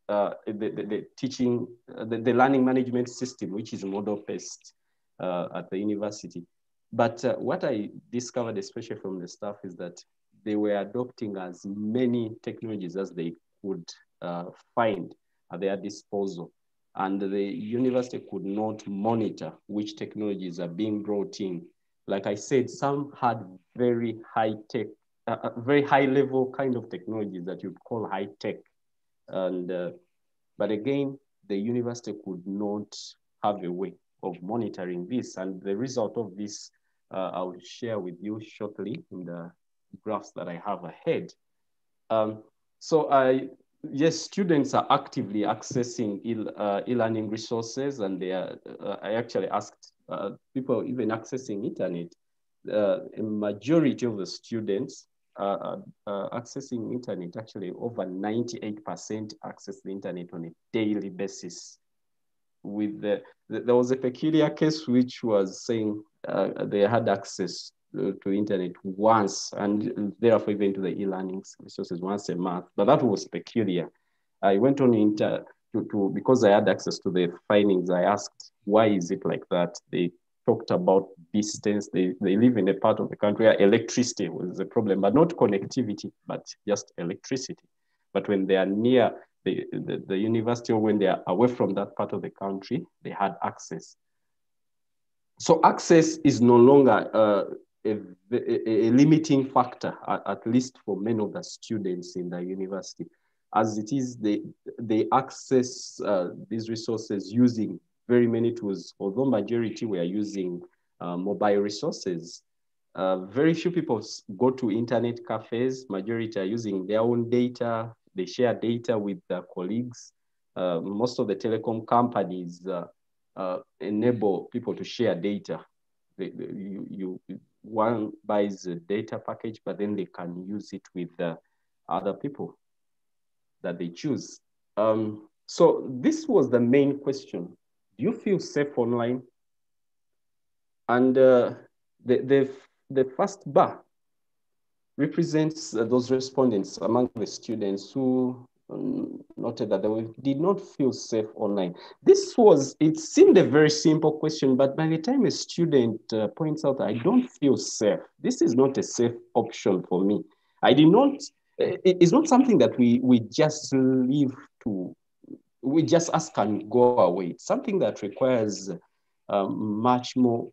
Speaker 12: the learning management system, which is model-based at the university. But what I discovered, especially from the staff, is that they were adopting as many technologies as they could find at their disposal. And the university could not monitor which technologies are being brought in. Like I said, some had very high-tech, very high-level kind of technologies that you'd call high-tech. And but again, the university could not have a way of monitoring this. And the result of this, I'll share with you shortly in the graphs that I have ahead. Yes, students are actively accessing e-learning resources, and I actually asked people even accessing internet. A majority of the students are accessing internet, actually over 98% access the internet on a daily basis. There was a peculiar case which was saying they had access to internet once, and therefore even to the e-learning resources once a month, but that was peculiar. I went on because I had access to the findings, I asked, why is it like that? They talked about distance. They live in a part of the country where electricity was a problem, but not connectivity, but just electricity. But when they are near the university, or when they are away from that part of the country, they had access. So access is no longer a limiting factor, at least for many of the students in the university. As it is, they access these resources using very many tools, although majority were using mobile resources. Very few people go to internet cafes. Majority are using their own data. They share data with their colleagues. Most of the telecom companies enable people to share data. One buys a data package, but then they can use it with other people that they choose. So this was the main question. Do you feel safe online? And the first bar represents those respondents among the students who noted that they did not feel safe online. It seemed a very simple question, but by the time a student points out, I don't feel safe, this is not a safe option for me. It's not something that we just leave to, we just ask and go away. It's something that requires much more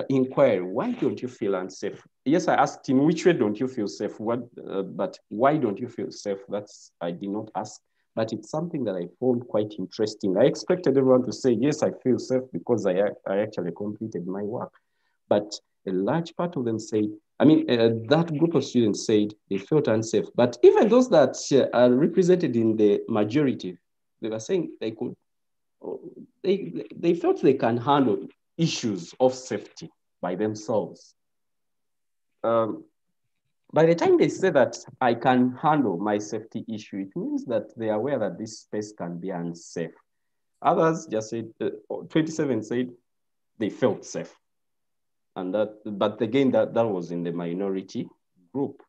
Speaker 12: inquiry. Why don't you feel unsafe? Yes, I asked him, which way don't you feel safe? But why don't you feel safe? I did not ask, but it's something that I found quite interesting. I expected everyone to say, yes, I feel safe because I actually completed my work. But a large part of them said, that group of students said they felt unsafe. But even those that are represented in the majority, they were saying they felt they can handle issues of safety by themselves. By the time they say that I can handle my safety issue, it means that they are aware that this space can be unsafe. Others just said, 27 said they felt safe. And but again, that was in the minority group.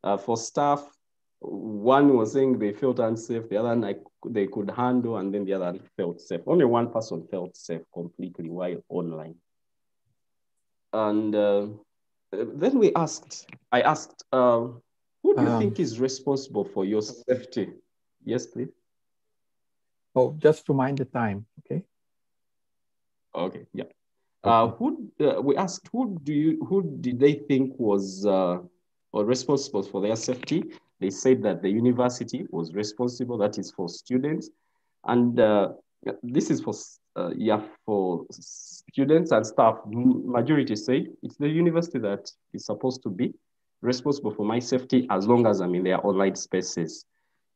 Speaker 12: For staff, one was saying they felt unsafe, the other they could handle, and then the other felt safe. Only one person felt safe completely while online. And then I asked, who do you think is responsible for your safety? Yes, please.
Speaker 9: Oh, just to mind the time, okay?
Speaker 12: Okay, yeah. We asked who did they think was responsible for their safety? They said that the university was responsible, that is for students. And this is for students and staff. Majority say it's the university that is supposed to be responsible for my safety as long as I'm in their online spaces.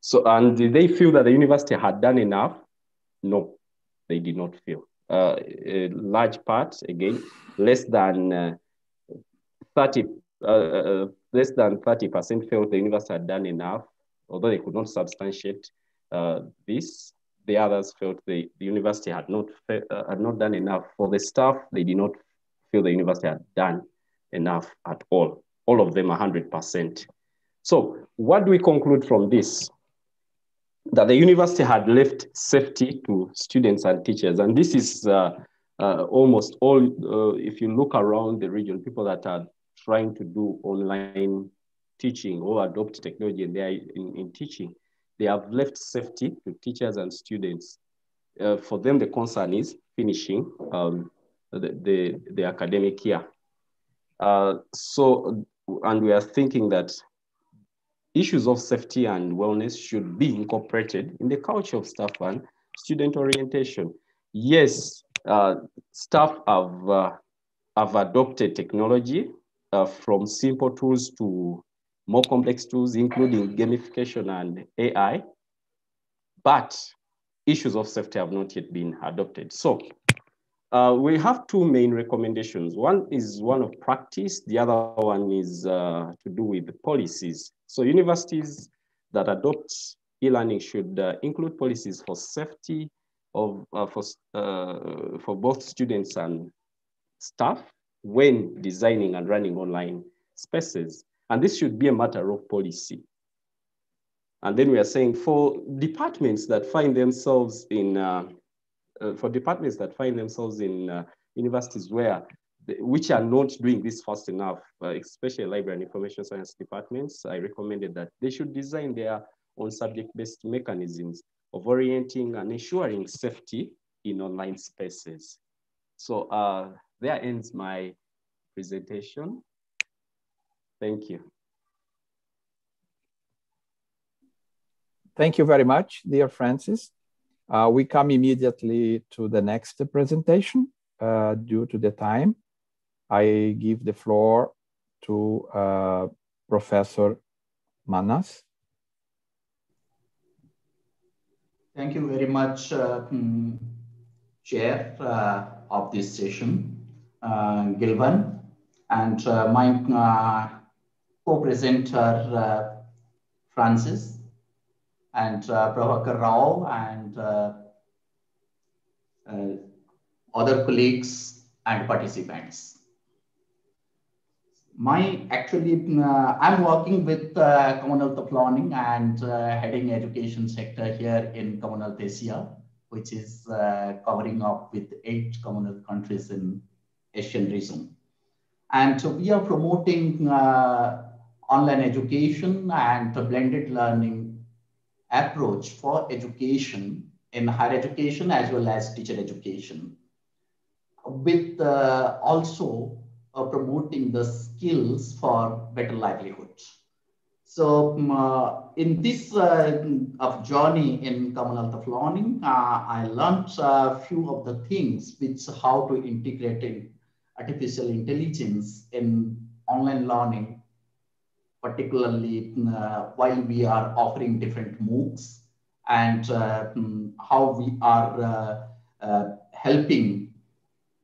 Speaker 12: So, and did they feel that the university had done enough? No, they did not feel. A large part, again, less than 30% felt the university had done enough, although they could not substantiate this. The others felt the university had not done enough. For the staff, they did not feel the university had done enough at all. All of them 100%. So what do we conclude from this? That the university had left safety to students and teachers. And this is almost all, if you look around the region, people that are trying to do online teaching or adopt technology and they are in teaching, they have left safety to teachers and students. For them, the concern is finishing the academic year. And we are thinking that issues of safety and wellness should be incorporated in the culture of staff and student orientation. Yes, staff have adopted technology from simple tools to more complex tools, including gamification and AI, but issues of safety have not yet been adopted. So we have two main recommendations. One is one of practice. The other one is to do with the policies. So universities that adopt e-learning should include policies for safety for both students and staff when designing and running online spaces. And this should be a matter of policy. And then we are saying for departments that find themselves in universities which are not doing this fast enough, especially library and information science departments, I recommended that they should design their own subject-based mechanisms of orienting and ensuring safety in online spaces. So there ends my presentation. Thank you.
Speaker 9: Thank you very much, dear Francis. We come immediately to the next presentation due to the time. I give the floor to Professor Manas.
Speaker 13: Thank you very much, Chair of this session, Gilvan, and my co-presenter, Francis, and Prabhakar Rao, and other colleagues and participants. I'm working with Commonwealth of Learning and heading education sector here in Commonwealth Asia, which is covering up with 8 Commonwealth countries in Asian region. And so we are promoting online education and a blended learning approach for education in higher education as well as teacher education, with also promoting the skills for better livelihood. So in this journey in Commonwealth of Learning, I learned a few of the things which how to integrate artificial intelligence in online learning, particularly while we are offering different MOOCs, and how we are helping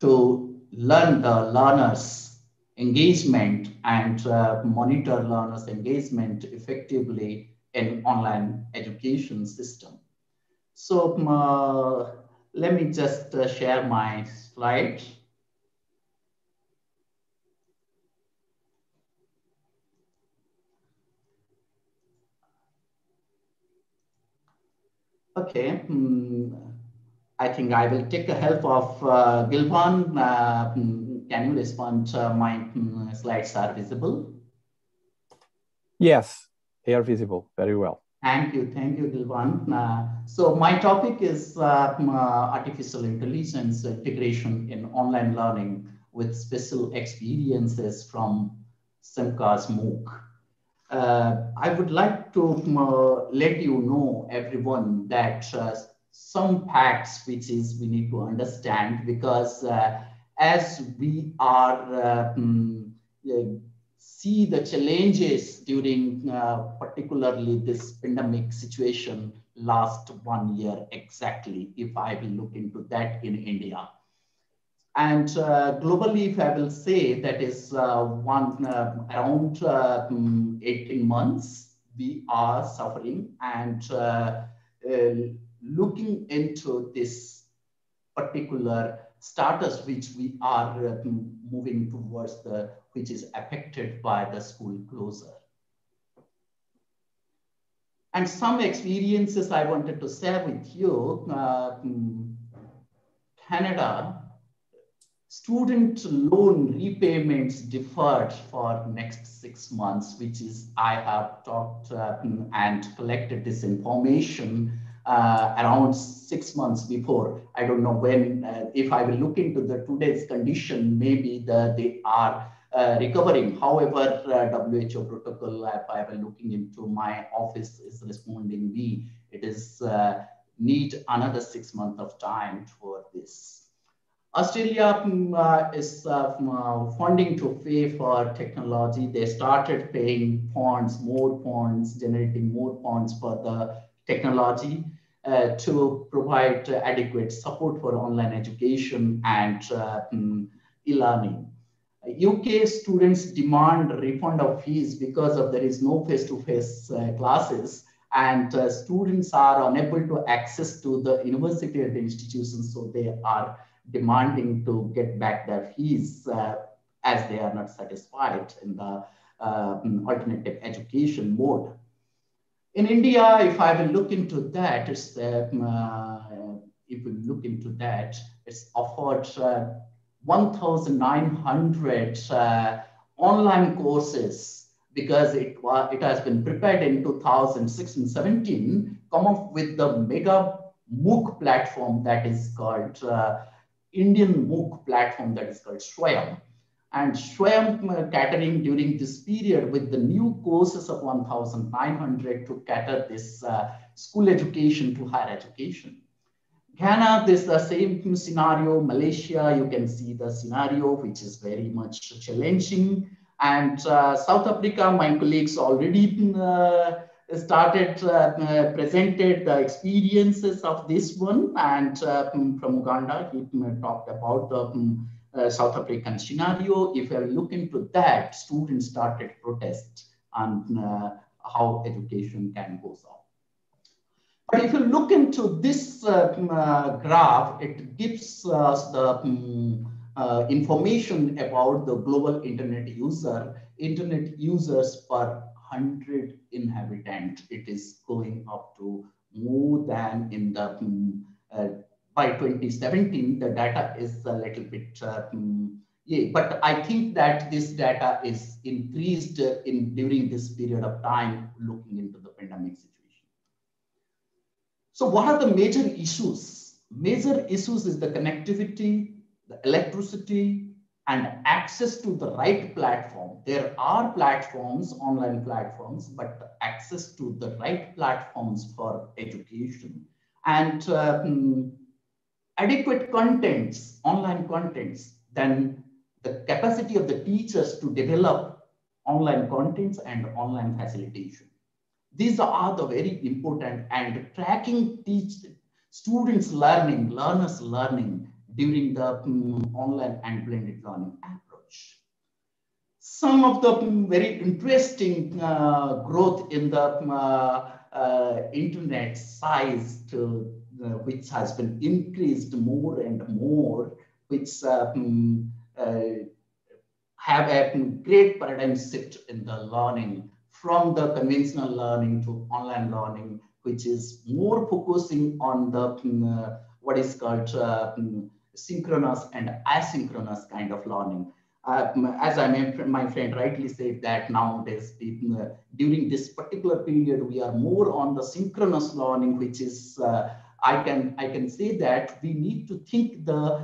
Speaker 13: to learn the learners' engagement and monitor learners' engagement effectively in online education system. So let me just share my slide. Okay, I think I will take the help of Gilvan. Can you respond? My slides are visible?
Speaker 9: Yes, they are visible very well.
Speaker 13: Thank you, Gilvan. So my topic is artificial intelligence integration in online learning with special experiences from SIMCA's MOOC. I would like to let you know, everyone, that some facts which is we need to understand, because as we are see the challenges during particularly this pandemic situation last 1 year exactly, if I will look into that in India. And globally, if I will say, that is around 18 months, we are suffering and looking into this particular status which we are moving towards, which is affected by the school closure. And some experiences I wanted to share with you. Canada, student loan repayments deferred for next 6 months, which is I have talked and collected this information around 6 months before. I don't know when, if I will look into the today's condition, maybe they are recovering. However, WHO protocol, if I will looking into my office is responding me, it is need another 6 months of time for this. Australia is funding to pay for technology. They started paying funds, more funds, generating more funds for the technology to provide adequate support for online education and e-learning. UK students demand a refund of fees because of there is no face-to-face classes, and students are unable to access to the university or the institutions, so they are demanding to get back their fees as they are not satisfied in the alternative education mode. In India, if I will look into that, it's it's offered 1,900 online courses, because it has been prepared in 2016 and 17, come up with the mega MOOC platform that is called Indian MOOC platform that is called Swayam. And Swayam catering during this period with the new courses of 1,900 to cater this school education to higher education. Ghana, this is the same scenario. Malaysia, you can see the scenario, which is very much challenging. And South Africa, my colleagues already started presented the experiences of this one, and from Uganda he talked about the South African scenario. If you look into that, students started protest on how education can go on. But if you look into this graph, it gives us the information about the global internet users per 100 inhabitants. It is going up to more than in the by 2017. The data is a little bit but I think that this data is increased during this period of time, looking into the pandemic situation. So what are the major issues? Major issues is the connectivity, the electricity, and access to the right platform. There are platforms, online platforms, but access to the right platforms for education and adequate contents, online contents, then the capacity of the teachers to develop online contents and online facilitation. These are the very important, and tracking students' learning, learners' learning during the online and blended learning approach. Some of the very interesting growth in the internet size which has been increased more and more, which have a great paradigm shift in the learning from the conventional learning to online learning, which is more focusing on the what is called synchronous and asynchronous kind of learning. As my friend rightly said, that nowadays during this particular period we are more on the synchronous learning, which is I can say that we need to think the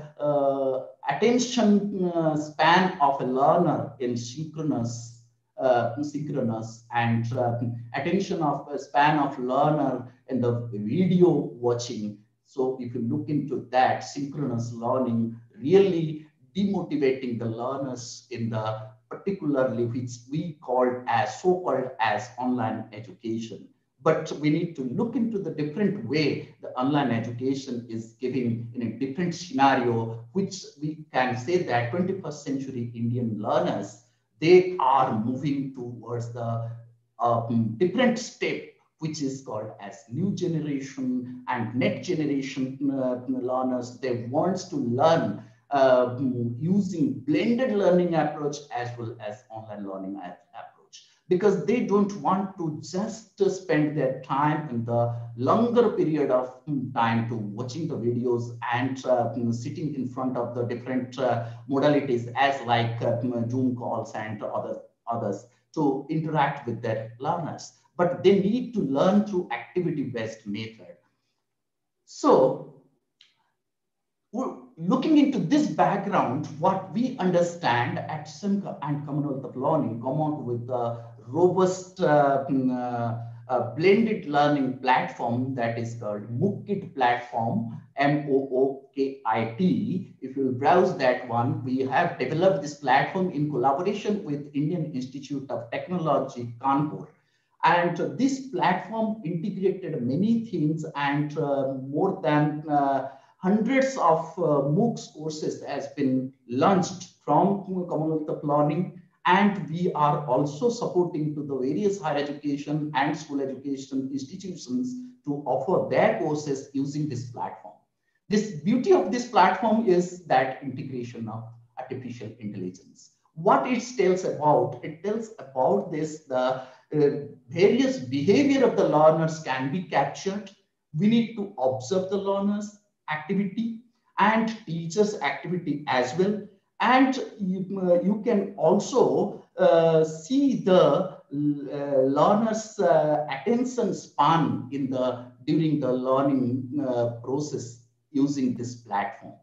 Speaker 13: attention span of a learner in synchronous and attention of a span of learner in the video watching. So if you look into that, synchronous learning really demotivating the learners in the particularly which we call as so-called as online education. But we need to look into the different way the online education is giving in a different scenario, which we can say that 21st century Indian learners, they are moving towards the different step, which is called as new generation and next generation learners. They want to learn using blended learning approach as well as online learning approach, because they don't want to just spend their time in the longer period of time to watching the videos and sitting in front of the different modalities as like Zoom calls and others to interact with their learners, but they need to learn through activity-based method. So looking into this background, what we understand at Simca and Commonwealth of Learning come out with a robust blended learning platform that is called MOOKIT platform, MOOKIT. If you browse that one, we have developed this platform in collaboration with Indian Institute of Technology, Kanpur. And this platform integrated many things, and more than hundreds of MOOCs courses has been launched from Commonwealth of Learning, and we are also supporting to the various higher education and school education institutions to offer their courses using this platform. This beauty of this platform is that integration of artificial intelligence. What it tells about this, the various behavior of the learners can be captured. We need to observe the learners' activity and teachers' activity as well. And you can also see the learner's attention span during the learning process using this platform.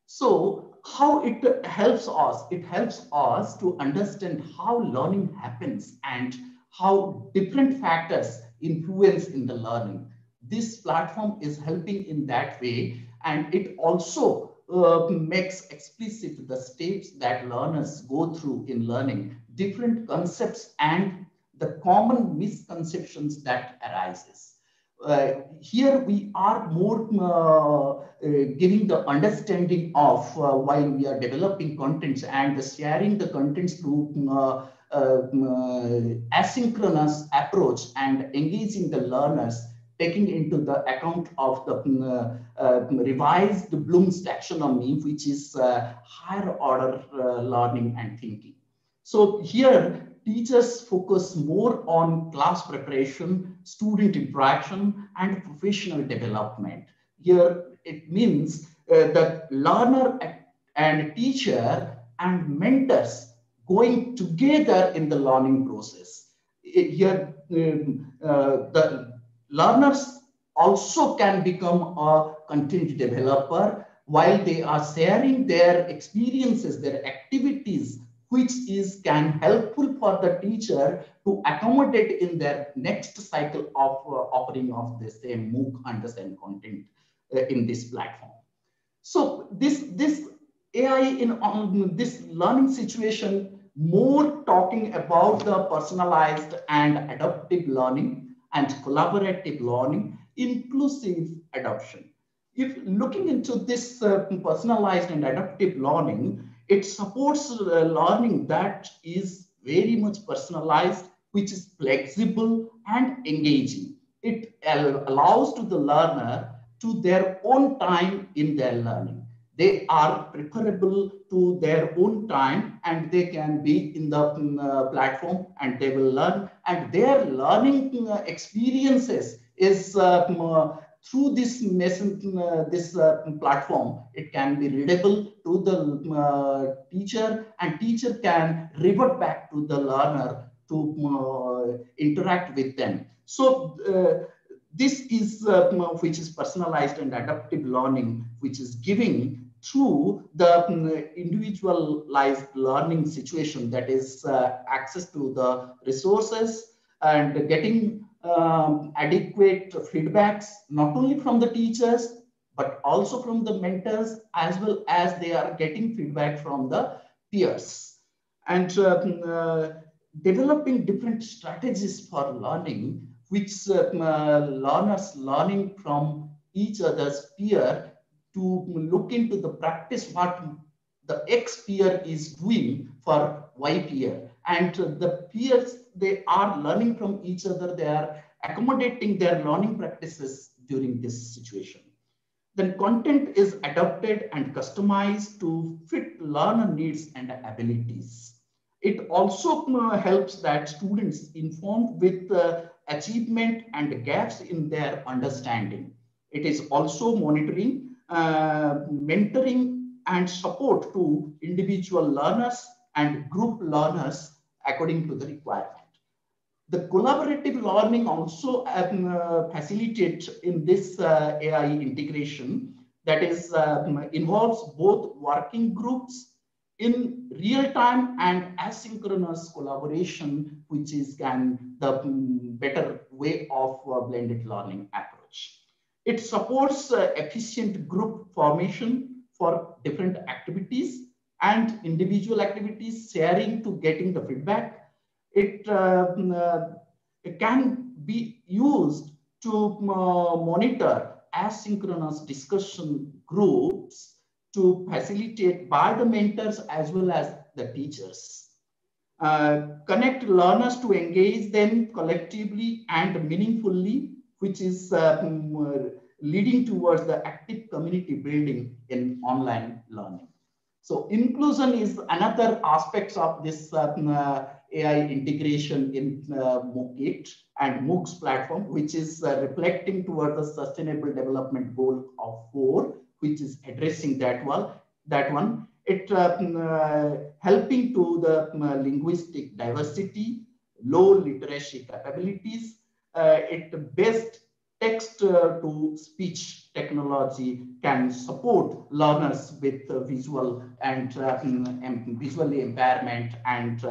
Speaker 13: So how it helps us? It helps us to understand how learning happens and how different factors influence in the learning. This platform is helping in that way, and it also makes explicit the steps that learners go through in learning, different concepts and the common misconceptions that arises. Here we are more giving the understanding of while we are developing contents and sharing the contents through asynchronous approach and engaging the learners. taking into the account of the revised Bloom's taxonomy, which is higher order learning and thinking. So here, teachers focus more on class preparation, student interaction, and professional development. Here, it means that learner and teacher and mentors going together in the learning process. Here, the learners also can become a content developer while they are sharing their experiences, their activities, which can helpful for the teacher to accommodate in their next cycle of offering of the same MOOC and the same content in this platform. So this AI in this learning situation, more talking about the personalized and adaptive learning and collaborative learning, inclusive adoption. If looking into this personalized and adaptive learning, it supports learning that is very much personalized, which is flexible and engaging. It allows to the learner to their own time in their learning. They are preferable to their own time and they can be in the platform and they will learn, and their learning experiences is through this platform, it can be readable to the teacher, and teacher can revert back to the learner to interact with them. So this is which is personalized and adaptive learning, which is giving through the individualized learning situation, that is access to the resources and getting adequate feedbacks, not only from the teachers, but also from the mentors, as well as they are getting feedback from the peers. And developing different strategies for learning, which learners learning from each other's peer to look into the practice what the X peer is doing for Y peer. And the peers, they are learning from each other. They are accommodating their learning practices during this situation. Then content is adapted and customized to fit learner needs and abilities. It also helps that students informed with achievement and gaps in their understanding. It is also monitoring, mentoring, and support to individual learners and group learners according to the requirement. The collaborative learning also facilitates in this AI integration, that is involves both working groups in real time and asynchronous collaboration, which is the better way of blended learning approach. It supports efficient group formation for different activities and individual activities, sharing to getting the feedback. It can be used to monitor asynchronous discussion groups to facilitate by the mentors as well as the teachers. Connect learners to engage them collectively and meaningfully, which is leading towards the active community building in online learning. So inclusion is another aspect of this AI integration in MOOC and MOOC's platform, which is reflecting toward the Sustainable Development Goal of 4, which is addressing that one. It helping to the linguistic diversity, low literacy capabilities. It best text to speech technology can support learners with visual and visually impairment and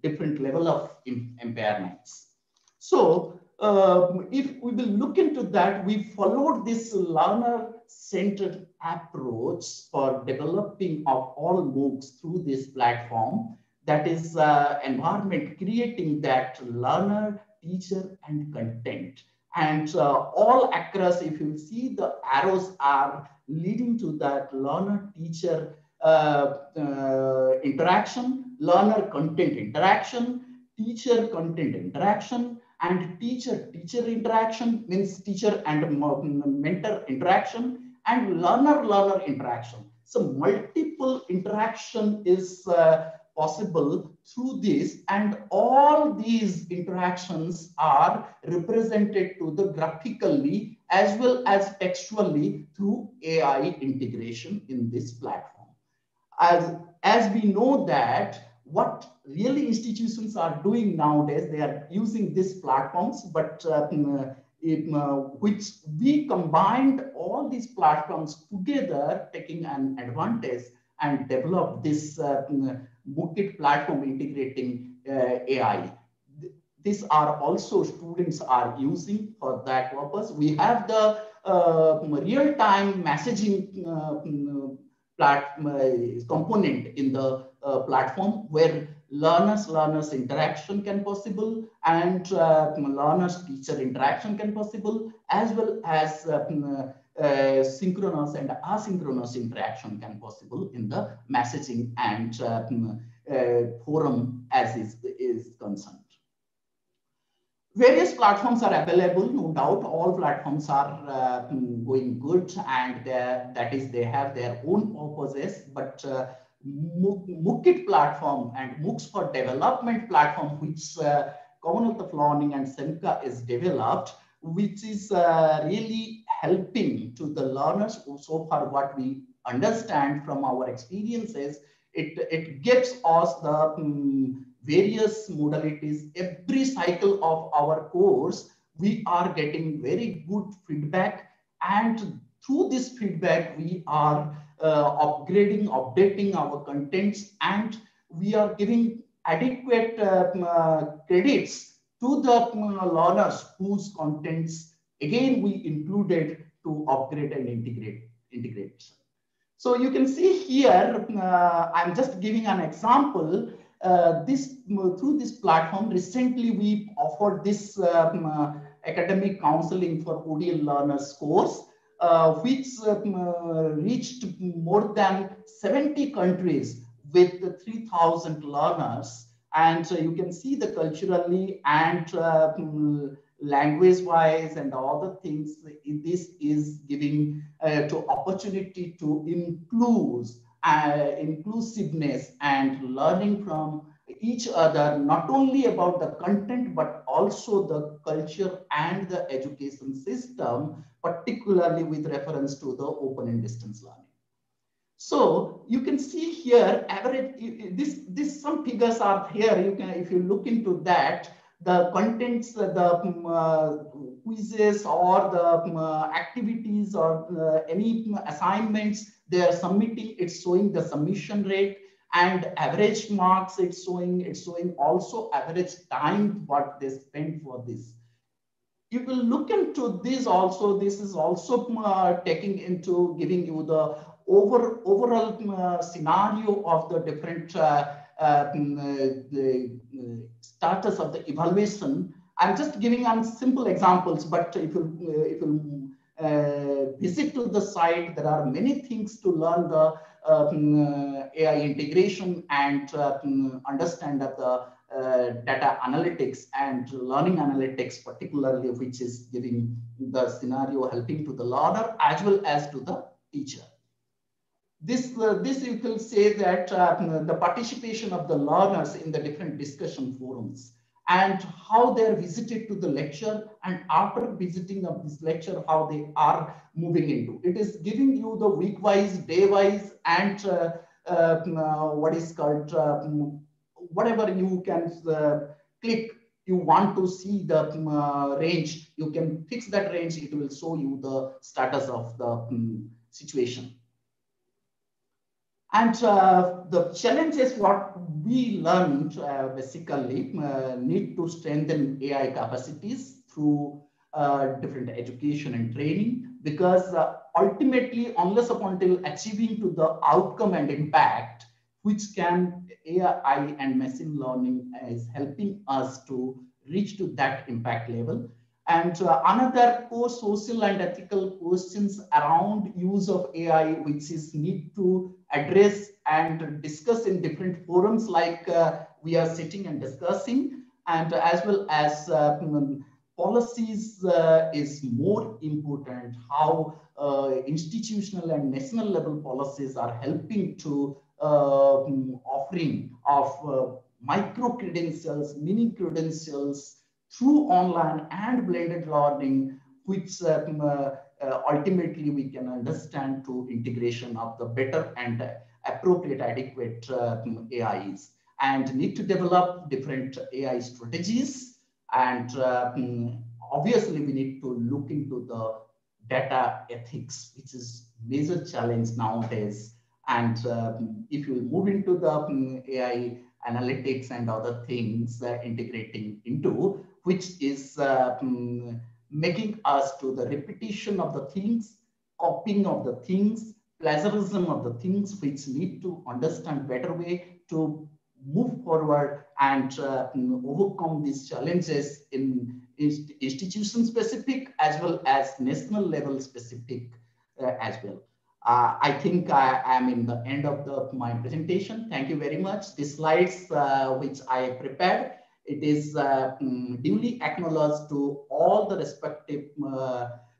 Speaker 13: different level of impairments. So if we will look into that, we followed this learner-centered approach for developing of all MOOCs through this platform, that is environment creating that learner, teacher, and content. And all across, if you see, the arrows are leading to that learner-teacher interaction, learner-content interaction, teacher-content interaction, and teacher-teacher interaction, means teacher and mentor interaction, and learner-learner interaction. So multiple interaction is possible through this, and all these interactions are represented to the graphically as well as textually through AI integration in this platform. As we know that what really institutions are doing nowadays, they are using these platforms, but which we combined all these platforms together, taking an advantage and developed this MOOCKIT platform integrating AI. These are also students are using for that purpose. We have the real-time messaging component in the platform where learners interaction can possible, and learners teacher interaction can possible, as well as synchronous and asynchronous interaction can possible in the messaging and forum as is concerned. Various platforms are available, no doubt. All platforms are going good, and that is, they have their own purposes. But MOOCKIT platform and MOOCs for Development platform, which Commonwealth of Learning and CEMCA is developed, which is really helping to the learners. So far, what we understand from our experiences, it gives us the various modalities. Every cycle of our course, we are getting very good feedback, and through this feedback, we are updating our contents, and we are giving adequate credits to the learners whose contents, again, we included to upgrade and integrate. So you can see here, I'm just giving an example. Through this platform, recently we offered this academic counseling for ODL learners course, which reached more than 70 countries with 3,000 learners. And you can see the culturally and language-wise and all the things, this is giving to opportunity to inclusiveness and learning from each other, not only about the content, but also the culture and the education system, particularly with reference to the open and distance learning. So you can see here, average, some figures are here. You can, if you look into that, the contents, the quizzes or the activities or any assignments they are submitting, it's showing the submission rate and average marks. It's showing also average time what they spend for this. You will look into this also. This is also taking into giving you the overall scenario of the different the status of the evaluation. I'm just giving on simple examples, but if you visit to the site, there are many things to learn the AI integration and understand that the data analytics and learning analytics, particularly, which is giving the scenario helping to the learner as well as to the teacher. This you can say that the participation of the learners in the different discussion forums and how they are visited to the lecture, and after visiting of this lecture, how they are moving into. It is giving you the week-wise, day-wise, and what is called, whatever you can click, you want to see the range, you can fix that range, it will show you the status of the situation. And the challenges what we learned basically need to strengthen AI capacities through different education and training, because ultimately, unless until achieving to the outcome and impact, which can AI and machine learning is helping us to reach to that impact level. And another core social and ethical questions around use of AI, which is need to address and discuss in different forums like we are sitting and discussing. and as well as policies is more important, how institutional and national level policies are helping to offering of micro credentials, mini credentials through online and blended learning, which ultimately we can understand to integration of the better and appropriate, adequate AIs, and need to develop different AI strategies. And obviously, we need to look into the data ethics, which is major challenge nowadays. And if you move into the AI analytics and other things integrating into, which is making us to the repetition of the things, copying of the things, plagiarism of the things, which need to understand better way to move forward and overcome these challenges in institution specific as well as national level specific as well. I think I am in the end of my presentation. Thank you very much. The slides which I prepared, it is duly acknowledged to all the respective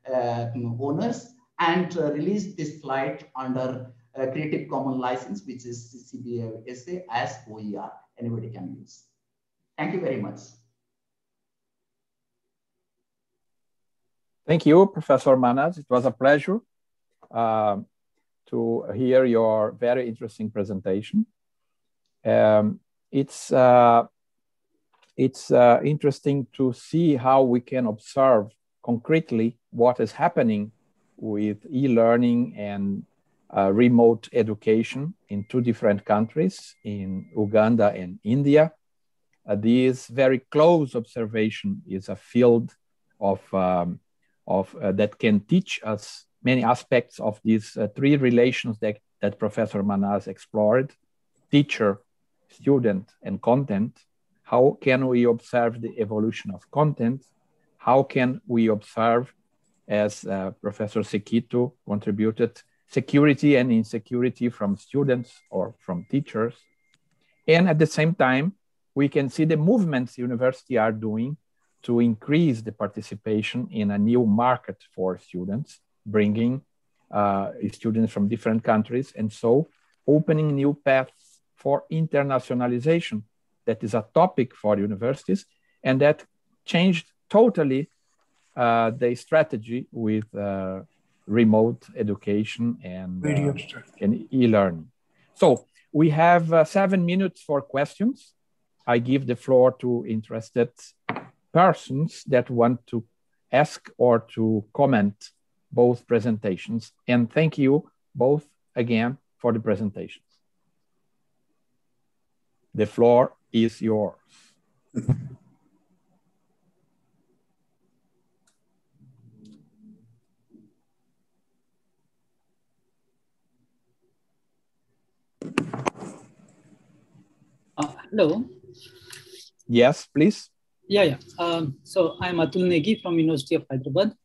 Speaker 13: owners, and release this slide under Creative Commons license, which is CC BY SA as OER. Anybody can use. Thank you very much.
Speaker 9: Thank you, Professor Manas. It was a pleasure to hear your very interesting presentation. It's interesting to see how we can observe concretely what is happening with e-learning and remote education in two different countries, in Uganda and India. This very close observation is a field of that can teach us many aspects of these three relations that Professor Manas explored: teacher, student, and content. How can we observe the evolution of content? How can we observe, as Professor Sekito contributed, security and insecurity from students or from teachers? And at the same time, we can see the movements universities are doing to increase the participation in a new market for students, bringing students from different countries, and so opening new paths for internationalization. That is a topic for universities, and that changed totally the strategy with remote education and e-learning. So we have 7 minutes for questions. I give the floor to interested persons that want to ask or to comment both presentations. And thank you both again for the presentations. The floor is yours.
Speaker 11: Hello.
Speaker 9: Yes, please.
Speaker 11: Yeah. So I'm Atul Negi from University of Hyderabad.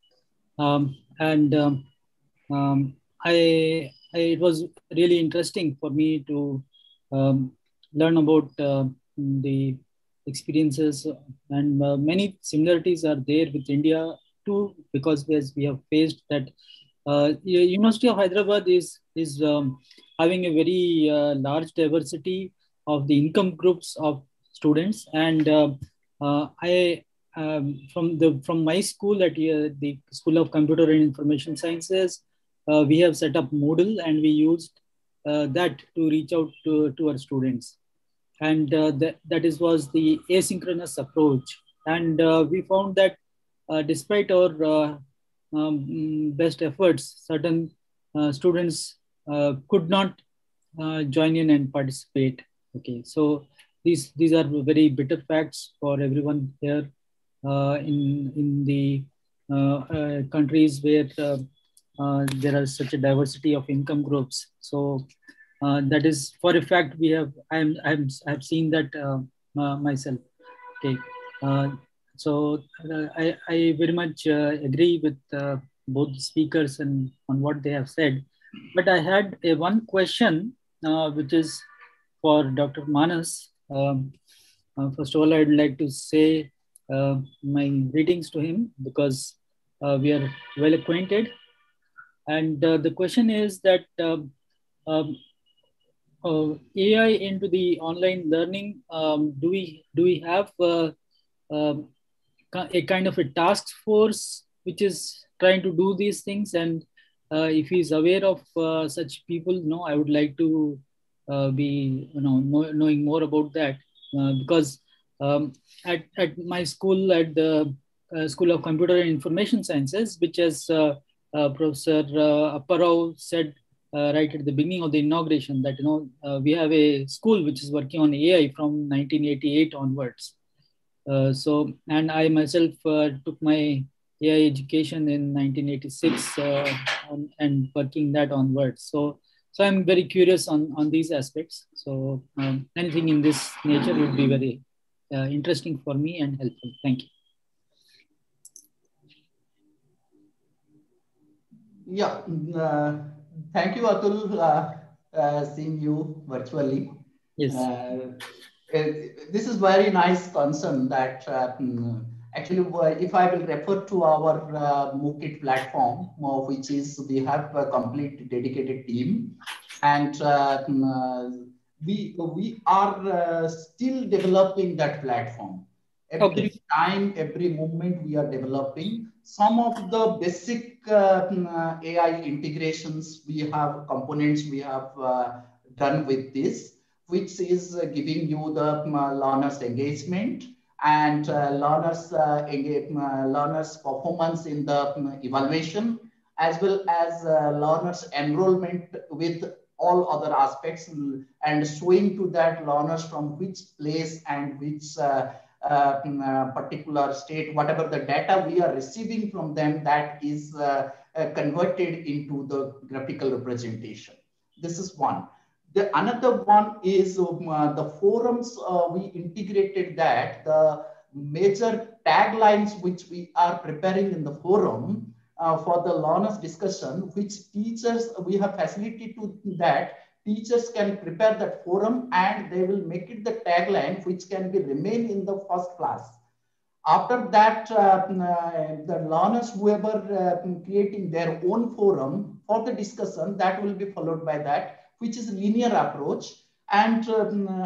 Speaker 11: It was really interesting for me to learn about the experiences, and many similarities are there with India too, because as we have faced that University of Hyderabad is having a very large diversity of the income groups of students, and from my school at the School of Computer and Information Sciences, we have set up Moodle, and we used that to reach out to our students, and that was the asynchronous approach. And we found that despite our best efforts, certain students could not join in and participate. Okay, so these are very bitter facts for everyone here in the countries where there is such a diversity of income groups. So that is for a fact. I've seen that myself. Okay, so I very much agree with both the speakers and on what they have said. But I had one question which is for Dr. Manas. First of all, I'd like to say my greetings to him because we are well acquainted. And the question is that AI into the online learning, do we have a kind of a task force which is trying to do these things? And if he's aware of such people, I would like to be knowing more about that, because at my school, at the School of Computer and Information Sciences, which as Professor Apparao said right at the beginning of the inauguration, that we have a school which is working on AI from 1988 onwards. And I myself took my AI education in 1986 and working that onwards. So I'm very curious on these aspects. So anything in this nature would be very interesting for me and helpful. Thank you.
Speaker 13: Yeah, thank you, Atul, seeing you virtually.
Speaker 11: Yes.
Speaker 13: This is very nice concern that actually, if I will refer to our MOOCit platform, which is we have a complete dedicated team, and we are still developing that platform. Every time, every moment we are developing some of the basic AI integrations. We have components we have done with this, which is giving you the learners engagement and learners performance in the evaluation, as well as learners enrollment with all other aspects, and showing to that learners from which place and which particular state, whatever the data we are receiving from them, that is converted into the graphical representation. This is one. The another one is the forums. We integrated that the major taglines which we are preparing in the forum for the learners discussion, which teachers, we have facility to that. Teachers can prepare that forum and they will make it the tagline which can be remain in the first class. After that, the learners, whoever creating their own forum for the discussion, that will be followed by that, which is linear approach. And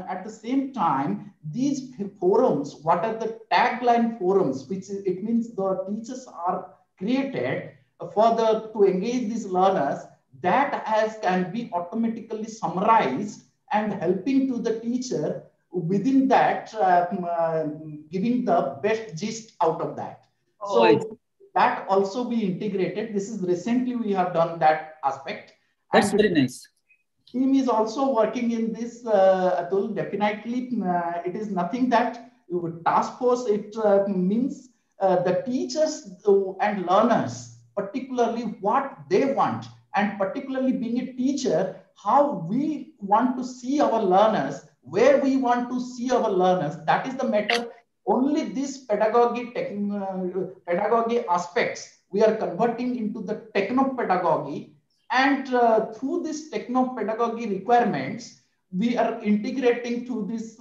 Speaker 13: at the same time, these forums, what are the tagline forums, which is, it means the teachers are created for to engage these learners, that can be automatically summarized and helping to the teacher within that, giving the best gist out of that. So that also be integrated. This is recently we have done that aspect.
Speaker 11: That's very nice.
Speaker 13: Team is also working in this, Atul. Definitely, it is nothing that task force. It means the teachers and learners, particularly what they want. And particularly being a teacher, how we want to see our learners, where we want to see our learners, that is the matter. Only this pedagogy aspects we are converting into the techno-pedagogy. And through this techno-pedagogy requirements, we are integrating to this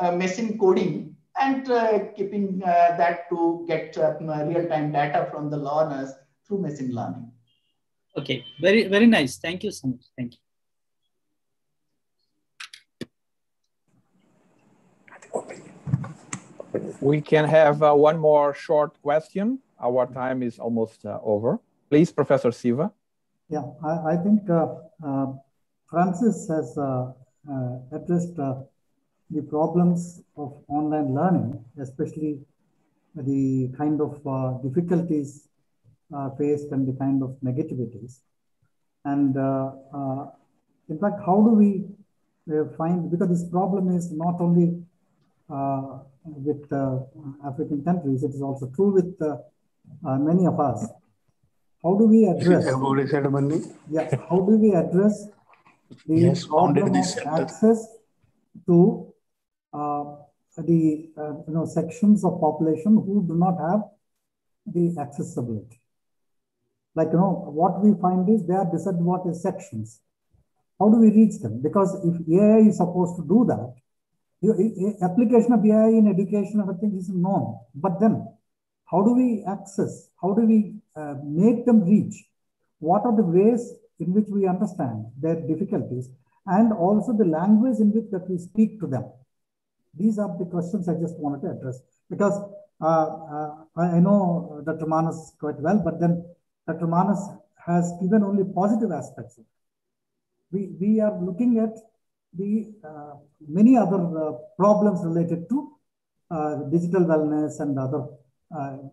Speaker 13: machine coding and keeping that to get real-time data from the learners through machine learning.
Speaker 11: Okay, very, very nice. Thank you so much. Thank
Speaker 9: you. We can have one more short question. Our time is almost over. Please, Professor Siva.
Speaker 6: Yeah, I think Francis has addressed the problems of online learning, especially the kind of difficulties faced and the kind of negativities. And in fact, how do we find, because this problem is not only with African countries, it is also true with many of us. How do we address? Yeah, how do we address the problem of access to the sections of population who do not have the accessibility? Like, what we find is they are disadvantaged sections. How do we reach them? Because if AI is supposed to do that, application of AI in education, everything is known. But then, how do we access? How do we make them reach? What are the ways in which we understand their difficulties, and also the language in which that we speak to them? These are the questions I just wanted to address, because I know Dr. Manas quite well, but then Dr. Manas has given only positive aspects. We are looking at the many other problems related to digital wellness and other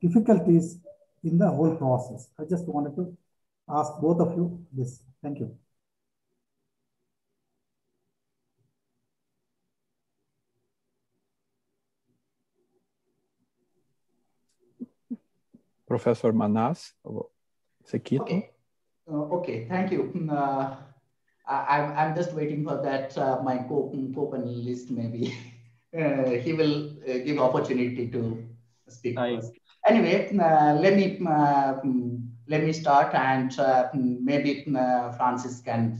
Speaker 6: difficulties in the whole process. I just wanted to ask both of you this. Thank you.
Speaker 9: Professor Manas, Sekito.
Speaker 13: Okay. Okay, thank you. I'm just waiting for that. My co-panelist maybe he will give opportunity to speak first. Anyway, let me start, and maybe Francis can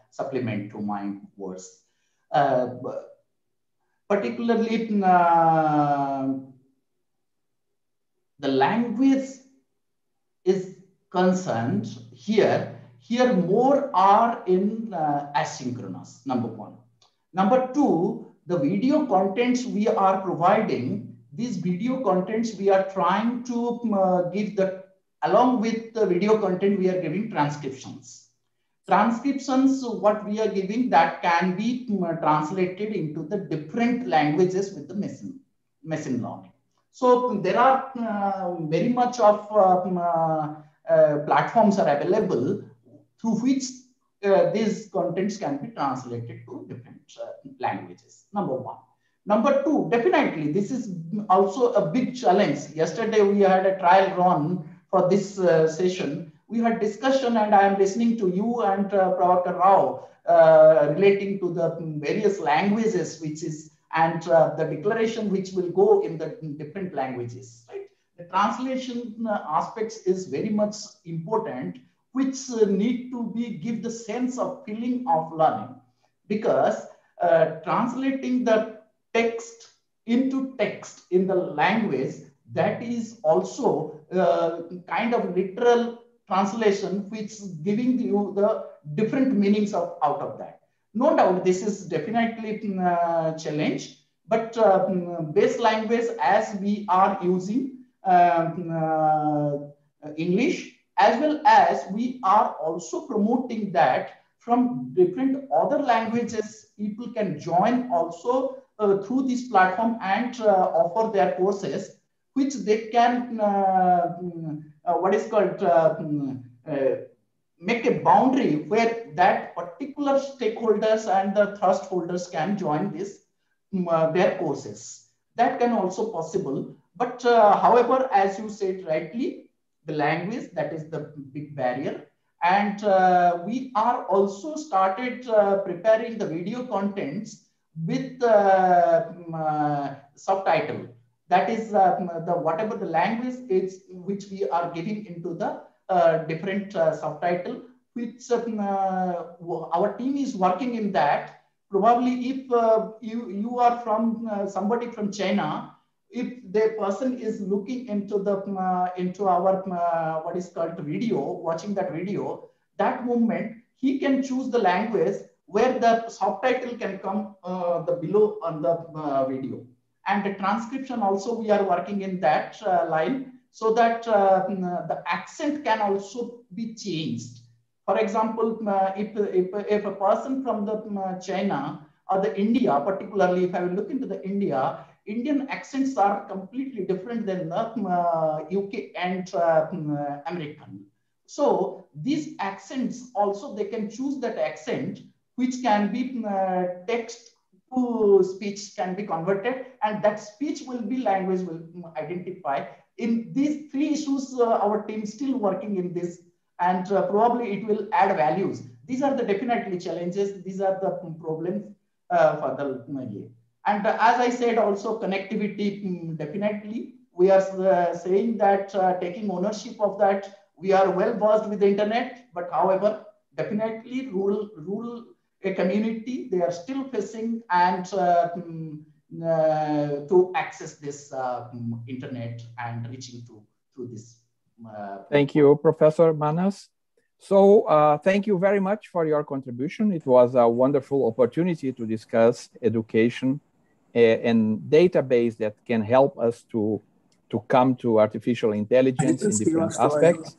Speaker 13: supplement to my words. Particularly, the language is concerned here. Here more are in asynchronous, number one. Number two, the video contents we are providing, these video contents we are trying to give the, along with the video content we are giving transcriptions. Transcriptions, what we are giving, that can be translated into the different languages with the machine learning. So there are very much of platforms are available through which these contents can be translated to different languages, number one. Number two, definitely, this is also a big challenge. Yesterday, we had a trial run for this session. We had discussion, and I am listening to you and Pravakar Rao relating to the various languages, which is, and the declaration which will go in the different languages, right? The translation aspects is very much important, which need to be give the sense of feeling of learning, because translating the text into text in the language, that is also kind of literal translation, which is giving you the different meanings of out of that. No doubt, this is definitely a challenge, but base language as we are using English, as well as we are also promoting that from different other languages, people can join also through this platform and offer their courses, which they can, what is called, make a boundary where that particular stakeholders and the thrust holders can join this, their courses. That can also possible. But however, as you said rightly, the language, that is the big barrier. And we are also started preparing the video contents with subtitle. That is the whatever the language is which we are giving into the different subtitle, which our team is working in that. Probably if you are from somebody from China, if the person is looking into the into our what is called video, watching that video, that moment he can choose the language where the subtitle can come the below on the video, and the transcription also we are working in that line, so that the accent can also be changed. For example, if a person from the China or the India, particularly if I will look into the Indian accents are completely different than the UK and American. So these accents also, they can choose that accent, which can be text to speech can be converted, and that speech will be language will identify. In these three issues, our team is still working in this, and probably it will add values. These are the definitely challenges. These are the problems for the year. And as I said, also connectivity, definitely we are saying that taking ownership of that, we are well versed with the internet, but however, definitely rural a community, they are still facing and to access this internet and reaching through this.
Speaker 9: Thank you, Professor Manas. So thank you very much for your contribution. It was a wonderful opportunity to discuss education and database that can help us to come to artificial intelligence in different aspects.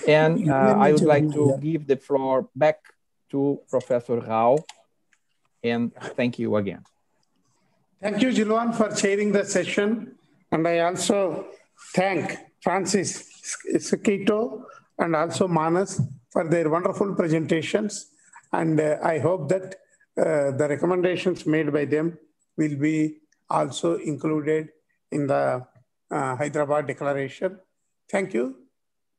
Speaker 9: And I would like to give the floor back to Professor Rao. And thank you again.
Speaker 1: Thank you, Jilwan, for chairing the session. And I also thank Francis Skito and also Manas for their wonderful presentations. And I hope that the recommendations made by them will be also included in the Hyderabad Declaration. Thank you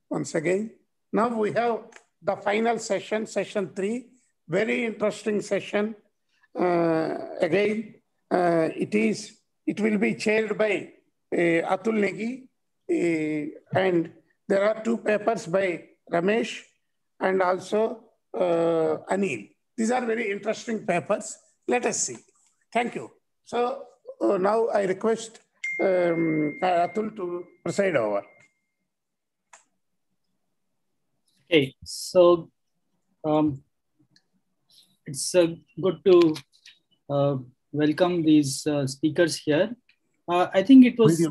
Speaker 1: once again. Now we have the final session, session 3, very interesting session. Again, it will be chaired by Atul Negi, and there are 2 papers by Ramesh and also Anil. These are very interesting papers. Let us see. Thank you. So now I request Atul to preside over.
Speaker 11: Okay, so it's good to welcome these speakers here. I think it was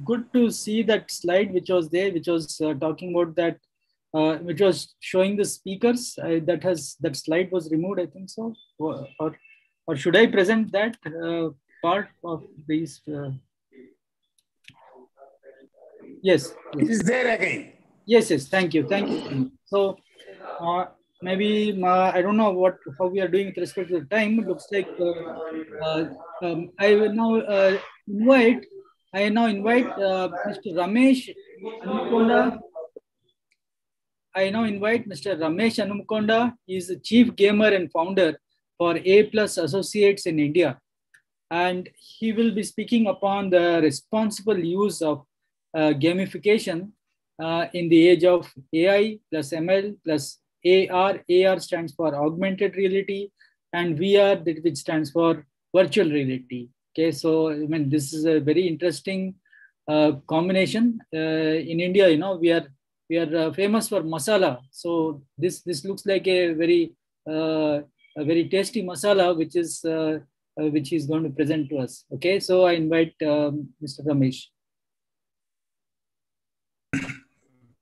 Speaker 11: good to see that slide which was there, which was talking about that, which was showing the speakers. That slide was removed, I think so. Or should I present that part of these? Yes.
Speaker 1: It is there again.
Speaker 11: Yes, thank you. So maybe I don't know how we are doing with respect to the time. It looks like I will now invite Mr. Ramesh Anukonda. I now invite Mr. Ramesh Anukonda. He is the chief gamer and founder for A+ Associates in India, and he will be speaking upon the responsible use of gamification in the age of AI plus ML plus AR. AR stands for augmented reality, and VR, which stands for virtual reality. Okay, so I mean, this is a very interesting combination. In India, you know, we are famous for masala. So this looks like a very tasty masala, which is going to present to us. Okay, so I invite Mr. Ramesh.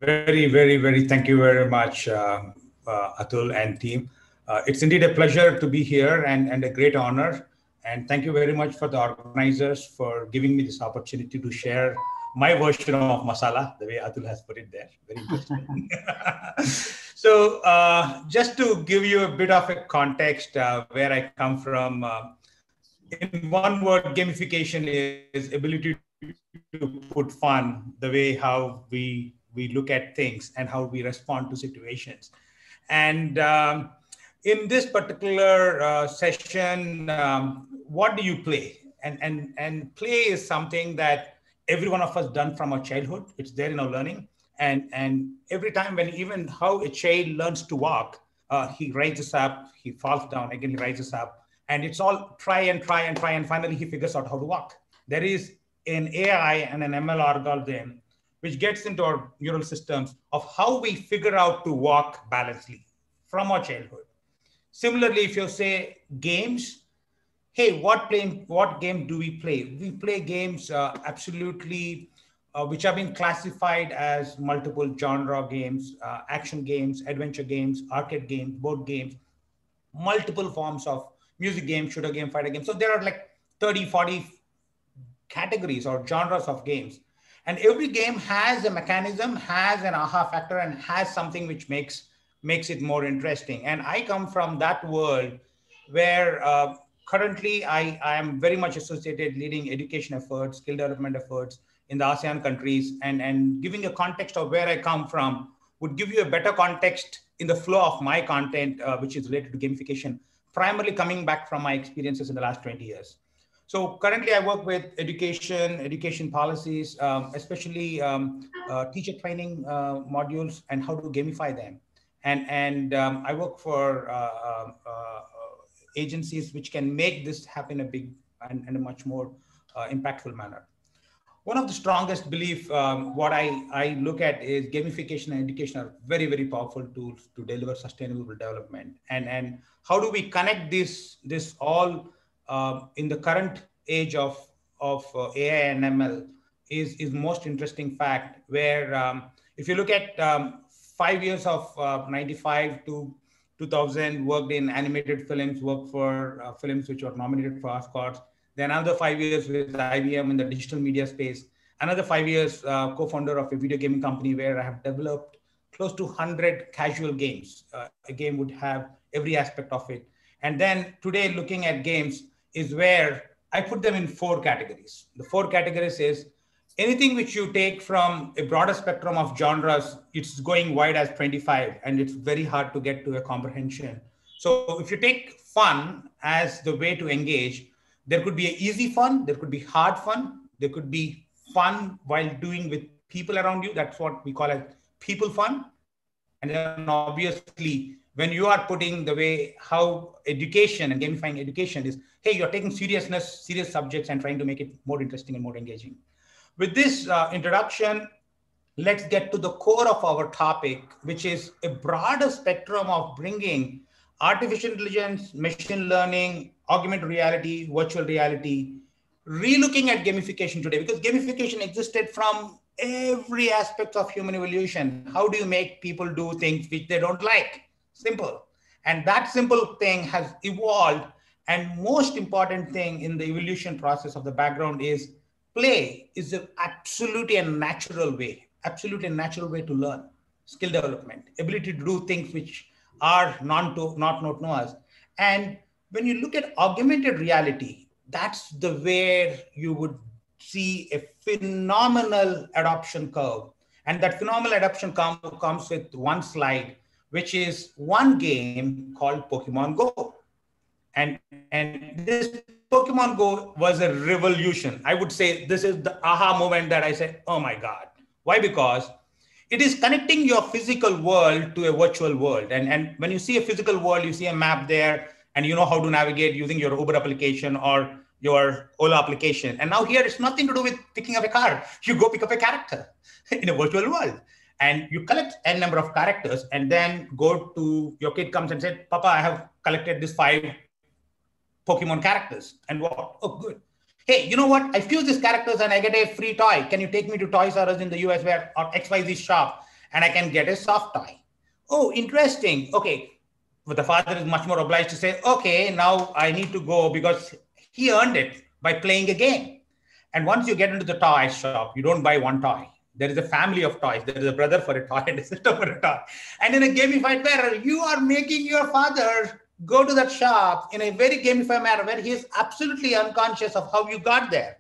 Speaker 14: Very thank you very much, Atul and team. It's indeed a pleasure to be here and a great honor. And thank you very much for the organizers for giving me this opportunity to share my version of masala, the way Atul has put it there. Very interesting. So just to give you a bit of a context where I come from, in one word, gamification is ability to put fun, the way how we look at things and how we respond to situations. And in this particular session, what do you play? And play is something that every one of us done from our childhood. It's there in our learning. And every time when even how a child learns to walk, he rises up, he falls down, again he rises up. And it's all try and finally he figures out how to walk. There is an AI and an ML algorithm which gets into our neural systems of how we figure out to walk balancedly from our childhood. Similarly, if you say games, hey, what game do we play? We play games absolutely, which have been classified as multiple genre games, action games, adventure games, arcade games, board games, multiple forms of music games, shooter game, fighter games. So there are like 30, 40 categories or genres of games. And every game has a mechanism, has an aha factor, and has something which makes it more interesting. And I come from that world where currently I am very much associated leading education efforts, skill development efforts in the ASEAN countries, and giving a context of where I come from would give you a better context in the flow of my content, which is related to gamification, primarily coming back from my experiences in the last 20 years. So currently I work with education policies, especially teacher training modules and how to gamify them. And I work for agencies which can make this happen a big and a much more impactful manner. One of the strongest belief, what I look at is gamification and education are very, very powerful tools to deliver sustainable development. And how do we connect this all in the current age of AI and ML is most interesting fact, where if you look at 5 years of 95 to 2000, worked in animated films, worked for films which were nominated for Oscars. Then another 5 years with IBM in the digital media space. Another 5 years co-founder of a video gaming company where I have developed close to 100 casual games. A game would have every aspect of it. And then today looking at games is where I put them in 4 categories. The 4 categories is anything which you take from a broader spectrum of genres, it's going wide as 25 and it's very hard to get to a comprehension. So if you take fun as the way to engage, there could be an easy fun, there could be hard fun, there could be fun while doing with people around you. That's what we call as people fun. And then obviously, when you are putting the way how education and gamifying education is, hey, you're taking serious subjects and trying to make it more interesting and more engaging. With this introduction, let's get to the core of our topic, which is a broader spectrum of bringing artificial intelligence, machine learning, augmented reality, virtual reality, relooking at gamification today, because gamification existed from every aspect of human evolution. How do you make people do things which they don't like? Simple. And that simple thing has evolved. And most important thing in the evolution process of the background is play is absolutely a natural way to learn, skill development, ability to do things which are not known to us. And when you look at augmented reality, that's the where you would see a phenomenal adoption curve. And that phenomenal adoption comes with one slide, which is one game called Pokemon Go. And this Pokemon Go was a revolution. I would say this is the aha moment that I said, oh my God. Why? Because it is connecting your physical world to a virtual world. And when you see a physical world, you see a map there and you know how to navigate using your Uber application or your Ola application. And now here it's nothing to do with picking up a car. You go pick up a character in a virtual world and you collect a number of characters and then go to your kid comes and said, Papa, I have collected these 5 Pokemon characters. And what? Oh, good. Hey, you know what? I fuse these characters and I get a free toy. Can you take me to Toys R Us in the US where or XYZ shop and I can get a soft toy? Oh, interesting. Okay. But the father is much more obliged to say, okay, now I need to go because he earned it by playing a game. And once you get into the toy shop, you don't buy one toy. There is a family of toys. There is a brother for a toy and a sister for a toy. And in a gamified manner, you are making your father go to that shop in a very gamified manner where he is absolutely unconscious of how you got there.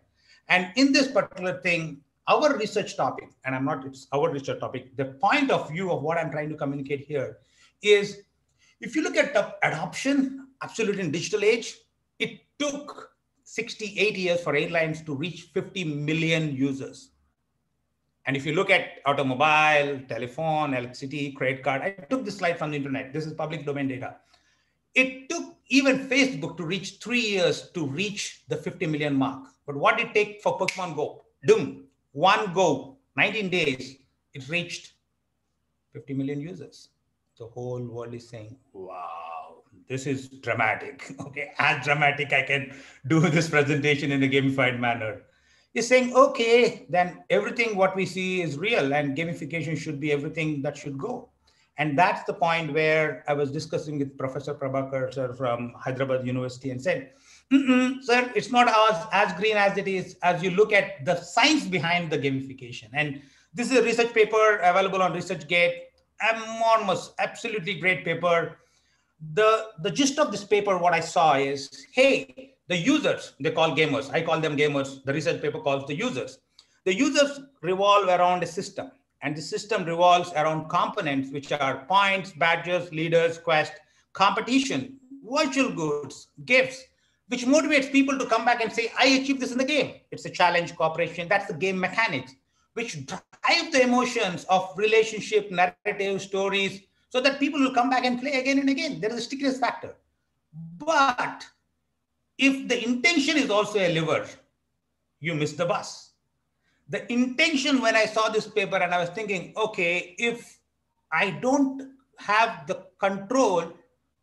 Speaker 14: And in this particular thing, our research topic, and it's our research topic, the point of view of what I'm trying to communicate here is, if you look at the adoption, absolutely in digital age, it took 68 years for airlines to reach 50 million users. And if you look at automobile, telephone, electricity, credit card, I took this slide from the internet. This is public domain data. It took even Facebook to reach 3 years to reach the 50 million mark. But what did it take for Pokemon Go? Doom, one go, 19 days, it reached 50 million users. The whole world is saying, wow, this is dramatic. Okay, as dramatic I can do this presentation in a gamified manner. You're saying, okay, then everything what we see is real and gamification should be everything that should go. And that's the point where I was discussing with Professor Prabhakar sir from Hyderabad University and said, sir, it's not as green as it is as you look at the science behind the gamification. And this is a research paper available on ResearchGate, enormous, absolutely great paper. The gist of this paper, what I saw is, hey, the users, they call gamers. I call them gamers. The research paper calls the users. The users revolve around a system. And the system revolves around components, which are points, badges, leaders, quest, competition, virtual goods, gifts, which motivates people to come back and say, I achieved this in the game. It's a challenge, cooperation. That's the game mechanics, which drive the emotions of relationship, narrative, stories. so that people will come back and play again and again. There is a stickiness factor. But if the intention is also a lever, you miss the bus. The intention, when I saw this paper and I was thinking, okay, if I don't have the control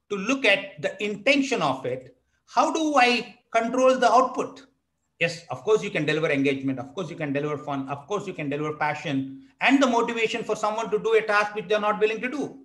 Speaker 14: to look at the intention of it, how do I control the output? Yes, of course you can deliver engagement. Of course you can deliver fun. Of course you can deliver passion and the motivation for someone to do a task which they're not willing to do.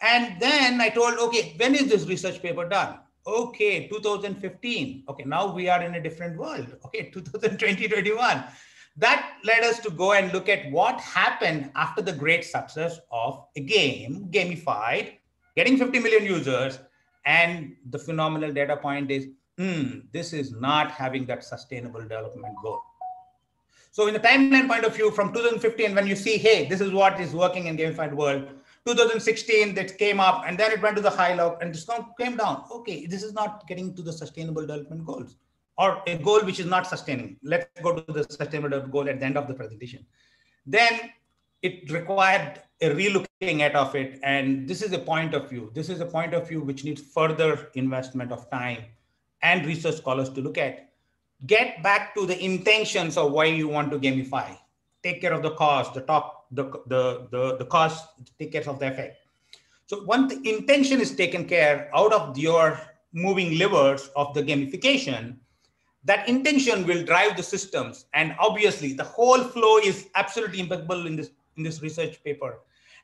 Speaker 14: And then I told, okay, when is this research paper done? Okay, 2015. Okay, now we are in a different world. Okay, 2020-21. That led us to go and look at what happened after the great success of a game, gamified, getting 50 million users. And the phenomenal data point is, this is not having that sustainable development goal. So in the timeline point of view, from 2015, when you see, hey, this is what is working in gamified world, 2016, that came up, and then it went to the high low, and this came down. Okay, this is not getting to the sustainable development goals, or a goal which is not sustaining. Let's go to the sustainable development goal at the end of the presentation. Then it required a relooking at of it, and this is a point of view. This is a point of view which needs further investment of time and research scholars to look at. Get back to the intentions of why you want to gamify. Take care of the cost, the cost, take care of the effect. So once the intention is taken care out of your moving levers of the gamification, that intention will drive the systems. And obviously the whole flow is absolutely impeccable in this research paper.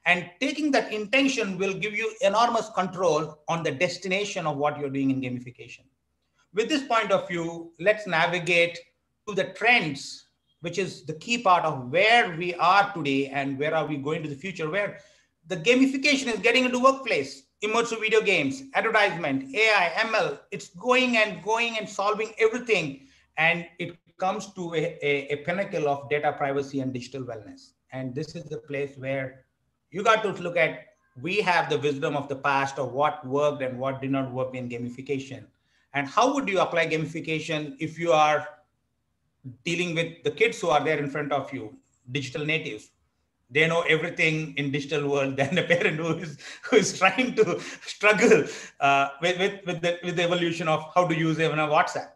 Speaker 14: And taking that intention will give you enormous control on the destination of what you're doing in gamification. With this point of view, let's navigate to the trends, which is the key part of where we are today and where are we going to the future, where the gamification is getting into workplace, immersive video games, advertisement, AI, ML, it's going and solving everything. And it comes to a pinnacle of data privacy and digital wellness. And this is the place where you got to look at, we have the wisdom of the past of what worked and what did not work in gamification. And how would you apply gamification if you are dealing with the kids who are there in front of you, digital natives? They know everything in digital world than a parent who is trying to struggle with the evolution of how to use even a WhatsApp.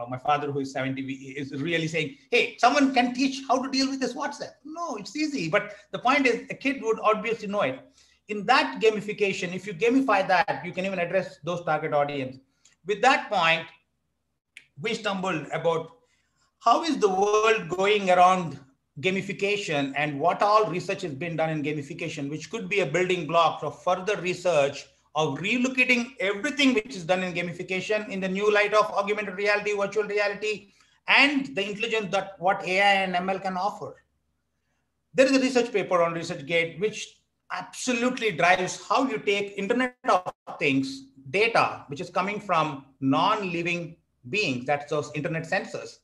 Speaker 14: My father, who is 70, is really saying, hey, someone can teach how to deal with this WhatsApp. No, it's easy. But the point is, a kid would obviously know it. In that gamification, if you gamify that, you can even address those target audience. With that point, we stumbled about how is the world going around gamification and what all research has been done in gamification, which could be a building block for further research of relocating everything which is done in gamification in the new light of augmented reality, virtual reality, and the intelligence that what AI and ML can offer. There is a research paper on ResearchGate, which absolutely drives how you take Internet of Things data, which is coming from non-living beings, that's those internet sensors,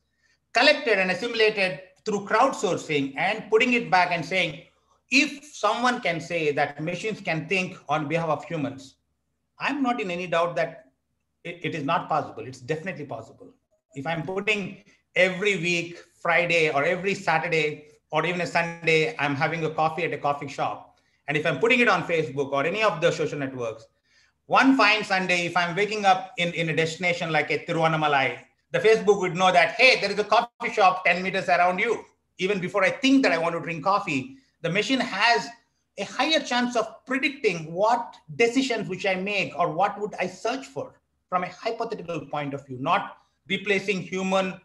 Speaker 14: collected and assimilated through crowdsourcing and putting it back and saying, if someone can say that machines can think on behalf of humans, I'm not in any doubt that it is not possible. It's definitely possible. If I'm putting every week, Friday, or every Saturday, or even a Sunday, I'm having a coffee at a coffee shop. And if I'm putting it on Facebook or any of the social networks, one fine Sunday, if I'm waking up in a destination like a Tiruvannamalai, the Facebook would know that, hey, there is a coffee shop 10 meters around you. Even before I think that I want to drink coffee, the machine has a higher chance of predicting what decisions which I make or what would I search for from a hypothetical point of view, not replacing human.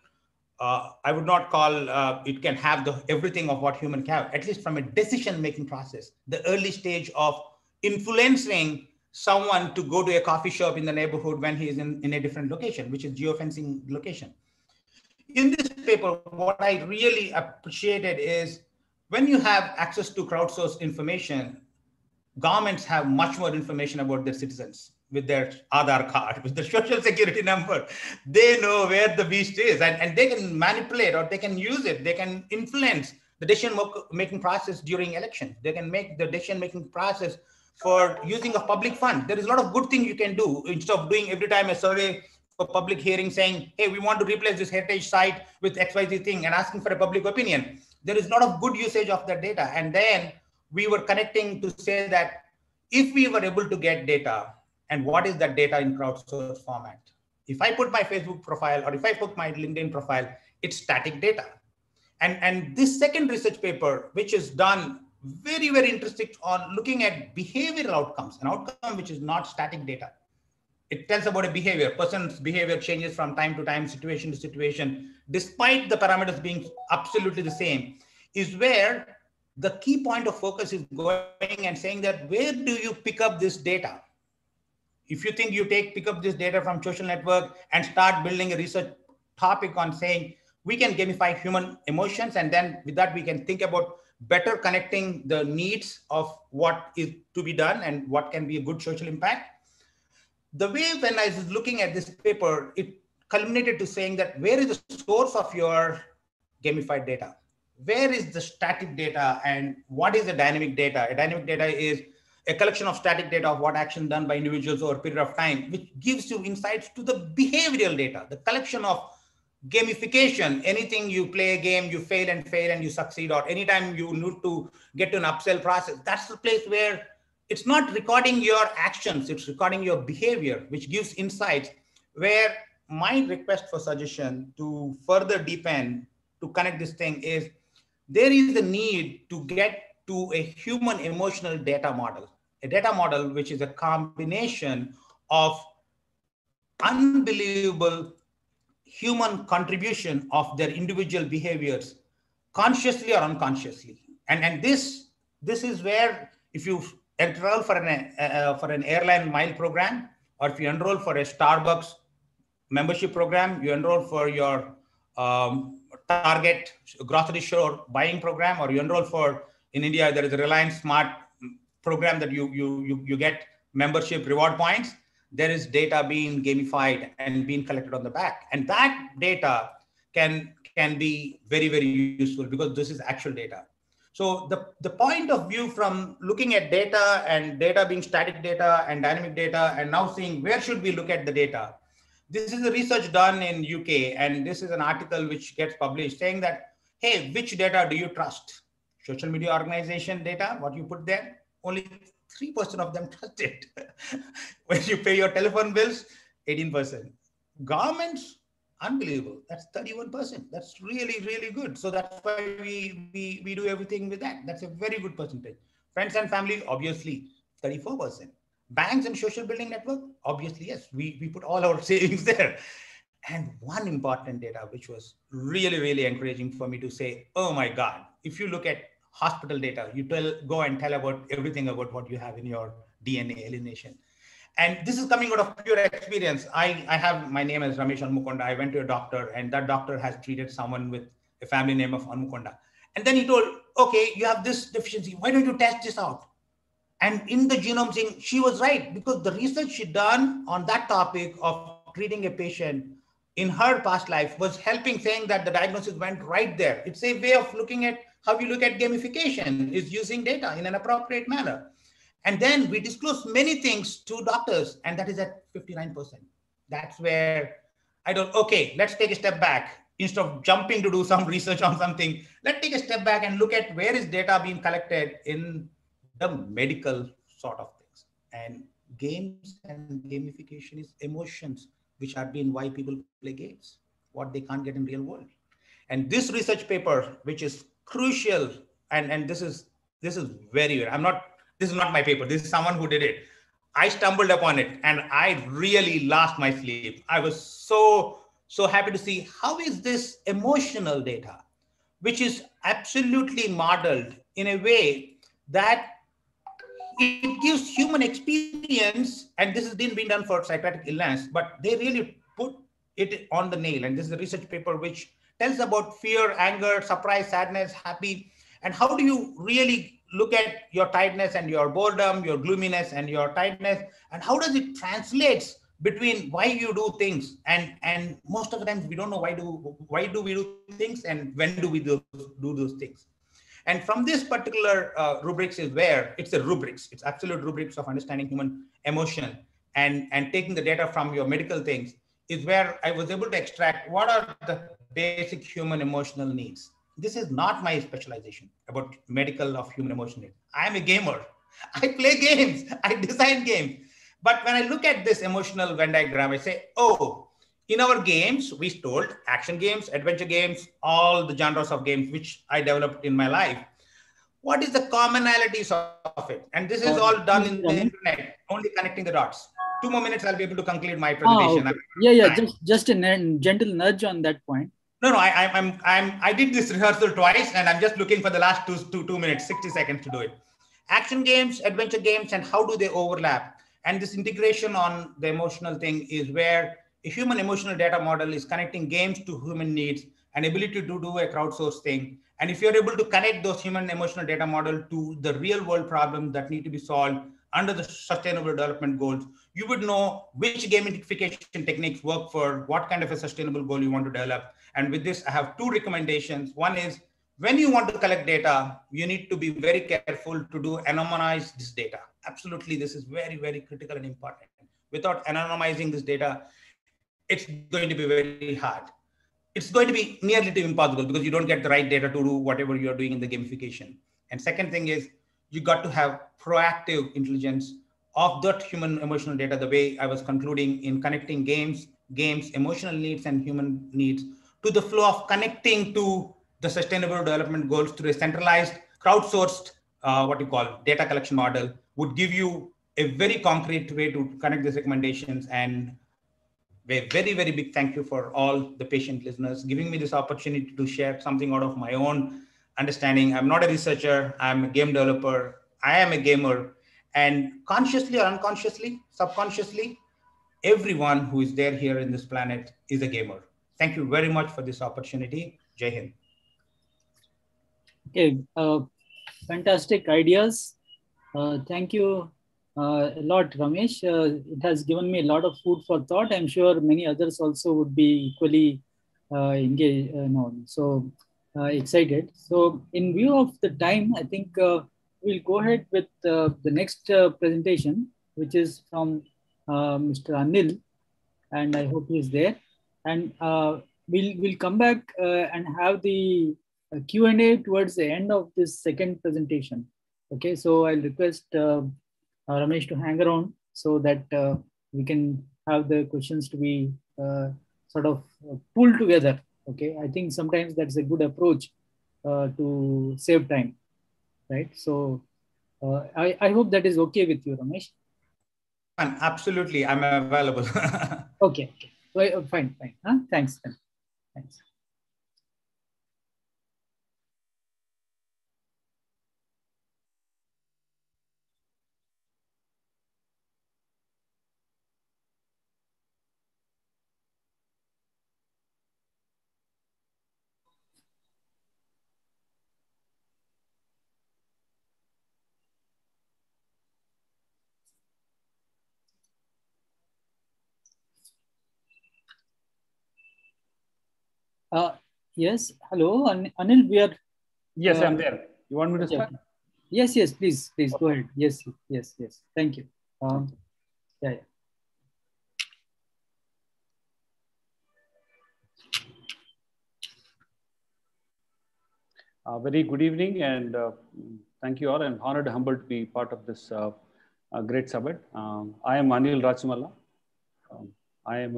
Speaker 14: I would not call it can have everything of what human can have, at least from a decision-making process, the early stage of influencing someone to go to a coffee shop in the neighborhood when he is in a different location, which is geofencing location. In this paper, what I really appreciated is when you have access to crowdsourced information, governments have much more information about their citizens with their Aadhaar card, with their social security number. They know where the beast is, and they can manipulate or they can use it. They can influence the decision-making process during elections. They can make the decision-making process for using a public fund. There is a lot of good things you can do instead of doing every time a survey for public hearing saying, hey, we want to replace this heritage site with XYZ thing and asking for a public opinion. There is a lot of good usage of that data. And then we were connecting to say that if we were able to get data, and what is that data in crowdsourced format? If I put my Facebook profile or if I put my LinkedIn profile, it's static data. And this second research paper, which is done very, very interesting on looking at behavioral outcomes, an outcome which is not static data. It tells about a behavior. Person's behavior changes from time to time, situation to situation, despite the parameters being absolutely the same, is where the key point of focus is going and saying that where do you pick up this data? If you think you pick up this data from social network and start building a research topic on saying we can gamify human emotions, and then with that we can think about better connecting the needs of what is to be done and what can be a good social impact. The way when I was looking at this paper, it culminated to saying that where is the source of your gamified data? Where is the static data and what is the dynamic data? A dynamic data is a collection of static data of what action done by individuals over a period of time, which gives you insights to the behavioral data, the collection of gamification. Anything you play a game, you fail and you succeed, or anytime you need to get to an upsell process, that's the place where it's not recording your actions, it's recording your behavior, which gives insights. Where my request for suggestion to further deepen, to connect this thing is, there is a need to get to a human emotional data model, a data model which is a combination of unbelievable human contribution of their individual behaviors, consciously or unconsciously. And this is where, if you enroll for an airline mile program, or if you enroll for a Starbucks membership program, you enroll for your Target grocery store buying program, or you enroll for, in India, there is a Reliance Smart program that you get membership reward points. There is data being gamified and being collected on the back. And that data can be very, very useful because this is actual data. So the point of view from looking at data and data being static data and dynamic data, and now seeing where should we look at the data. This is a research done in UK, and this is an article which gets published saying that, hey, which data do you trust? Social media organization data, what you put there, only 3% of them trust it. When you pay your telephone bills, 18%. Governments, unbelievable. That's 31%. That's really, really good. So that's why we do everything with that. That's a very good percentage. Friends and family, obviously, 34%. Banks and social building network, obviously, yes. We put all our savings there. And one important data, which was really, really encouraging for me to say, oh my God, if you look at hospital data, you go and tell about everything about what you have in your DNA alienation. And this is coming out of pure experience. My name is Ramesh Anmukunda. I went to a doctor, and that doctor has treated someone with a family name of Anmukunda. And then he told, okay, you have this deficiency. Why don't you test this out? And in the genome thing, she was right, because the research she done on that topic of treating a patient in her past life was helping, saying that the diagnosis went right there. It's a way of looking at how you look at gamification, is using data in an appropriate manner. And then we disclose many things to doctors, and that is at 59%. That's where okay, let's take a step back. Instead of jumping to do some research on something, let's take a step back and look at where is data being collected in the medical sort of things. And games and gamification is emotions, which have been why people play games, what they can't get in real world. And this research paper, which is crucial, and this is very, this is not my paper, this is someone who did it. I stumbled upon it and I really lost my sleep. I was so happy to see how is this emotional data, which is absolutely modeled in a way that it gives human experience. And this has been done for psychiatric illness, but they really put it on the nail. And this is a research paper which tells about fear, anger, surprise, sadness, happy, and how do you really look at your tiredness and your boredom, your gloominess and your tiredness, and how does it translate between why you do things, and most of the times we don't know why do we do things and when do we do those things. And from this particular rubrics is where it's absolute rubrics of understanding human emotion and taking the data from your medical things is where I was able to extract what are the basic human emotional needs. This is not my specialization about medical of human emotion needs. I'm a gamer. I play games, I design games. But when I look at this emotional Venn diagram, I say, oh, in our games, we told action games, adventure games, all the genres of games which I developed in my life. What is the commonalities of it? And this is all done in the internet, only connecting the dots. 2 more minutes, I'll be able to conclude my presentation.
Speaker 11: Okay. Yeah. Just a gentle nudge on that point.
Speaker 14: No, I did this rehearsal twice, and I'm just looking for the last two minutes, 60 seconds to do it. Action games, adventure games, and how do they overlap? And this integration on the emotional thing is where a human emotional data model is connecting games to human needs and ability to do a crowdsource thing. And if you're able to connect those human emotional data model to the real world problems that need to be solved under the sustainable development goals, you would know which gamification techniques work for what kind of a sustainable goal you want to develop. And with this, I have two recommendations. One is when you want to collect data, you need to be very careful to anonymize this data. Absolutely, this is very, very critical and important. Without anonymizing this data, it's going to be very hard. It's going to be nearly to impossible because you don't get the right data to do whatever you're doing in the gamification. And second thing is you got to have proactive intelligence of that human emotional data, the way I was concluding in connecting games, emotional needs and human needs to the flow of connecting to the sustainable development goals through a centralized crowdsourced, data collection model would give you a very concrete way to connect these recommendations. And a very, very big thank you for all the patient listeners giving me this opportunity to share something out of my own understanding. I'm not a researcher, I'm a game developer, I am a gamer, and consciously or unconsciously, subconsciously, everyone who is there here in this planet is a gamer. Thank you very much for this opportunity. Jai Hind.
Speaker 11: Okay, fantastic ideas. Thank you a lot, Ramesh. It has given me a lot of food for thought. I'm sure many others also would be equally engaged. Excited. So in view of the time, I think we'll go ahead with the next presentation, which is from Mr. Anil, and I hope he's there. And we'll come back and have the Q&A towards the end of this second presentation. Okay, so I'll request Ramesh to hang around so that we can have the questions to be sort of pulled together. Okay, I think sometimes that's a good approach to save time, right? So I hope that is okay with you, Ramesh.
Speaker 14: Absolutely, I'm available.
Speaker 11: Okay, well, fine. Huh? Thanks. Thanks. Yes, hello, Anil, we are...
Speaker 15: Yes, I'm there. You want me to start?
Speaker 11: Yes, please go ahead. Yes. Thank you. Yeah.
Speaker 15: Very good evening, and thank you all. I'm honored and humbled to be part of this great summit. I am Anil Rachimalla. I am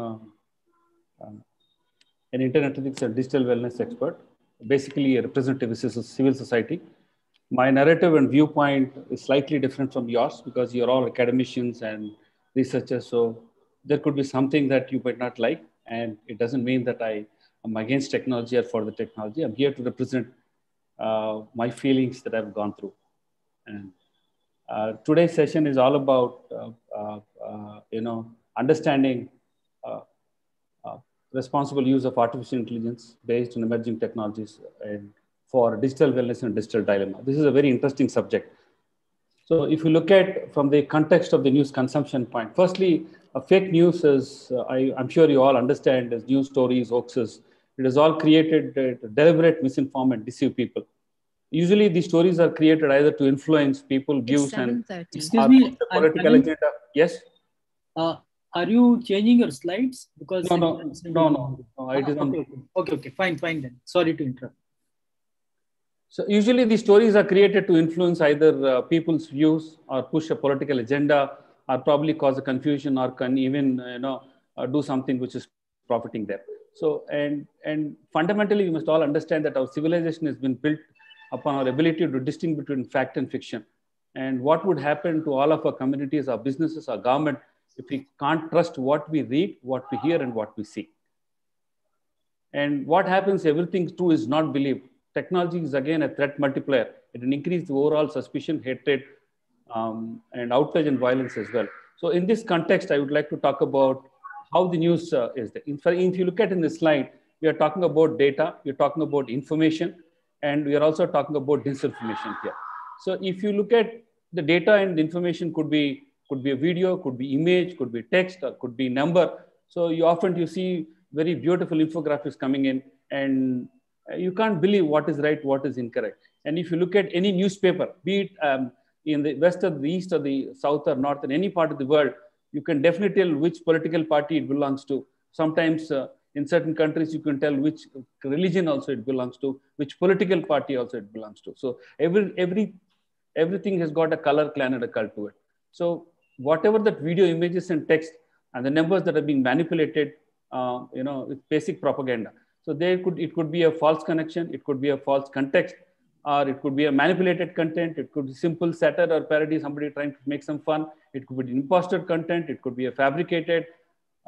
Speaker 15: an internet ethics and digital wellness expert, basically a representative of civil society. My narrative and viewpoint is slightly different from yours because you're all academicians and researchers. So there could be something that you might not like, and it doesn't mean that I am against technology or for the technology. I'm here to represent my feelings that I've gone through. And today's session is all about, understanding responsible use of artificial intelligence based on emerging technologies and for digital wellness and digital dilemma. This is a very interesting subject. So if you look at from the context of the news consumption point, firstly, fake news is, I'm sure you all understand as news stories, hoaxes. It is all created to deliberate, misinform and deceive people. Usually these stories are created either to influence people, views and
Speaker 11: excuse me,
Speaker 15: political agenda. Yes?
Speaker 11: Are you changing your slides? Because
Speaker 15: no, it is
Speaker 11: okay, fine then. Sorry to interrupt.
Speaker 15: So usually these stories are created to influence either people's views or push a political agenda or probably cause a confusion or can even do something which is profiting them. So and fundamentally, we must all understand that our civilization has been built upon our ability to distinguish between fact and fiction. And what would happen to all of our communities, our businesses, our government, if we can't trust what we read, what we hear, and what we see? And what happens, everything true is not believed. Technology is again a threat multiplier. It will increase the overall suspicion, hatred, and outrage and violence as well. So in this context, I would like to talk about how the news is there. In fact, if you look at in this slide, we are talking about data, we're talking about information, and we are also talking about disinformation here. So if you look at the data and the information could be a video, could be image, could be text, or could be number. So you see very beautiful infographics coming in, and you can't believe what is right, what is incorrect. And if you look at any newspaper, be it in the west or the east or the south or north, in any part of the world, you can definitely tell which political party it belongs to. Sometimes in certain countries, you can tell which religion also it belongs to, which political party also it belongs to. So everything has got a color, clan, and a cult to it. So whatever that video, images, and text, and the numbers that are being manipulated, it's basic propaganda. So it could be a false connection, it could be a false context, or it could be a manipulated content. It could be simple satire or parody, somebody trying to make some fun. It could be imposter content. It could be a fabricated.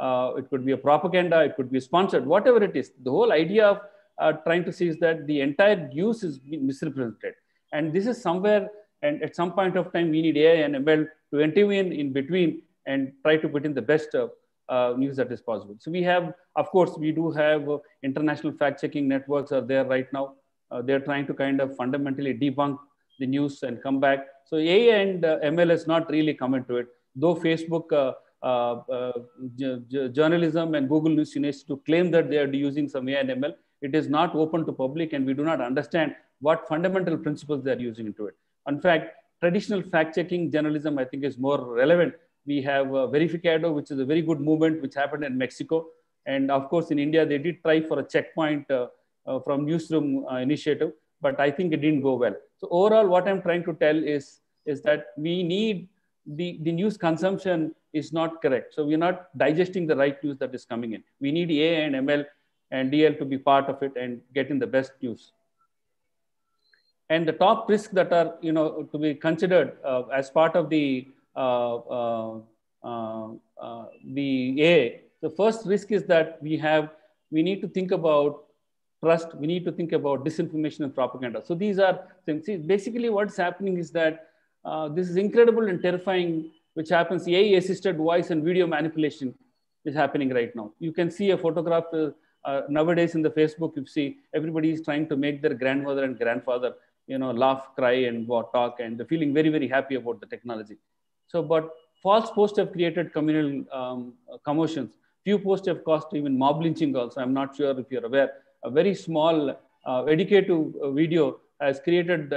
Speaker 15: It could be a propaganda. It could be sponsored, whatever it is. The whole idea of trying to see is that the entire news is being misrepresented. And this is somewhere, and at some point of time, we need AI and ML to intervene in between and try to put in the best news that is possible. So we have, of course, we do have international fact-checking networks are there right now. They're trying to kind of fundamentally debunk the news and come back. So AI and ML has not really come into it, though Facebook journalism and Google News Units to claim that they are using some AI and ML. It is not open to public, and we do not understand what fundamental principles they are using into it. In fact, traditional fact-checking journalism, I think, is more relevant. We have Verificado, which is a very good movement which happened in Mexico. And of course, in India, they did try for a checkpoint from Newsroom initiative, but I think it didn't go well. So overall, what I'm trying to tell is that we need the news consumption is not correct. So we're not digesting the right news that is coming in. We need AI and ML and DL to be part of it and getting the best news. And the top risks that are to be considered as part of the AI. The first risk is that we need to think about trust. We need to think about disinformation and propaganda. So these are things. See, basically what's happening is that this is incredible and terrifying, which happens. AI-assisted voice and video manipulation is happening right now. You can see a photograph nowadays in the Facebook. You see everybody is trying to make their grandmother and grandfather, laugh, cry, and talk, and they're feeling very, very happy about the technology. So, but false posts have created communal commotions. Few posts have caused even mob lynching also. I'm not sure if you're aware. A very small educative video has created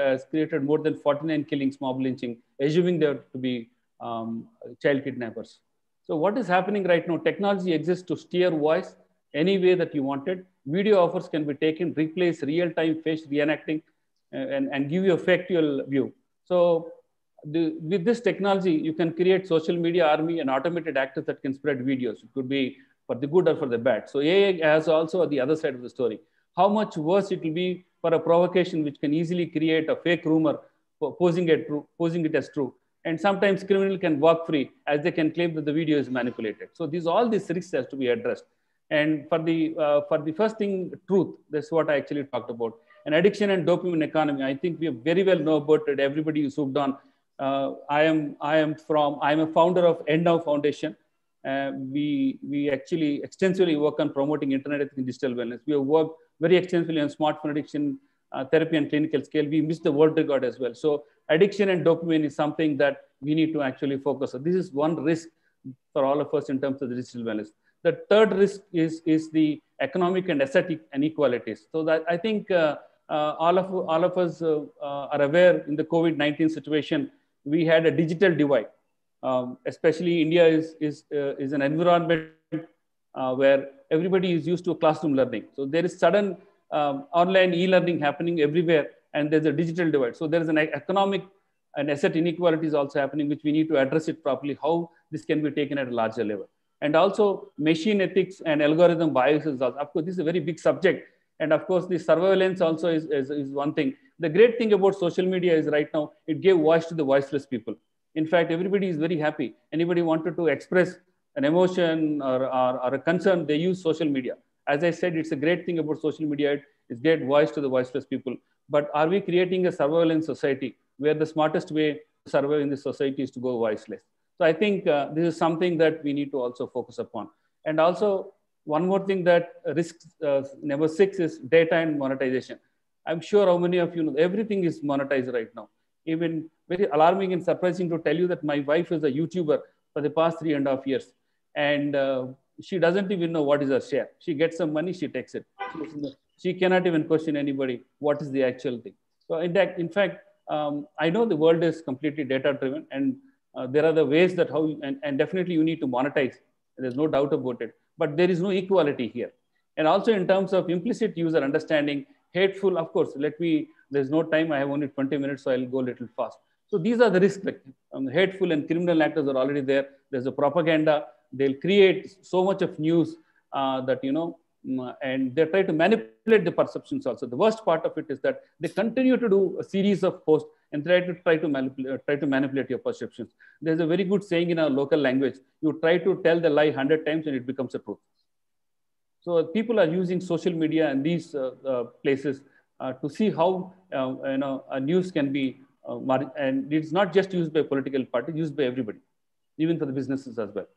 Speaker 15: more than 49 killings, mob lynching, assuming there to be child kidnappers. So what is happening right now? Technology exists to steer voice any way that you want it. Video offers can be taken, replace real-time face reenacting, and give you a factual view. So with this technology, you can create social media army and automated actors that can spread videos. It could be for the good or for the bad. So AI has also the other side of the story. How much worse it will be for a provocation which can easily create a fake rumor, posing it as true. And sometimes criminal can walk free as they can claim that the video is manipulated. So all these risks has to be addressed. And for the first thing, truth, that's what I actually talked about. And addiction and dopamine economy, I think we very well know about it. Everybody is hooked on. I am a founder of EndNow Foundation. We actually extensively work on promoting internet ethics and digital wellness. We have worked very extensively on smartphone addiction therapy and clinical scale. We missed the world record as well. So addiction and dopamine is something that we need to actually focus on. This is one risk for all of us in terms of the digital wellness. The third risk is the economic and asset inequalities. So that I think all of us are aware in the COVID-19 situation, we had a digital divide. Especially India is an environment where everybody is used to classroom learning. So there is sudden online e-learning happening everywhere, and there's a digital divide. So there is an economic and asset inequality is also happening, which we need to address it properly, how this can be taken at a larger level. And also machine ethics and algorithm bias is also, of course, this is a very big subject. And of course, the surveillance also is one thing. The great thing about social media is right now, it gave voice to the voiceless people. In fact, everybody is very happy. Anybody wanted to express an emotion or a concern, they use social media. As I said, it's a great thing about social media. It's gave voice to the voiceless people. But are we creating a surveillance society where the smartest way to survive in this society is to go voiceless? So I think this is something that we need to also focus upon. And also one more thing that risks number 6 is data and monetization. I'm sure how many of you know everything is monetized right now. Even very alarming and surprising to tell you that my wife is a YouTuber for the past 3.5 years. And she doesn't even know what is her share. She gets some money, she takes it. She cannot even question anybody what is the actual thing. So in fact, I know the world is completely data driven, and there are the ways that how, and definitely you need to monetize. There's no doubt about it, but there is no equality here. And also in terms of implicit user understanding, hateful, of course, there's no time, I have only 20 minutes, so I'll go a little fast. So these are the risks. Hateful and criminal actors are already there. There's a propaganda. They'll create so much of news that, you know, and they try to manipulate the perceptions also. The worst part of it is that they continue to do a series of posts and try to manipulate your perceptions. There's a very good saying in our local language: you try to tell the lie 100 times and it becomes a truth. So people are using social media and these places to see how a news can be, and it's not just used by political parties, used by everybody, even for the businesses as well.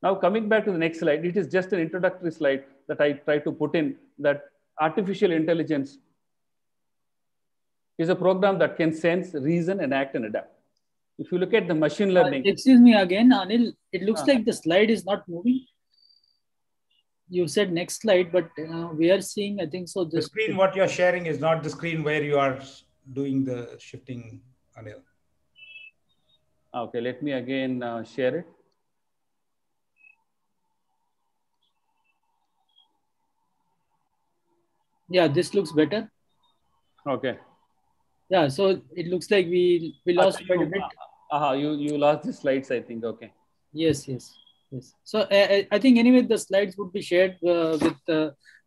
Speaker 15: Now, coming back to the next slide, it is just an introductory slide that I try to put in, that artificial intelligence is a program that can sense, reason, and act and adapt. If you look at the machine learning.
Speaker 11: Excuse me again, Anil, it looks like the slide is not moving. You said next slide, but we are seeing, I think so.
Speaker 14: The screen, what you're sharing is not the screen where you are doing the shifting, Anil.
Speaker 15: Okay, let me again share it.
Speaker 11: Yeah, this looks better.
Speaker 15: Okay.
Speaker 11: Yeah, so it looks like we lost quite a bit.
Speaker 15: You lost the slides, I think. Okay.
Speaker 11: Yes. So I think anyway, the slides would be shared with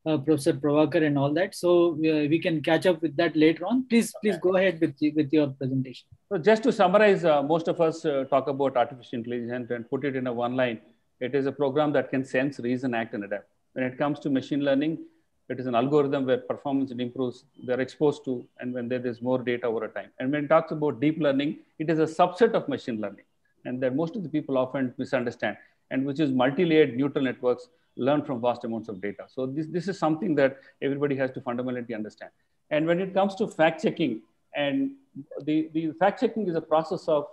Speaker 11: Professor Prabhakar and all that. So we can catch up with that later on. Please go ahead with your presentation.
Speaker 15: So just to summarize, most of us talk about artificial intelligence and put it in a one line. It is a program that can sense, reason, act, and adapt. When it comes to machine learning, it is an algorithm where performance improves, they're exposed to, and when there is more data over a time. And when it talks about deep learning, it is a subset of machine learning, and that most of the people often misunderstand, and which is multi-layered neural networks learn from vast amounts of data. So this is something that everybody has to fundamentally understand. And when it comes to fact-checking, and the fact-checking is a process of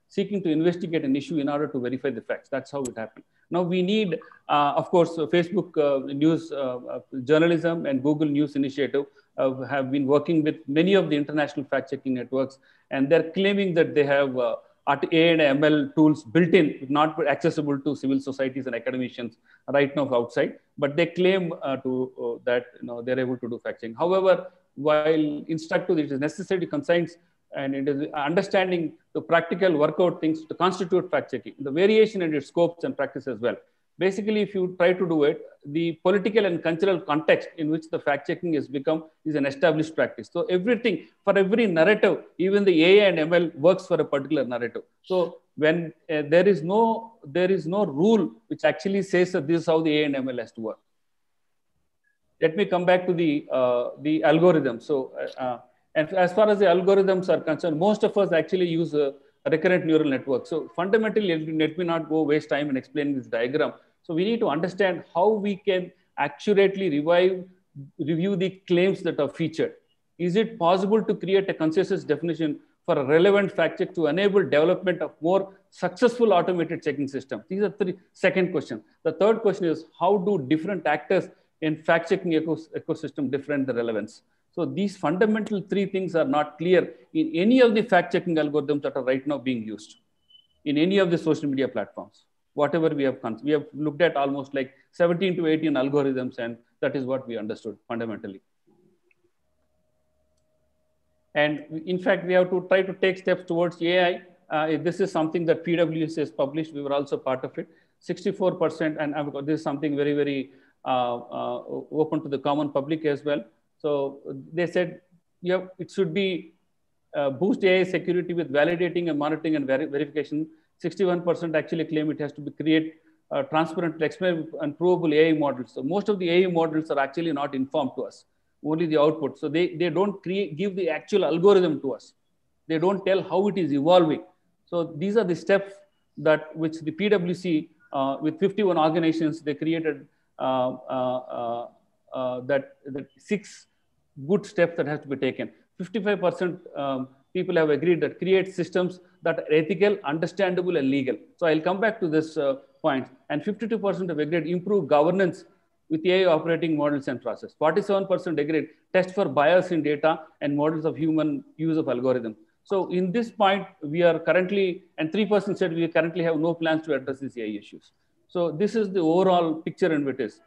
Speaker 15: seeking to investigate an issue in order to verify the facts. That's how it happened. Now we need, of course, Facebook News Journalism and Google News Initiative have been working with many of the international fact-checking networks, and they're claiming that they have AI and ML tools built in, not accessible to civil societies and academicians right now outside, but they claim that they're able to do fact-checking. However, while instructive, it is necessary to conscience, and it is understanding the practical workout things to constitute fact-checking, the variation in its scopes and practice as well. Basically, if you try to do it, the political and cultural context in which the fact-checking is an established practice. So everything, for every narrative, even the AI and ML works for a particular narrative. So when there is no rule which actually says that this is how the AI and ML has to work. Let me come back to the algorithm. So, and as far as the algorithms are concerned, most of us actually use a recurrent neural network. So fundamentally, let me not go waste time in explaining this diagram. So we need to understand how we can accurately review the claims that are featured. Is it possible to create a consensus definition for a relevant fact check to enable development of more successful automated checking systems? These are three. Second question. The third question is, how do different actors in fact-checking ecosystem different the relevance? So these fundamental three things are not clear in any of the fact-checking algorithms that are right now being used in any of the social media platforms. Whatever we have looked at almost like 17 to 18 algorithms, and that is what we understood fundamentally. And in fact, we have to try to take steps towards AI. This is something that PwC has published. We were also part of it. 64%, and this is something very, very open to the common public as well. So they said, yeah, it should be boost AI security with validating and monitoring and verification. 61% actually claim it has to be create transparent, explainable, and provable AI models. So most of the AI models are actually not informed to us, only the output. So they don't give the actual algorithm to us. They don't tell how it is evolving. So these are the steps that which the PwC, with 51 organizations, they created that 6 good steps that have to be taken. 55% people have agreed that create systems that are ethical, understandable, and legal. So I'll come back to this point. And 52% have agreed improve governance with AI operating models and process. 47% agreed test for bias in data and models of human use of algorithms. So in this point, we are currently, and 3% said we currently have no plans to address these AI issues. So this is the overall picture in which it is.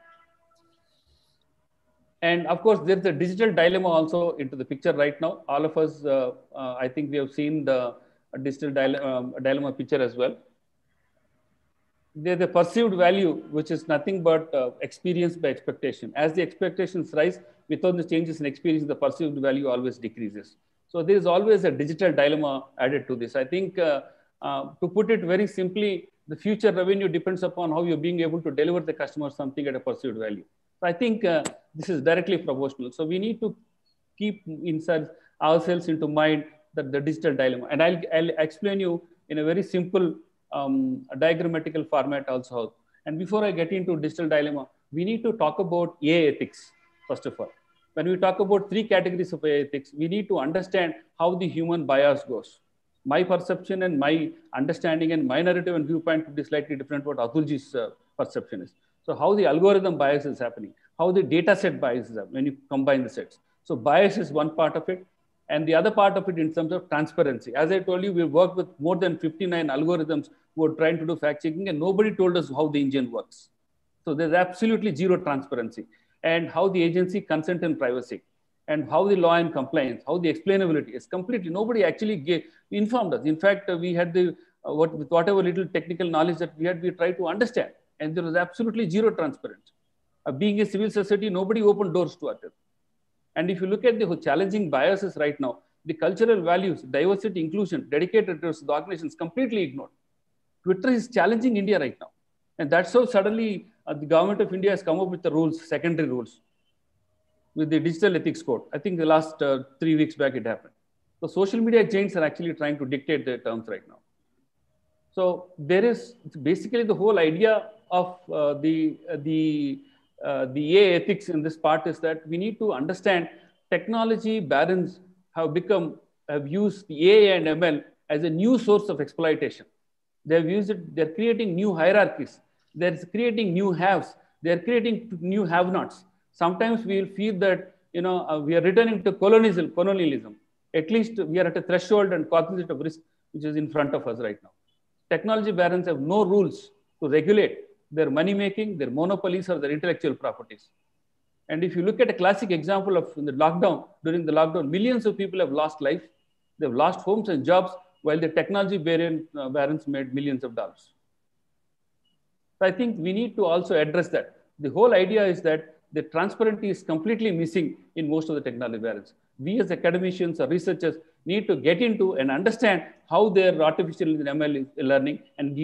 Speaker 15: And of course, there's a digital dilemma also into the picture right now. All of us, I think we have seen the digital dilemma picture as well. There's a perceived value, which is nothing but experience by expectation. As the expectations rise, without the changes in experience, the perceived value always decreases. So there is always a digital dilemma added to this. I think to put it very simply, the future revenue depends upon how you're being able to deliver the customer something at a perceived value. So I think this is directly proportional. So we need to keep inside ourselves into mind that the digital dilemma. And I'll explain you in a very simple diagrammatical format also. And before I get into digital dilemma, we need to talk about AI ethics, first of all. When we talk about 3 categories of AI ethics, we need to understand how the human bias goes. My perception and my understanding and my narrative and viewpoint could be slightly different what Atulji's perception is. So how the algorithm bias is happening, how the data set bias is happening when you combine the sets. So bias is one part of it. And the other part of it in terms of transparency. As I told you, we worked with more than 59 algorithms who are trying to do fact checking, and nobody told us how the engine works. So there's absolutely zero transparency. And how the agency consent and privacy, and how the law and compliance, how the explainability is completely, nobody actually informed us. In fact, we had the, with whatever little technical knowledge that we had, we tried to understand. And there was absolutely zero transparency. Being a civil society, nobody opened doors to it. And if you look at the challenging biases right now, the cultural values, diversity, inclusion, dedicated to the organizations completely ignored. Twitter is challenging India right now. And that's how suddenly the government of India has come up with the rules, secondary rules, with the digital ethics code. I think the last 3 weeks back it happened. So social media giants are actually trying to dictate their terms right now. So there is basically the whole idea of the AI ethics in this part is that we need to understand technology barons have used the AI and ML as a new source of exploitation. They've used it, they're creating new hierarchies. They're creating new haves. They're creating new have-nots. Sometimes we'll feel that, we are returning to colonialism. At least we are at a threshold and cognizant of risk, which is in front of us right now. Technology barons have no rules to regulate their money-making, their monopolies, or their intellectual properties. And if you look at a classic example of during the lockdown, millions of people have lost life. They've lost homes and jobs, while the technology barons made millions of dollars. So I think we need to also address that. The whole idea is that the transparency is completely missing in most of the technology barons. We as academicians or researchers need to get into and understand how their artificial ML is learning and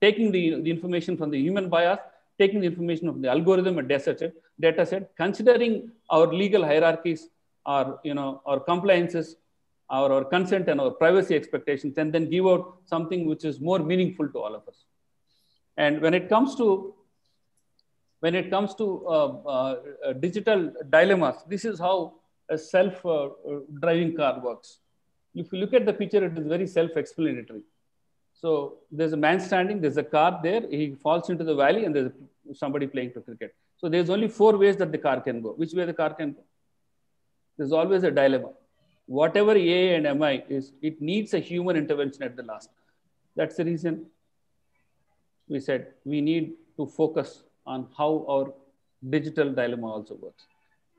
Speaker 15: taking the information from the human bias, taking the information from the algorithm and data set, considering our legal hierarchies, our compliances, our consent and our privacy expectations, and then give out something which is more meaningful to all of us. And when it comes to digital dilemmas, this is how a self-driving car works. If you look at the picture, it is very self-explanatory. So there's a man standing, there's a car there, he falls into the valley, and there's somebody playing cricket. So there's only 4 ways that the car can go. Which way the car can go? There's always a dilemma. Whatever AI and MI is, it needs a human intervention at the last. That's the reason we said we need to focus on how our digital dilemma also works.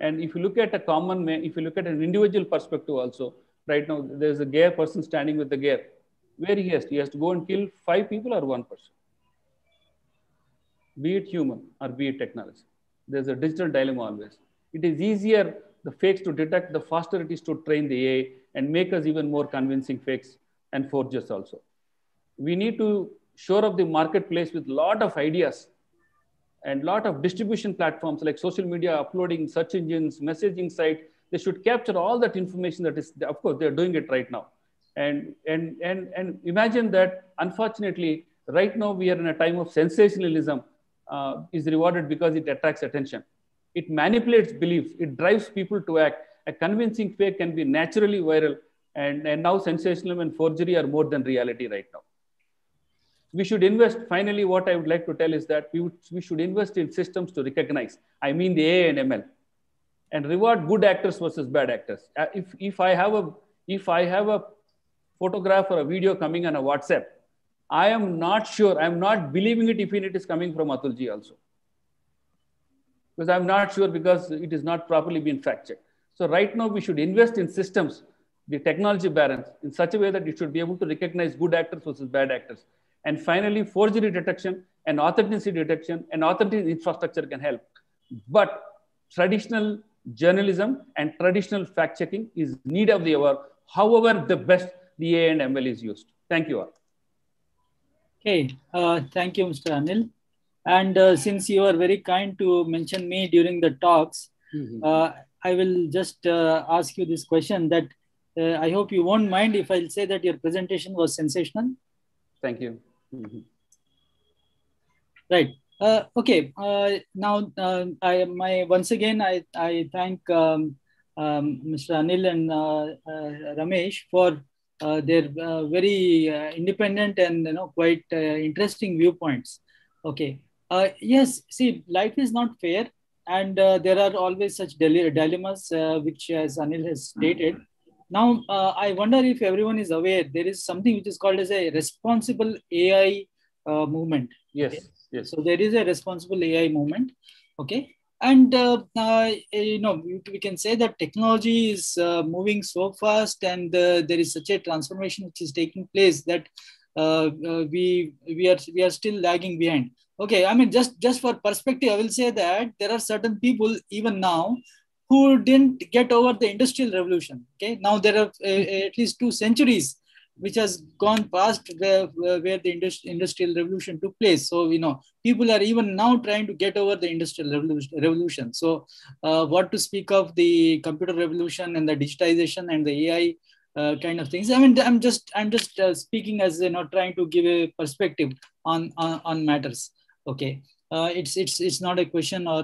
Speaker 15: And if you look at a common man, if you look at an individual perspective also, right now there's a gear person standing with the gear. Where he has to go and kill 5 people or 1 person, be it human or be it technology. There's a digital dilemma always. It is easier the fakes to detect, the faster it is to train the AI and make us even more convincing fakes and forgers also. We need to shore up the marketplace with a lot of ideas and lot of distribution platforms like social media, uploading, search engines, messaging site. They should capture all that information that is, of course, they're doing it right now. And imagine that, unfortunately, right now we are in a time of sensationalism is rewarded because it attracts attention. It manipulates beliefs. It drives people to act. A convincing fake can be naturally viral. And now sensationalism and forgery are more than reality right now. We should invest, finally, what I would like to tell is that we should invest in systems to recognize, I mean the AI and ML, and reward good actors versus bad actors. If I have a photograph or a video coming on a WhatsApp, I am not sure, I'm not believing it if it is coming from Atulji also. Because I'm not sure, because it is not properly been fact-checked. So right now we should invest in systems, the technology barons, in such a way that it should be able to recognize good actors versus bad actors. And finally, forgery detection and authenticity detection and authentic infrastructure can help. But traditional journalism and traditional fact-checking is need of the hour, however the best the AI and ML is used. Thank you all.
Speaker 11: Okay, thank you, Mr. Anil. And since you are very kind to mention me during the talks, I will just ask you this question that I hope you won't mind if I'll say that your presentation was sensational.
Speaker 15: Thank you.
Speaker 11: Right. Okay. Now, once again, I thank Mr. Anil and Ramesh for their very independent and quite interesting viewpoints. Okay. Yes. See, life is not fair, and there are always such dilemmas, which, as Anil has stated. Now, I wonder if everyone is aware there is something which is called as a responsible AI movement.
Speaker 15: Yes.
Speaker 11: Okay?
Speaker 15: Yes.
Speaker 11: So there is a responsible AI movement. Okay. And, we can say that technology is moving so fast, and there is such a transformation which is taking place that we are still lagging behind. Okay. I mean, just for perspective, I will say that there are certain people even now who didn't get over the Industrial Revolution. Okay, now there are at least 2 centuries which has gone past where the Industrial Revolution took place. So people are even now trying to get over the Industrial Revolution. So what to speak of the computer revolution and the digitization and the AI kind of things. I mean, I'm just speaking as trying to give a perspective on matters. Okay. It's not a question, or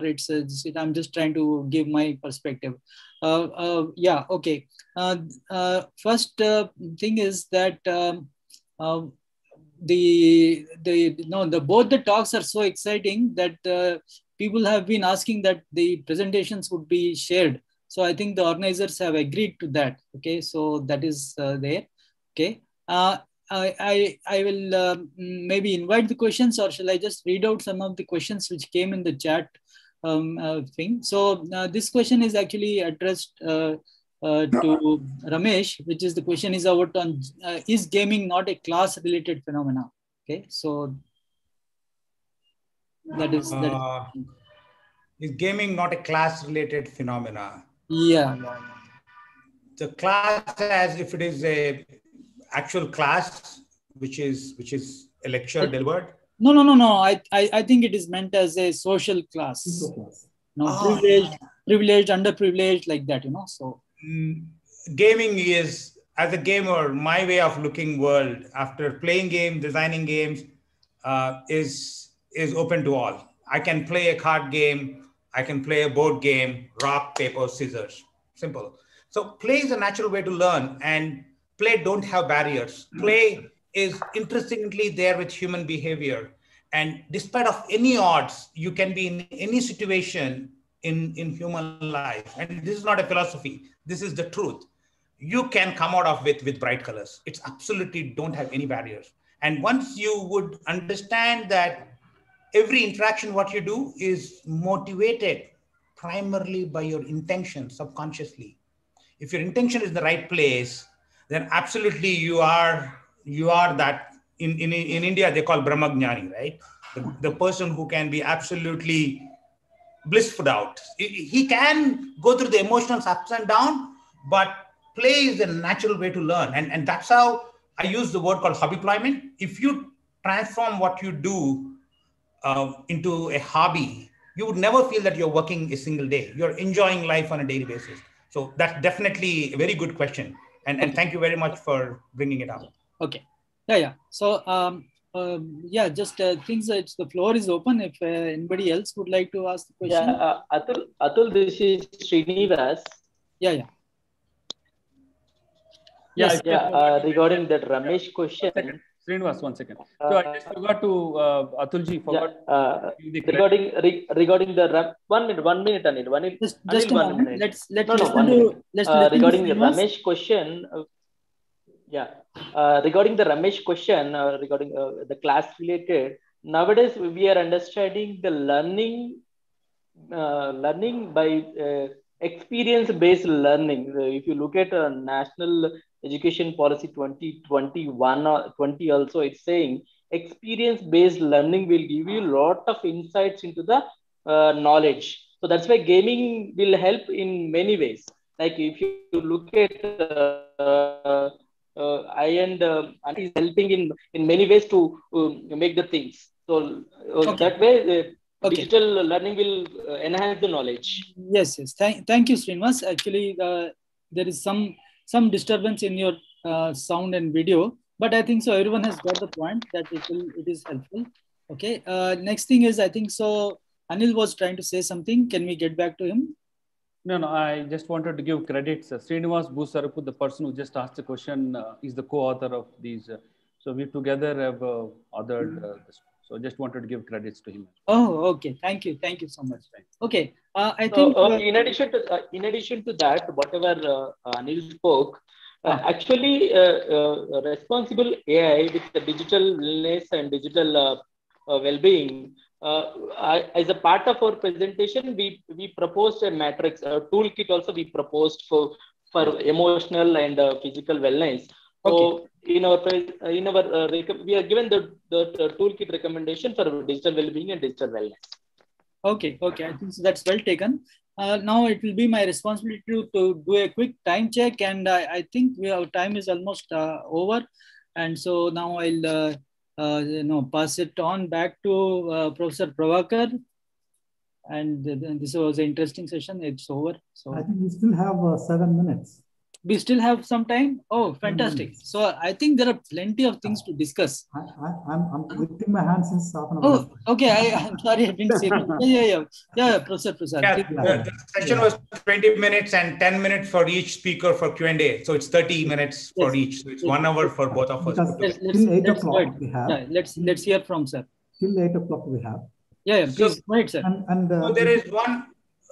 Speaker 11: I'm just trying to give my perspective. Yeah, okay. First thing is that both the talks are so exciting that people have been asking that the presentations would be shared. So I think the organizers have agreed to that. Okay, so that is there. Okay. I will maybe invite the questions, or shall I just read out some of the questions which came in the chat thing. So this question is actually addressed to Ramesh, which is the question is about on is gaming not a class-related phenomena? Okay, so that is
Speaker 14: is gaming not a class-related phenomena?
Speaker 11: Yeah.
Speaker 14: The class, as if it is a actual class, which is a lecture delivered?
Speaker 11: No. I think it is meant as a social class. Privileged, underprivileged, like that, So
Speaker 14: gaming is, as a gamer, my way of looking world after playing games, designing games, is open to all. I can play a card game. I can play a board game, rock, paper, scissors. Simple. So play is a natural way to learn, and play don't have barriers. Play is interestingly there with human behavior. And despite of any odds, you can be in any situation in human life. And this is not a philosophy. This is the truth. You can come out of with bright colors. It's absolutely don't have any barriers. And once you would understand that every interaction, what you do is motivated primarily by your intention subconsciously. If your intention is in the right place, then absolutely you are that. In India, they call Brahmagnani, right? The person who can be absolutely blissful out. He can go through the emotions ups and downs, but play is a natural way to learn. And that's how I use the word called hobby employment. If you transform what you do into a hobby, you would never feel that you're working a single day. You're enjoying life on a daily basis. So that's definitely a very good question. And thank you very much for bringing it up.
Speaker 11: Okay. Yeah. So, yeah, just things that the floor is open. If anybody else would like to ask the question.
Speaker 16: Yeah, Atul, this is Srinivas.
Speaker 11: Yeah.
Speaker 16: Yes. Yeah. Regarding that Ramesh question.
Speaker 15: Srinivas, 1 second. So I just forgot to Atulji forgot.
Speaker 16: Regarding the 1 minute, Anil. 1 minute.
Speaker 11: Just
Speaker 16: Anil,
Speaker 11: a
Speaker 16: 1
Speaker 11: moment.
Speaker 16: minute.
Speaker 11: Let's
Speaker 16: regarding the Ramesh question. Regarding the Ramesh question, regarding the class related, nowadays we are understanding the learning by experience-based learning. If you look at National Education Policy 2021 or 20 also, it's saying experience-based learning will give you a lot of insights into the knowledge. So that's why gaming will help in many ways. Like if you look at is helping in many ways to make the things. So that way, digital learning will enhance the knowledge.
Speaker 11: Yes. Thank you, Srinivas. Actually, there is some disturbance in your sound and video, but I think so everyone has got the point that it is helpful. Okay. Next thing is, I think so Anil was trying to say something. Can we get back to him?
Speaker 15: No, I just wanted to give credits. Srinivas Busarapu, the person who just asked the question, is the co-author of these. So we together have authored this. So just wanted to give credits to him.
Speaker 11: Oh, okay. Thank you so much. Okay. I think
Speaker 16: in addition to that, whatever Anil spoke, actually responsible AI with the digital wellness and digital well-being. As a part of our presentation, we proposed a matrix, a toolkit also we proposed for emotional and physical wellness. So in our we are given the toolkit recommendation for digital well-being and digital wellness.
Speaker 11: Okay. I think so that's well taken. Now it will be my responsibility to do a quick time check, and I think our time is almost over, and so now I'll pass it on back to Professor Prabhakar. And this was an interesting session. It's over. So
Speaker 6: I think we still have 7 minutes.
Speaker 11: We still have some time. Oh, fantastic! So I think there are plenty of things to discuss.
Speaker 6: I'm lifting my hand since half an hour.
Speaker 11: Oh, okay. I'm sorry, I didn't see it. Yeah, Professor.
Speaker 14: The session was 20 minutes and 10 minutes for each speaker for Q&A. So it's 30 minutes for each. So it's 1 hour for both of us.
Speaker 6: Till 8 o'clock we have.
Speaker 11: Yeah, let's hear from sir.
Speaker 6: Till 8 o'clock we have.
Speaker 11: Yeah, please go ahead, sir.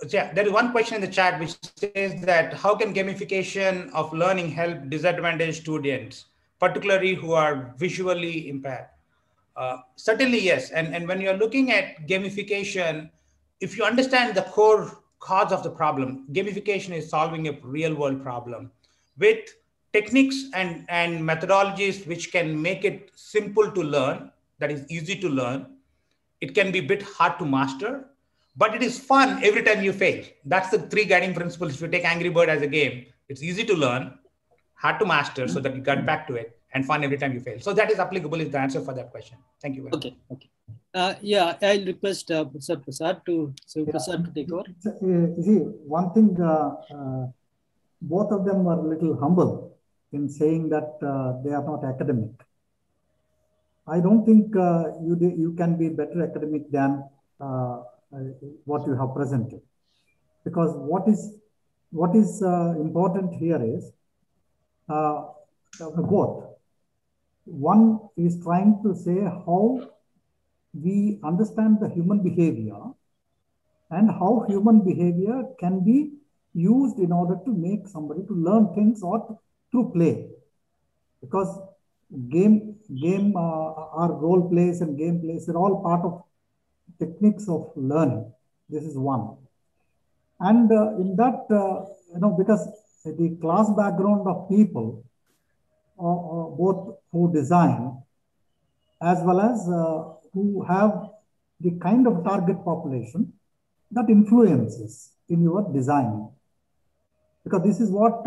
Speaker 14: So there is one question in the chat which says that how can gamification of learning help disadvantaged students, particularly who are visually impaired? Certainly, yes. And when you're looking at gamification, if you understand the core cause of the problem, gamification is solving a real world problem with techniques and methodologies which can make it simple to learn, that is easy to learn. It can be a bit hard to master, but it is fun every time you fail. That's the 3 guiding principles. If you take Angry Bird as a game, it's easy to learn, hard to master so that you get back to it, and fun every time you fail. So that is applicable is the answer for that question. Thank you very much.
Speaker 11: Okay. Yeah, I'll request Professor Prasad to take over.
Speaker 6: You see, one thing, both of them were a little humble in saying that they are not academic. I don't think you can be better academic than what you have presented, because what is important here is both. One is trying to say how we understand the human behavior and how human behavior can be used in order to make somebody to learn things or through play, because game our role plays and game plays are all part of techniques of learning. This is one. And in that, because the class background of people, both who design as well as who have the kind of target population that influences in your design. Because this is what,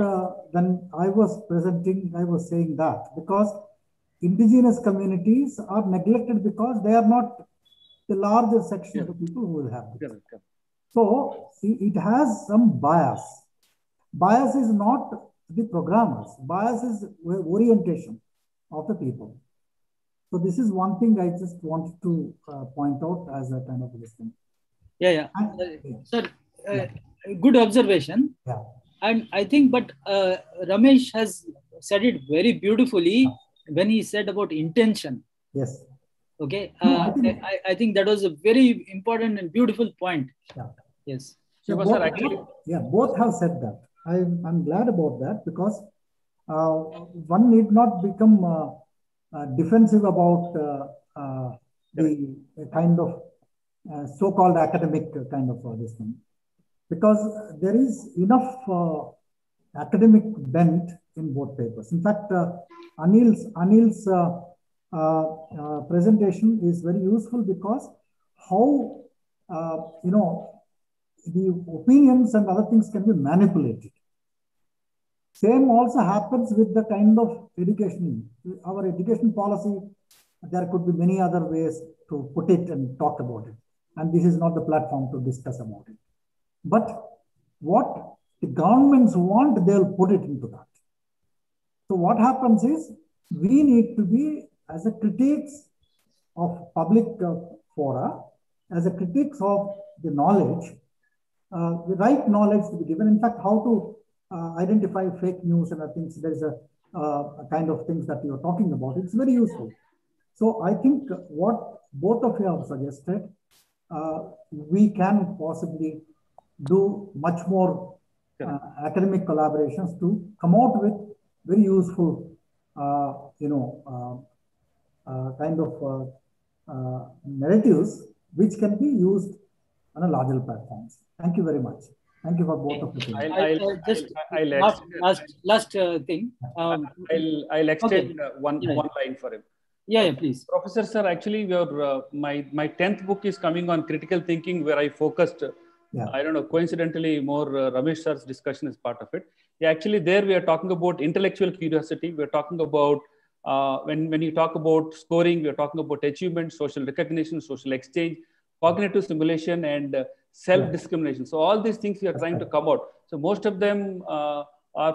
Speaker 6: when I was presenting, I was saying that because indigenous communities are neglected because they are not the larger section of the people who will have it. So it has some bias. Bias is not the programmers. Bias is orientation of the people. So this is one thing I just wanted to point out as a kind of listing.
Speaker 11: Yeah. Sir, good observation.
Speaker 6: Yeah.
Speaker 11: And I think, but Ramesh has said it very beautifully when he said about intention.
Speaker 6: Yes.
Speaker 11: Okay. I think that was a very important and beautiful point.
Speaker 6: Yeah.
Speaker 11: Yes.
Speaker 6: So both have said that. I'm glad about that because one need not become defensive about the kind of so-called academic kind of this thing. Because there is enough academic bent in both papers. In fact, Anil's presentation is very useful because how, the opinions and other things can be manipulated. Same also happens with the kind of education. Our education policy, there could be many other ways to put it and talk about it. And this is not the platform to discuss about it. But what the governments want, they'll put it into that. So what happens is, we need to be, as a critics of public fora, as a critics of the knowledge, the right knowledge to be given. In fact, how to identify fake news and other things, there's a kind of things that you're talking about. It's very useful. So I think what both of you have suggested, we can possibly do much more academic collaborations to come out with very useful, kind of narratives which can be used on a larger platforms. Thank you very much. Thank you for both of you.
Speaker 11: Last thing.
Speaker 15: I'll extend one line for him.
Speaker 11: Yeah, please.
Speaker 15: Professor Sir, actually, my 10th book is coming on critical thinking, where I focused, I don't know, coincidentally, more Ramesh Sir's discussion is part of it. Yeah, actually, there we are talking about intellectual curiosity. We're talking about, when you talk about scoring, we're talking about achievement, social recognition, social exchange, cognitive stimulation, and self-discrimination. So all these things we are trying to come out. So most of them are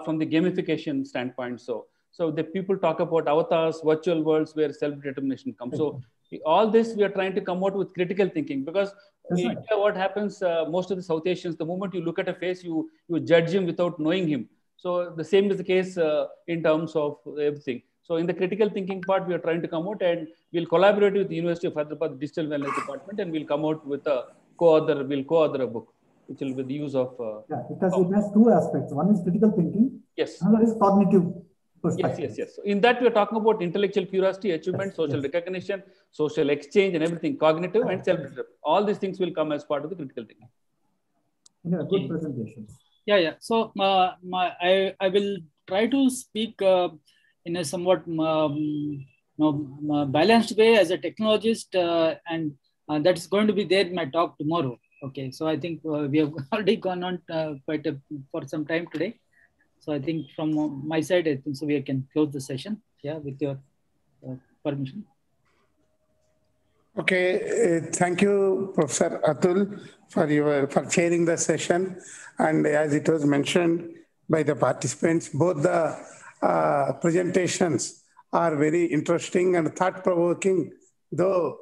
Speaker 15: from the gamification standpoint. So the people talk about avatars, virtual worlds where self-determination comes. So all this we are trying to come out with critical thinking, because what happens, most of the South Asians, the moment you look at a face, you judge him without knowing him. So the same is the case in terms of everything. So in the critical thinking part, we are trying to come out, and we'll collaborate with the University of Hyderabad Digital Wellness Department, and we'll come out with a co-author a book, which will be the use of...
Speaker 6: because it has two aspects. One is critical thinking.
Speaker 15: Yes.
Speaker 6: Another is cognitive perspective.
Speaker 15: Yes. So in that, we are talking about intellectual curiosity, achievement, social recognition, social exchange, and everything, cognitive and self-determination. All these things will come as part of the critical thinking.
Speaker 6: Yeah, good presentation.
Speaker 11: Yeah. So I will try to speak in a somewhat balanced way as a technologist, and that's going to be there in my talk tomorrow. Okay, so I think we have already gone on for some time today. So I think from my side, I think so we can close the session. Yeah, with your permission.
Speaker 1: Okay, thank you, Professor Atul, for chairing the session. And as it was mentioned by the participants, both the presentations are very interesting and thought-provoking, though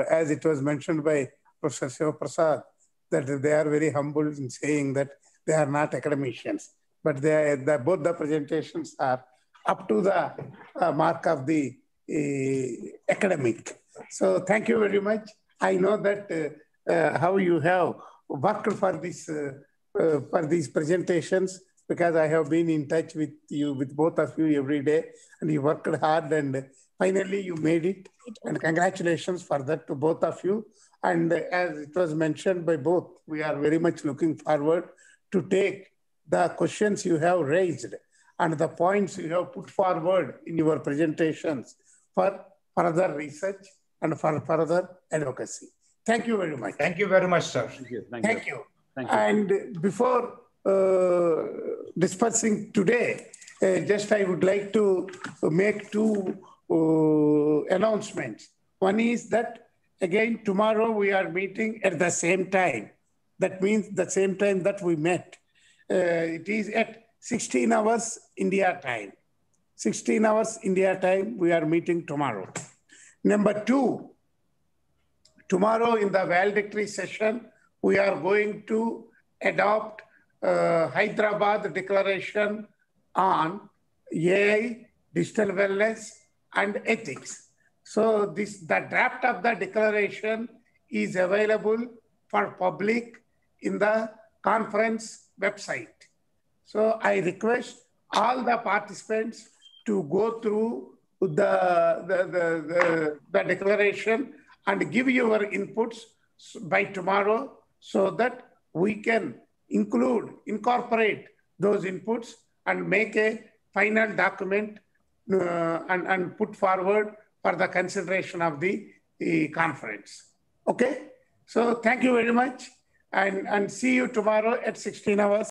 Speaker 1: as it was mentioned by Professor Shiva Prasad, that they are very humble in saying that they are not academicians, but both the presentations are up to the mark of the academic. So thank you very much. I know that how you have worked for these presentations, because I have been in touch with you, with both of you every day, and you worked hard, and finally you made it. And congratulations for that to both of you. And as it was mentioned by both, we are very much looking forward to take the questions you have raised and the points you have put forward in your presentations for further research and for further advocacy. Thank you very much.
Speaker 14: Thank you very much, sir.
Speaker 15: Thank you.
Speaker 1: Thank you.
Speaker 15: Thank you.
Speaker 1: And before dispersing today, just I would like to make two announcements. One is that, again, tomorrow we are meeting at the same time. That means the same time that we met. It is at 16 hours India time. 16 hours India time, we are meeting tomorrow. Number two, tomorrow in the valedictory session, we are going to adopt Hyderabad Declaration on AI, digital wellness, and ethics. So the draft of the declaration is available for public in the conference website. So I request all the participants to go through the declaration and give your inputs by tomorrow so that we can incorporate those inputs and make a final document and put forward for the consideration of the conference. Okay? So thank you very much and see you tomorrow at 16 hours.